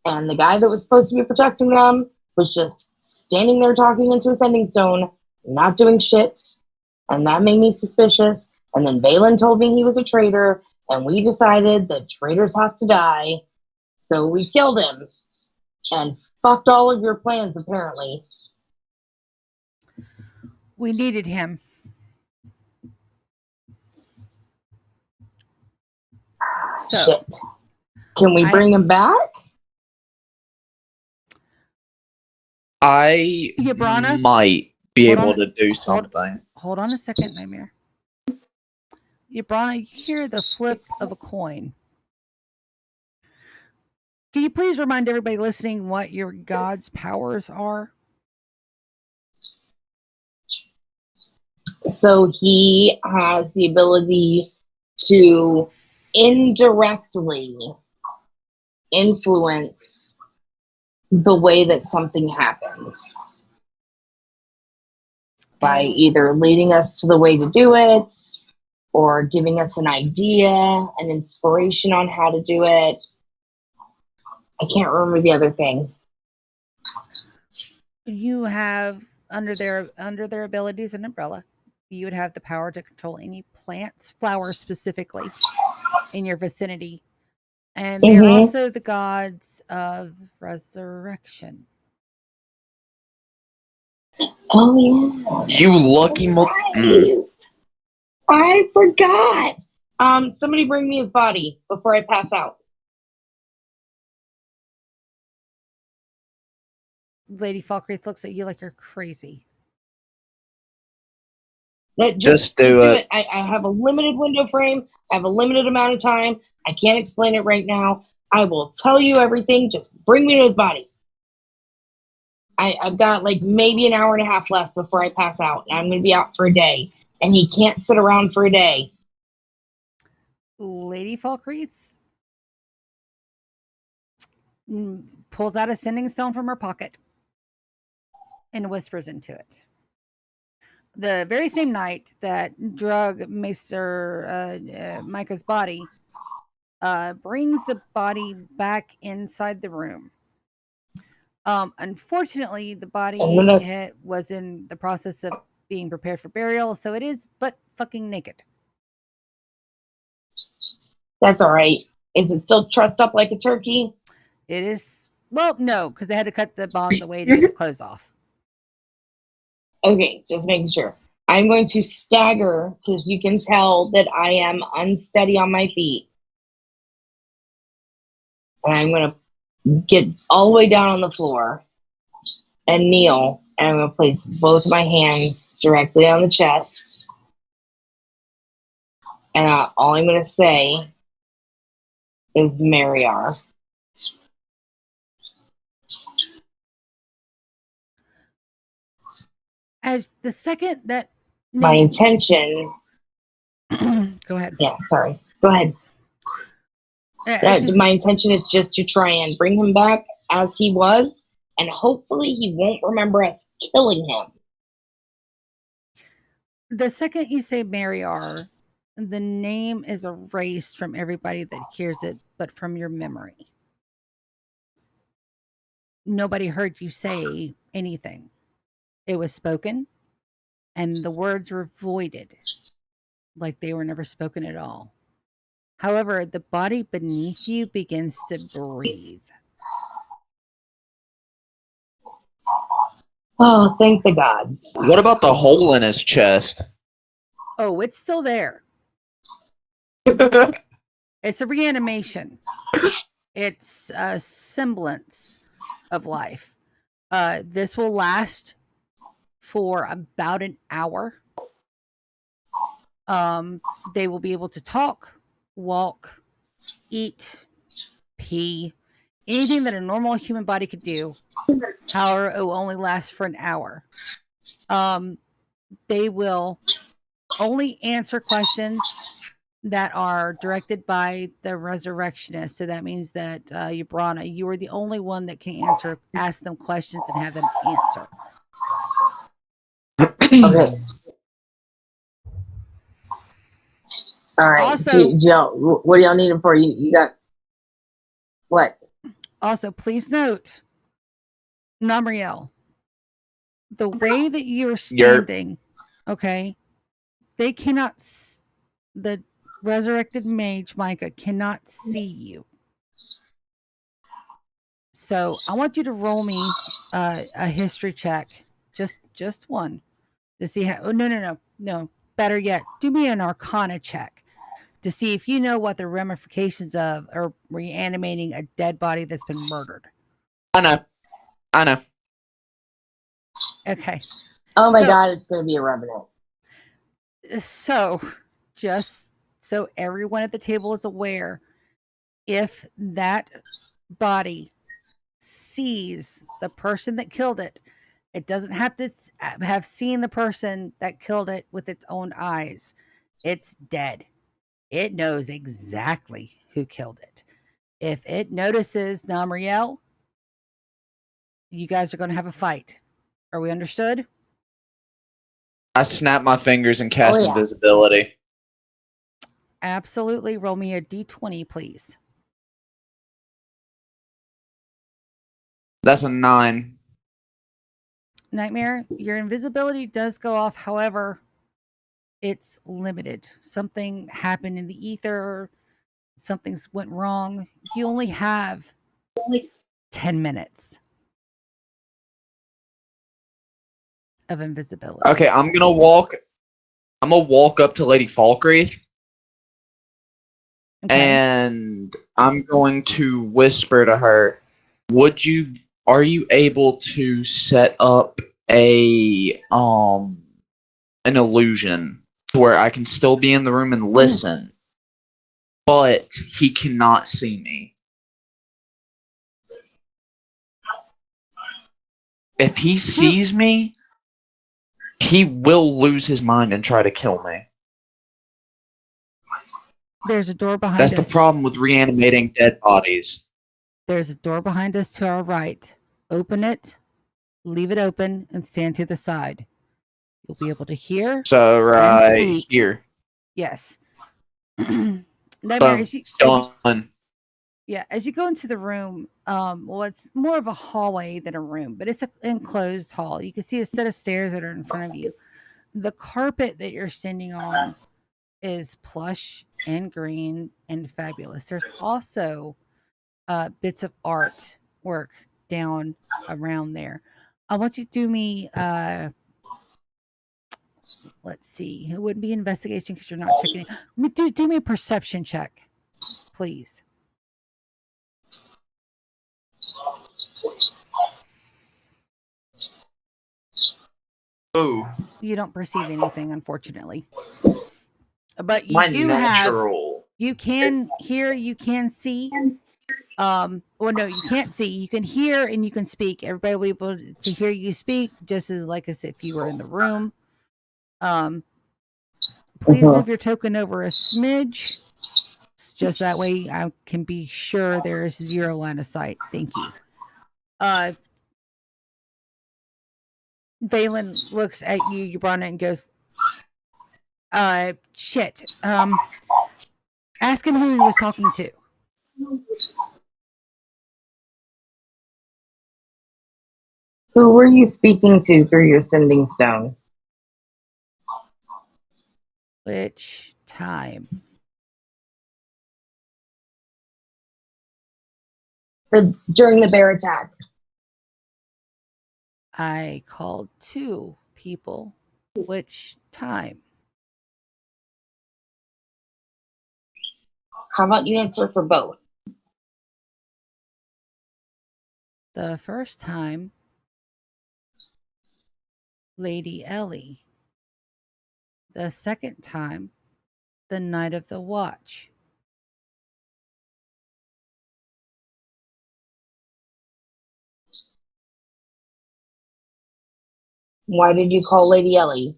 [SPEAKER 3] and the guy that was supposed to be protecting them was just standing there talking into a sending stone, not doing shit, and that made me suspicious. And then Valen told me he was a traitor, and we decided that traitors have to die, so we killed him and fucked all of your plans, apparently.
[SPEAKER 1] We needed him. So,
[SPEAKER 3] shit. Can we bring him back?
[SPEAKER 1] Yabrana?
[SPEAKER 2] Might be
[SPEAKER 1] Hold
[SPEAKER 2] able
[SPEAKER 1] on.
[SPEAKER 2] to do something.
[SPEAKER 1] Hold on a second, Nightmare. Yabrana, you hear the flip of a coin. Can you please remind everybody listening what your god's powers are?
[SPEAKER 3] So he has the ability to indirectly influence the way that something happens by either leading us to the way to do it or giving us an idea, an inspiration on how to do it. I can't remember the other thing.
[SPEAKER 1] You have under their abilities and umbrella, you would have the power to control any plants, flowers specifically, in your vicinity. And they're also the gods of resurrection.
[SPEAKER 3] Oh yeah.
[SPEAKER 2] You lucky
[SPEAKER 3] I forgot. Somebody bring me his body before I pass out.
[SPEAKER 1] Lady Falkreath looks at you like you're crazy.
[SPEAKER 2] Just do it.
[SPEAKER 3] I have a limited window frame. I have a limited amount of time. I can't explain it right now. I will tell you everything. Just bring me to his body. I've got like maybe an hour and a half left before I pass out. And I'm going to be out for a day. And he can't sit around for a day.
[SPEAKER 1] Lady Falkreath pulls out a sending stone from her pocket and whispers into it. The very same night that drug Maester Micah's body, brings the body back inside the room. Unfortunately, the body was in the process of being prepared for burial, so it is but fucking naked.
[SPEAKER 3] That's all right. Is it still trussed up like a turkey?
[SPEAKER 1] It is. Well, no, because they had to cut the bonds away to get the clothes off.
[SPEAKER 3] Okay, just making sure. I'm going to stagger because you can tell that I am unsteady on my feet. And I'm going to get all the way down on the floor and kneel. And I'm going to place both my hands directly on the chest. And all I'm going to say is Mariar.
[SPEAKER 1] As the second that
[SPEAKER 3] my intention.
[SPEAKER 1] Go ahead.
[SPEAKER 3] Yeah, sorry. Go ahead. My intention is just to try and bring him back as he was, and hopefully he won't remember us killing him.
[SPEAKER 1] The second you say Mariar, the name is erased from everybody that hears it, but from your memory. Nobody heard you say anything. It was spoken, and the words were voided, like they were never spoken at all. However, the body beneath you begins to breathe.
[SPEAKER 3] Oh, thank the gods.
[SPEAKER 2] What about the hole in his chest?
[SPEAKER 1] Oh, it's still there. It's a reanimation. It's a semblance of life. This will last for about an hour. They will be able to talk, walk, eat, pee, anything that a normal human body could do. However, it will only last for an hour. They will only answer questions that are directed by the resurrectionist. So that means that Ubrana, you are the only one that can ask them questions and have them answer.
[SPEAKER 3] Okay. All right.
[SPEAKER 1] Also,
[SPEAKER 3] what do y'all need him for? You got what?
[SPEAKER 1] Also, please note, Namriel, the way that you're standing, okay, they cannot, the resurrected mage Micah cannot see you. So I want you to roll me a history check, just one, to see how. Oh, no. Better yet, do me an Arcana check to see if you know what the ramifications of or reanimating a dead body that's been murdered.
[SPEAKER 2] I know.
[SPEAKER 1] Okay.
[SPEAKER 3] Oh my God, it's going to be a revenant.
[SPEAKER 1] So, just so everyone at the table is aware, if that body sees the person that killed it, it doesn't have to have seen the person that killed it with its own eyes. It's dead. It knows exactly who killed it. If it notices Namriel, you guys are going to have a fight. Are we understood?
[SPEAKER 2] I snap my fingers and cast
[SPEAKER 3] yeah.
[SPEAKER 2] invisibility.
[SPEAKER 1] Absolutely. Roll me a d20, please.
[SPEAKER 2] That's a 9.
[SPEAKER 1] Nightmare, your invisibility does go off. However, it's limited. Something happened in the ether. Something's went wrong. You only have 10 minutes of invisibility.
[SPEAKER 2] Okay, I'm gonna walk up to Lady Falkreath.
[SPEAKER 1] Okay.
[SPEAKER 2] And I'm going to whisper to her, are you able to set up an illusion to where I can still be in the room and listen, but he cannot see me? If he sees me, he will lose his mind and try to kill me.
[SPEAKER 1] There's a door behind
[SPEAKER 2] That's
[SPEAKER 1] us.
[SPEAKER 2] the problem with reanimating dead bodies.
[SPEAKER 1] There's a door behind us to our right. Open it, leave it open, and stand to the side. You'll be able to hear
[SPEAKER 2] So right
[SPEAKER 1] and speak.
[SPEAKER 2] here.
[SPEAKER 1] Yes. Nightmare,
[SPEAKER 2] Done.
[SPEAKER 1] as you go into the room, well, it's more of a hallway than a room, but it's an enclosed hall. You can see a set of stairs that are in front of you. The carpet that you're standing on is plush and green and fabulous. There's also bits of art work down around there. I want you to do me, let's see, it wouldn't be investigation because you're not checking it. Do me a perception check, please.
[SPEAKER 2] Ooh.
[SPEAKER 1] You don't perceive anything, unfortunately. But you
[SPEAKER 2] My
[SPEAKER 1] do
[SPEAKER 2] natural.
[SPEAKER 1] you can hear, you can see. Well, no, you can't see. You can hear and you can speak. Everybody will be able to hear you speak, just as like as if you were in the room. Please move your token over a smidge. Just that way I can be sure there is 0 line of sight. Thank you. Valen looks at you, Ubrana, and goes, shit. Ask him who he was talking to.
[SPEAKER 3] Who were you speaking to through your sending stone?
[SPEAKER 1] Which time?
[SPEAKER 3] During the bear attack.
[SPEAKER 1] I called 2 people. Which time?
[SPEAKER 3] How about you answer for both?
[SPEAKER 1] The first time Lady Ellie. The second time, the night of the watch.
[SPEAKER 3] Why did you call Lady Ellie?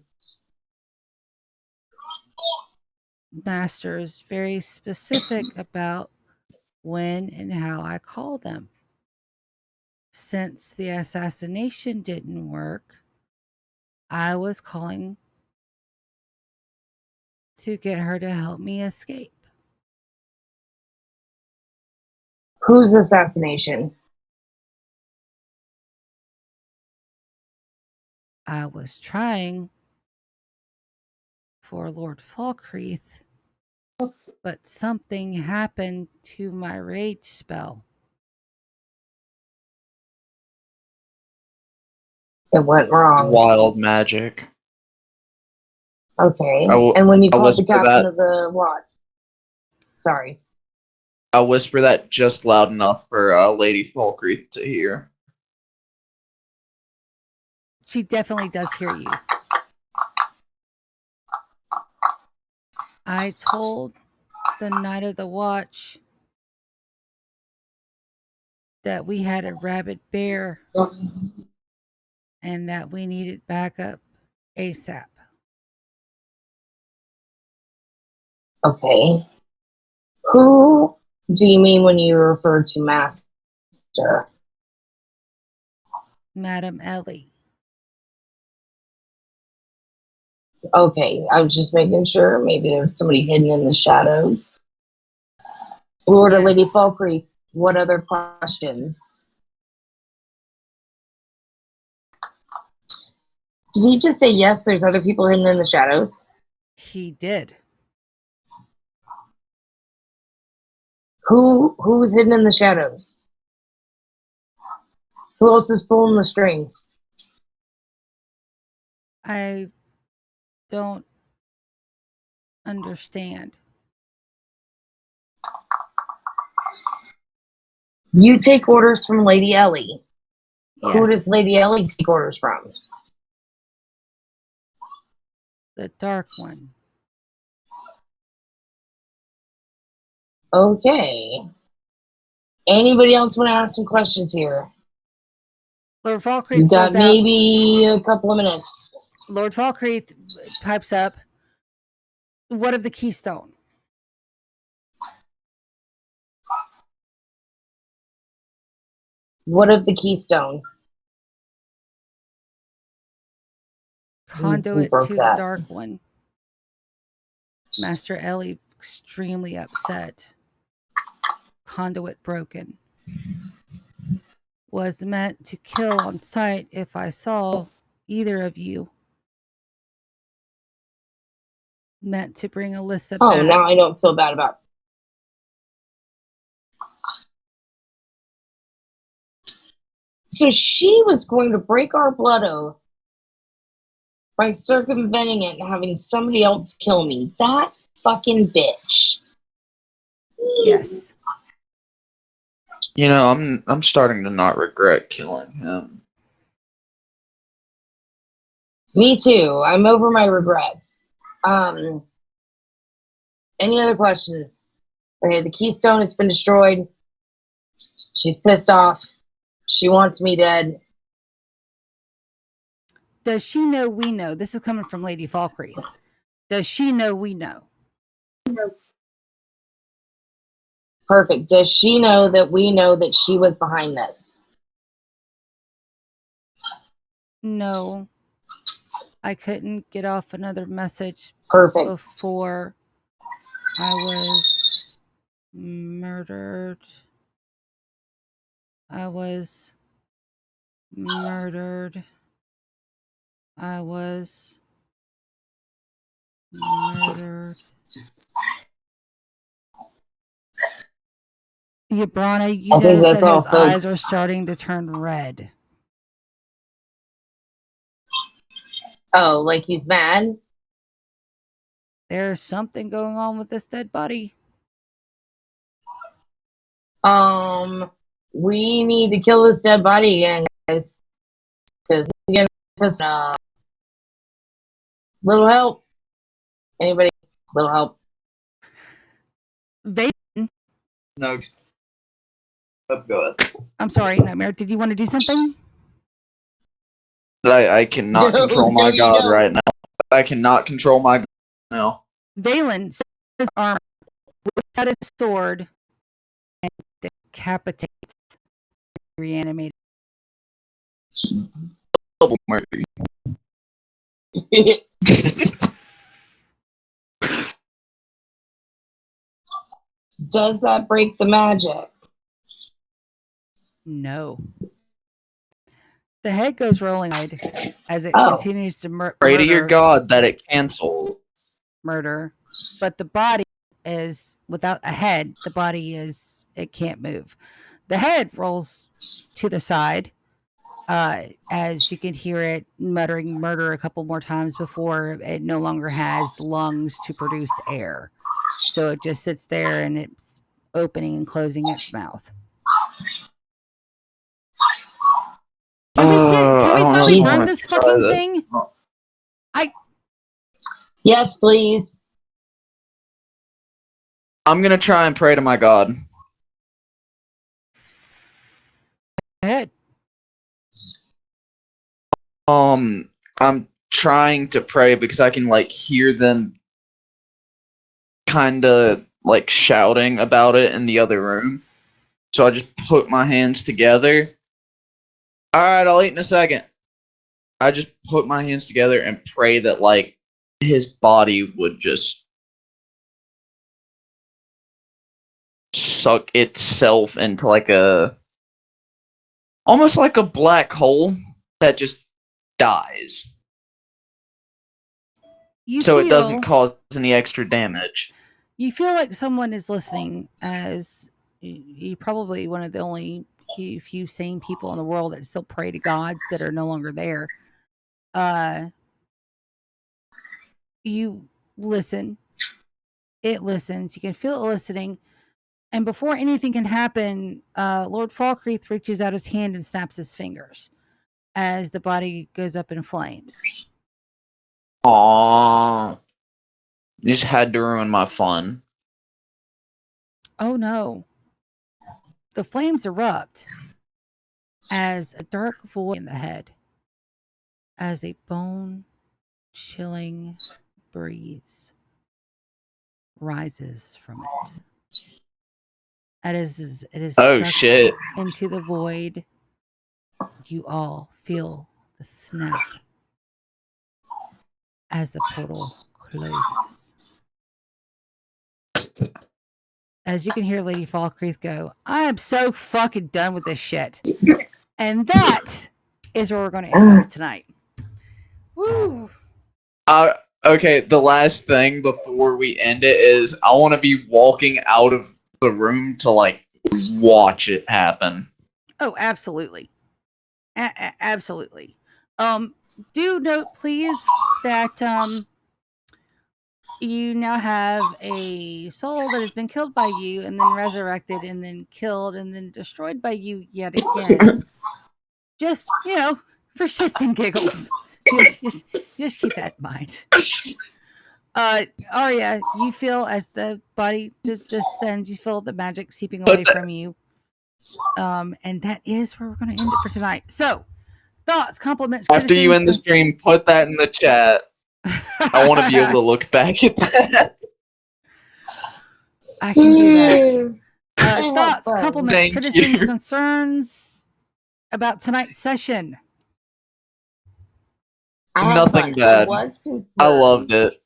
[SPEAKER 1] Master's very specific about when and how I call them. Since the assassination didn't work, I was calling to get her to help me escape.
[SPEAKER 3] Whose assassination?
[SPEAKER 1] I was trying for Lord Falkreath, but something happened to my rage spell.
[SPEAKER 3] It went wrong.
[SPEAKER 2] Wild magic.
[SPEAKER 3] Okay.
[SPEAKER 2] I
[SPEAKER 3] And when you called the
[SPEAKER 2] whisper
[SPEAKER 3] captain
[SPEAKER 2] that.
[SPEAKER 3] of the watch. Sorry.
[SPEAKER 2] I'll whisper that just loud enough for Lady Falkreath to hear.
[SPEAKER 1] She definitely does hear you. I told the night of the watch that we had a rabid bear and that we needed backup ASAP.
[SPEAKER 3] Okay. Who do you mean when you refer to Master?
[SPEAKER 1] Madam Ellie.
[SPEAKER 3] Okay, I was just making sure. Maybe there was somebody hidden in the shadows. Lord or Lady
[SPEAKER 1] Yes.
[SPEAKER 3] Falkreath, what other questions? Did he just say yes, there's other people hidden in the shadows?
[SPEAKER 1] He did.
[SPEAKER 3] Who's hidden in the shadows? Who else is pulling the strings?
[SPEAKER 1] I don't understand.
[SPEAKER 3] You take orders from Lady Ellie.
[SPEAKER 1] Yes.
[SPEAKER 3] Who does Lady Ellie take orders from?
[SPEAKER 1] The Dark One.
[SPEAKER 3] Okay. Anybody else want to ask some questions here?
[SPEAKER 1] Lord Falkreath
[SPEAKER 3] You've got
[SPEAKER 1] goes out.
[SPEAKER 3] maybe a couple of minutes.
[SPEAKER 1] Lord Falkreath pipes up. What of the Keystone?
[SPEAKER 3] What of the Keystone?
[SPEAKER 1] Conduit
[SPEAKER 3] broke
[SPEAKER 1] to
[SPEAKER 3] that.
[SPEAKER 1] the Dark One. Master Ellie extremely upset. Conduit broken. Was meant to kill on sight if I saw either of you. Meant to bring Alyssa
[SPEAKER 3] Oh,
[SPEAKER 1] back.
[SPEAKER 3] now I don't feel bad about it. So she was going to break our blood oath by circumventing it and having somebody else kill me. That fucking bitch.
[SPEAKER 1] Yes.
[SPEAKER 2] You know, I'm starting to not regret killing him.
[SPEAKER 3] Me too. I'm over my regrets. Any other questions? Okay, the Keystone, it's been destroyed. She's pissed off. She wants me dead.
[SPEAKER 1] Does she know we know? This is coming from Lady Falkreath. Does she know we know?
[SPEAKER 3] Perfect. Does she know that we know that she was behind this?
[SPEAKER 1] No. I couldn't get off another message
[SPEAKER 3] Perfect.
[SPEAKER 1] before I was murdered. I was murdered. I was murdered. Brana, you
[SPEAKER 3] I think
[SPEAKER 1] notice
[SPEAKER 3] that's
[SPEAKER 1] that
[SPEAKER 3] all,
[SPEAKER 1] his eyes are
[SPEAKER 3] folks.
[SPEAKER 1] starting to turn red.
[SPEAKER 3] Oh, like he's mad?
[SPEAKER 1] There's something going on with this dead body.
[SPEAKER 3] We need to kill this dead body again, guys. Because again, pissed off. Little help? Anybody? Little help?
[SPEAKER 1] Valen,
[SPEAKER 2] No. Go ahead.
[SPEAKER 1] I'm sorry, Nightmare. Did you want to do something?
[SPEAKER 2] I cannot
[SPEAKER 3] No,
[SPEAKER 2] control
[SPEAKER 3] no,
[SPEAKER 2] my
[SPEAKER 3] you
[SPEAKER 2] god
[SPEAKER 3] don't.
[SPEAKER 2] right now. I cannot control my god now.
[SPEAKER 1] Valen says his arm whips out his sword and decapitates, reanimated.
[SPEAKER 2] Double murder.
[SPEAKER 3] Does that break the magic?
[SPEAKER 1] No. The head goes rolling as it
[SPEAKER 3] Oh.
[SPEAKER 1] continues to
[SPEAKER 2] Pray to your
[SPEAKER 1] murder,
[SPEAKER 2] god that it cancels.
[SPEAKER 1] but the body is without a head. The body it can't move. The head rolls to the side, as you can hear it muttering murder a couple more times before it no longer has lungs to produce air. So it just sits there and it's opening and closing its mouth. Can we finally burn this fucking thing?
[SPEAKER 3] Yes, please.
[SPEAKER 2] I'm gonna try and pray to my god.
[SPEAKER 1] Go ahead.
[SPEAKER 2] I'm trying to pray because I can like hear them kind of like shouting about it in the other room. So I just put my hands together. All right, I'll eat in a second. I just put my hands together and pray that like his body would just suck itself into like almost like a black hole that just dies. So it doesn't cause any extra damage.
[SPEAKER 1] You feel like someone is listening, as you're probably one of the only few sane people in the world that still pray to gods that are no longer there. You listen. It listens. You can feel it listening. And before anything can happen, Lord Falkreath reaches out his hand and snaps his fingers as the body goes up in flames.
[SPEAKER 2] Aww. You just had to ruin my fun.
[SPEAKER 1] Oh no. The flames erupt as a dark void in the head, as a bone chilling breeze rises from it. It is
[SPEAKER 2] Oh
[SPEAKER 1] sucked
[SPEAKER 2] shit.
[SPEAKER 1] into the void. You all feel the snap as the portal closes. As you can hear Lady Falkreath go, I am so fucking done with this shit. And that is where we're going to end off tonight. Woo!
[SPEAKER 2] Okay, the last thing before we end it is I want to be walking out of the room to like watch it happen.
[SPEAKER 1] Oh, absolutely. Absolutely. Do note, please, that you now have a soul that has been killed by you and then resurrected and then killed and then destroyed by you yet again. Just, for shits and giggles. Just keep that in mind. Arya, you feel as the body descends, you feel the magic seeping away from you. And that is where we're going to end it for tonight. So, thoughts, compliments,
[SPEAKER 2] After you end the stream, put that in the chat. I want to be able to look back at that.
[SPEAKER 1] I can do that. Thoughts, compliments,
[SPEAKER 2] Thank
[SPEAKER 1] criticisms,
[SPEAKER 2] you.
[SPEAKER 1] concerns about tonight's session.
[SPEAKER 2] Nothing bad.
[SPEAKER 3] I was concerned
[SPEAKER 2] I loved it.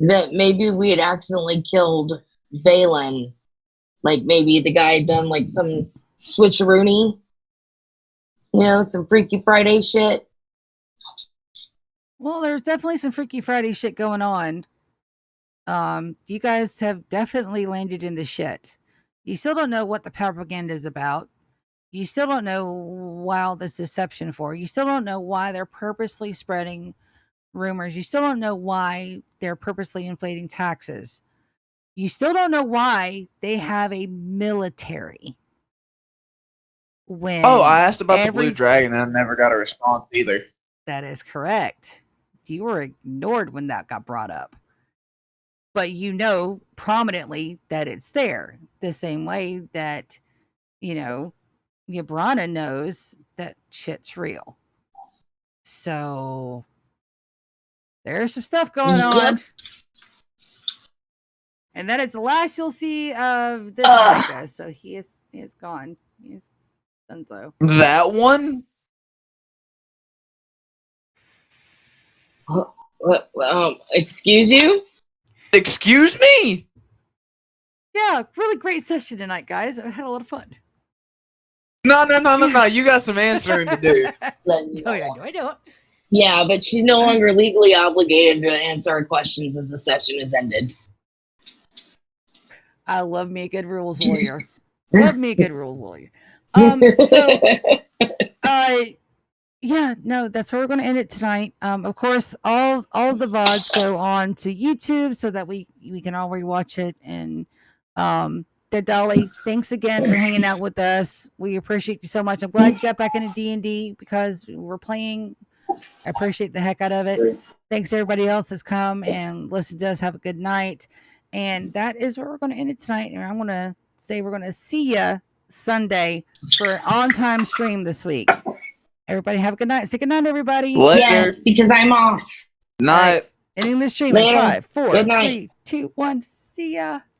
[SPEAKER 3] that maybe we had accidentally killed Valen. Like maybe the guy had done like some switcheroony, some Freaky Friday shit.
[SPEAKER 1] Well, there's definitely some Freaky Friday shit going on. You guys have definitely landed in the shit. You still don't know what the propaganda is about. You still don't know why this deception for. You still don't know why they're purposely spreading rumors. You still don't know why they're purposely inflating taxes. You still don't know why they have a military. When
[SPEAKER 2] I asked about the blue dragon and I never got a response either.
[SPEAKER 1] That is correct. you were ignored when that got brought up. But you know prominently that it's there. The same way that, Yabrana knows that shit's real. So there's some stuff going on. And that is the last you'll see of this Micah. So he is gone. He is done so.
[SPEAKER 2] That one?
[SPEAKER 3] Excuse you?
[SPEAKER 2] Excuse me?
[SPEAKER 1] Yeah, really great session tonight, guys. I had a lot of fun.
[SPEAKER 2] No. You got some answering to do.
[SPEAKER 1] Oh, yeah, I know.
[SPEAKER 3] Yeah, but she's no longer legally obligated to answer our questions as the session is ended.
[SPEAKER 1] I love me a good rules lawyer. Love me a good rules lawyer. So, yeah, no, that's where we're going to end it tonight. Of course, all the VODs go on to YouTube so that we can all rewatch it. And Dead Dolly, thanks again for hanging out with us. We appreciate you so much. I'm glad you got back into D&D because we're playing. I appreciate the heck out of it. Thanks to everybody else that's come and listened to us. Have a good night. And that is where we're going to end it tonight. And I'm going to say we're going to see you Sunday for an on-time stream this week. Everybody have a good night. Say good night, everybody.
[SPEAKER 2] Later.
[SPEAKER 3] Yes, because I'm off.
[SPEAKER 2] Night.
[SPEAKER 1] Ending the stream
[SPEAKER 3] Later.
[SPEAKER 1] in 5, 4,
[SPEAKER 3] Good night.
[SPEAKER 1] 3, 2, 1. See ya.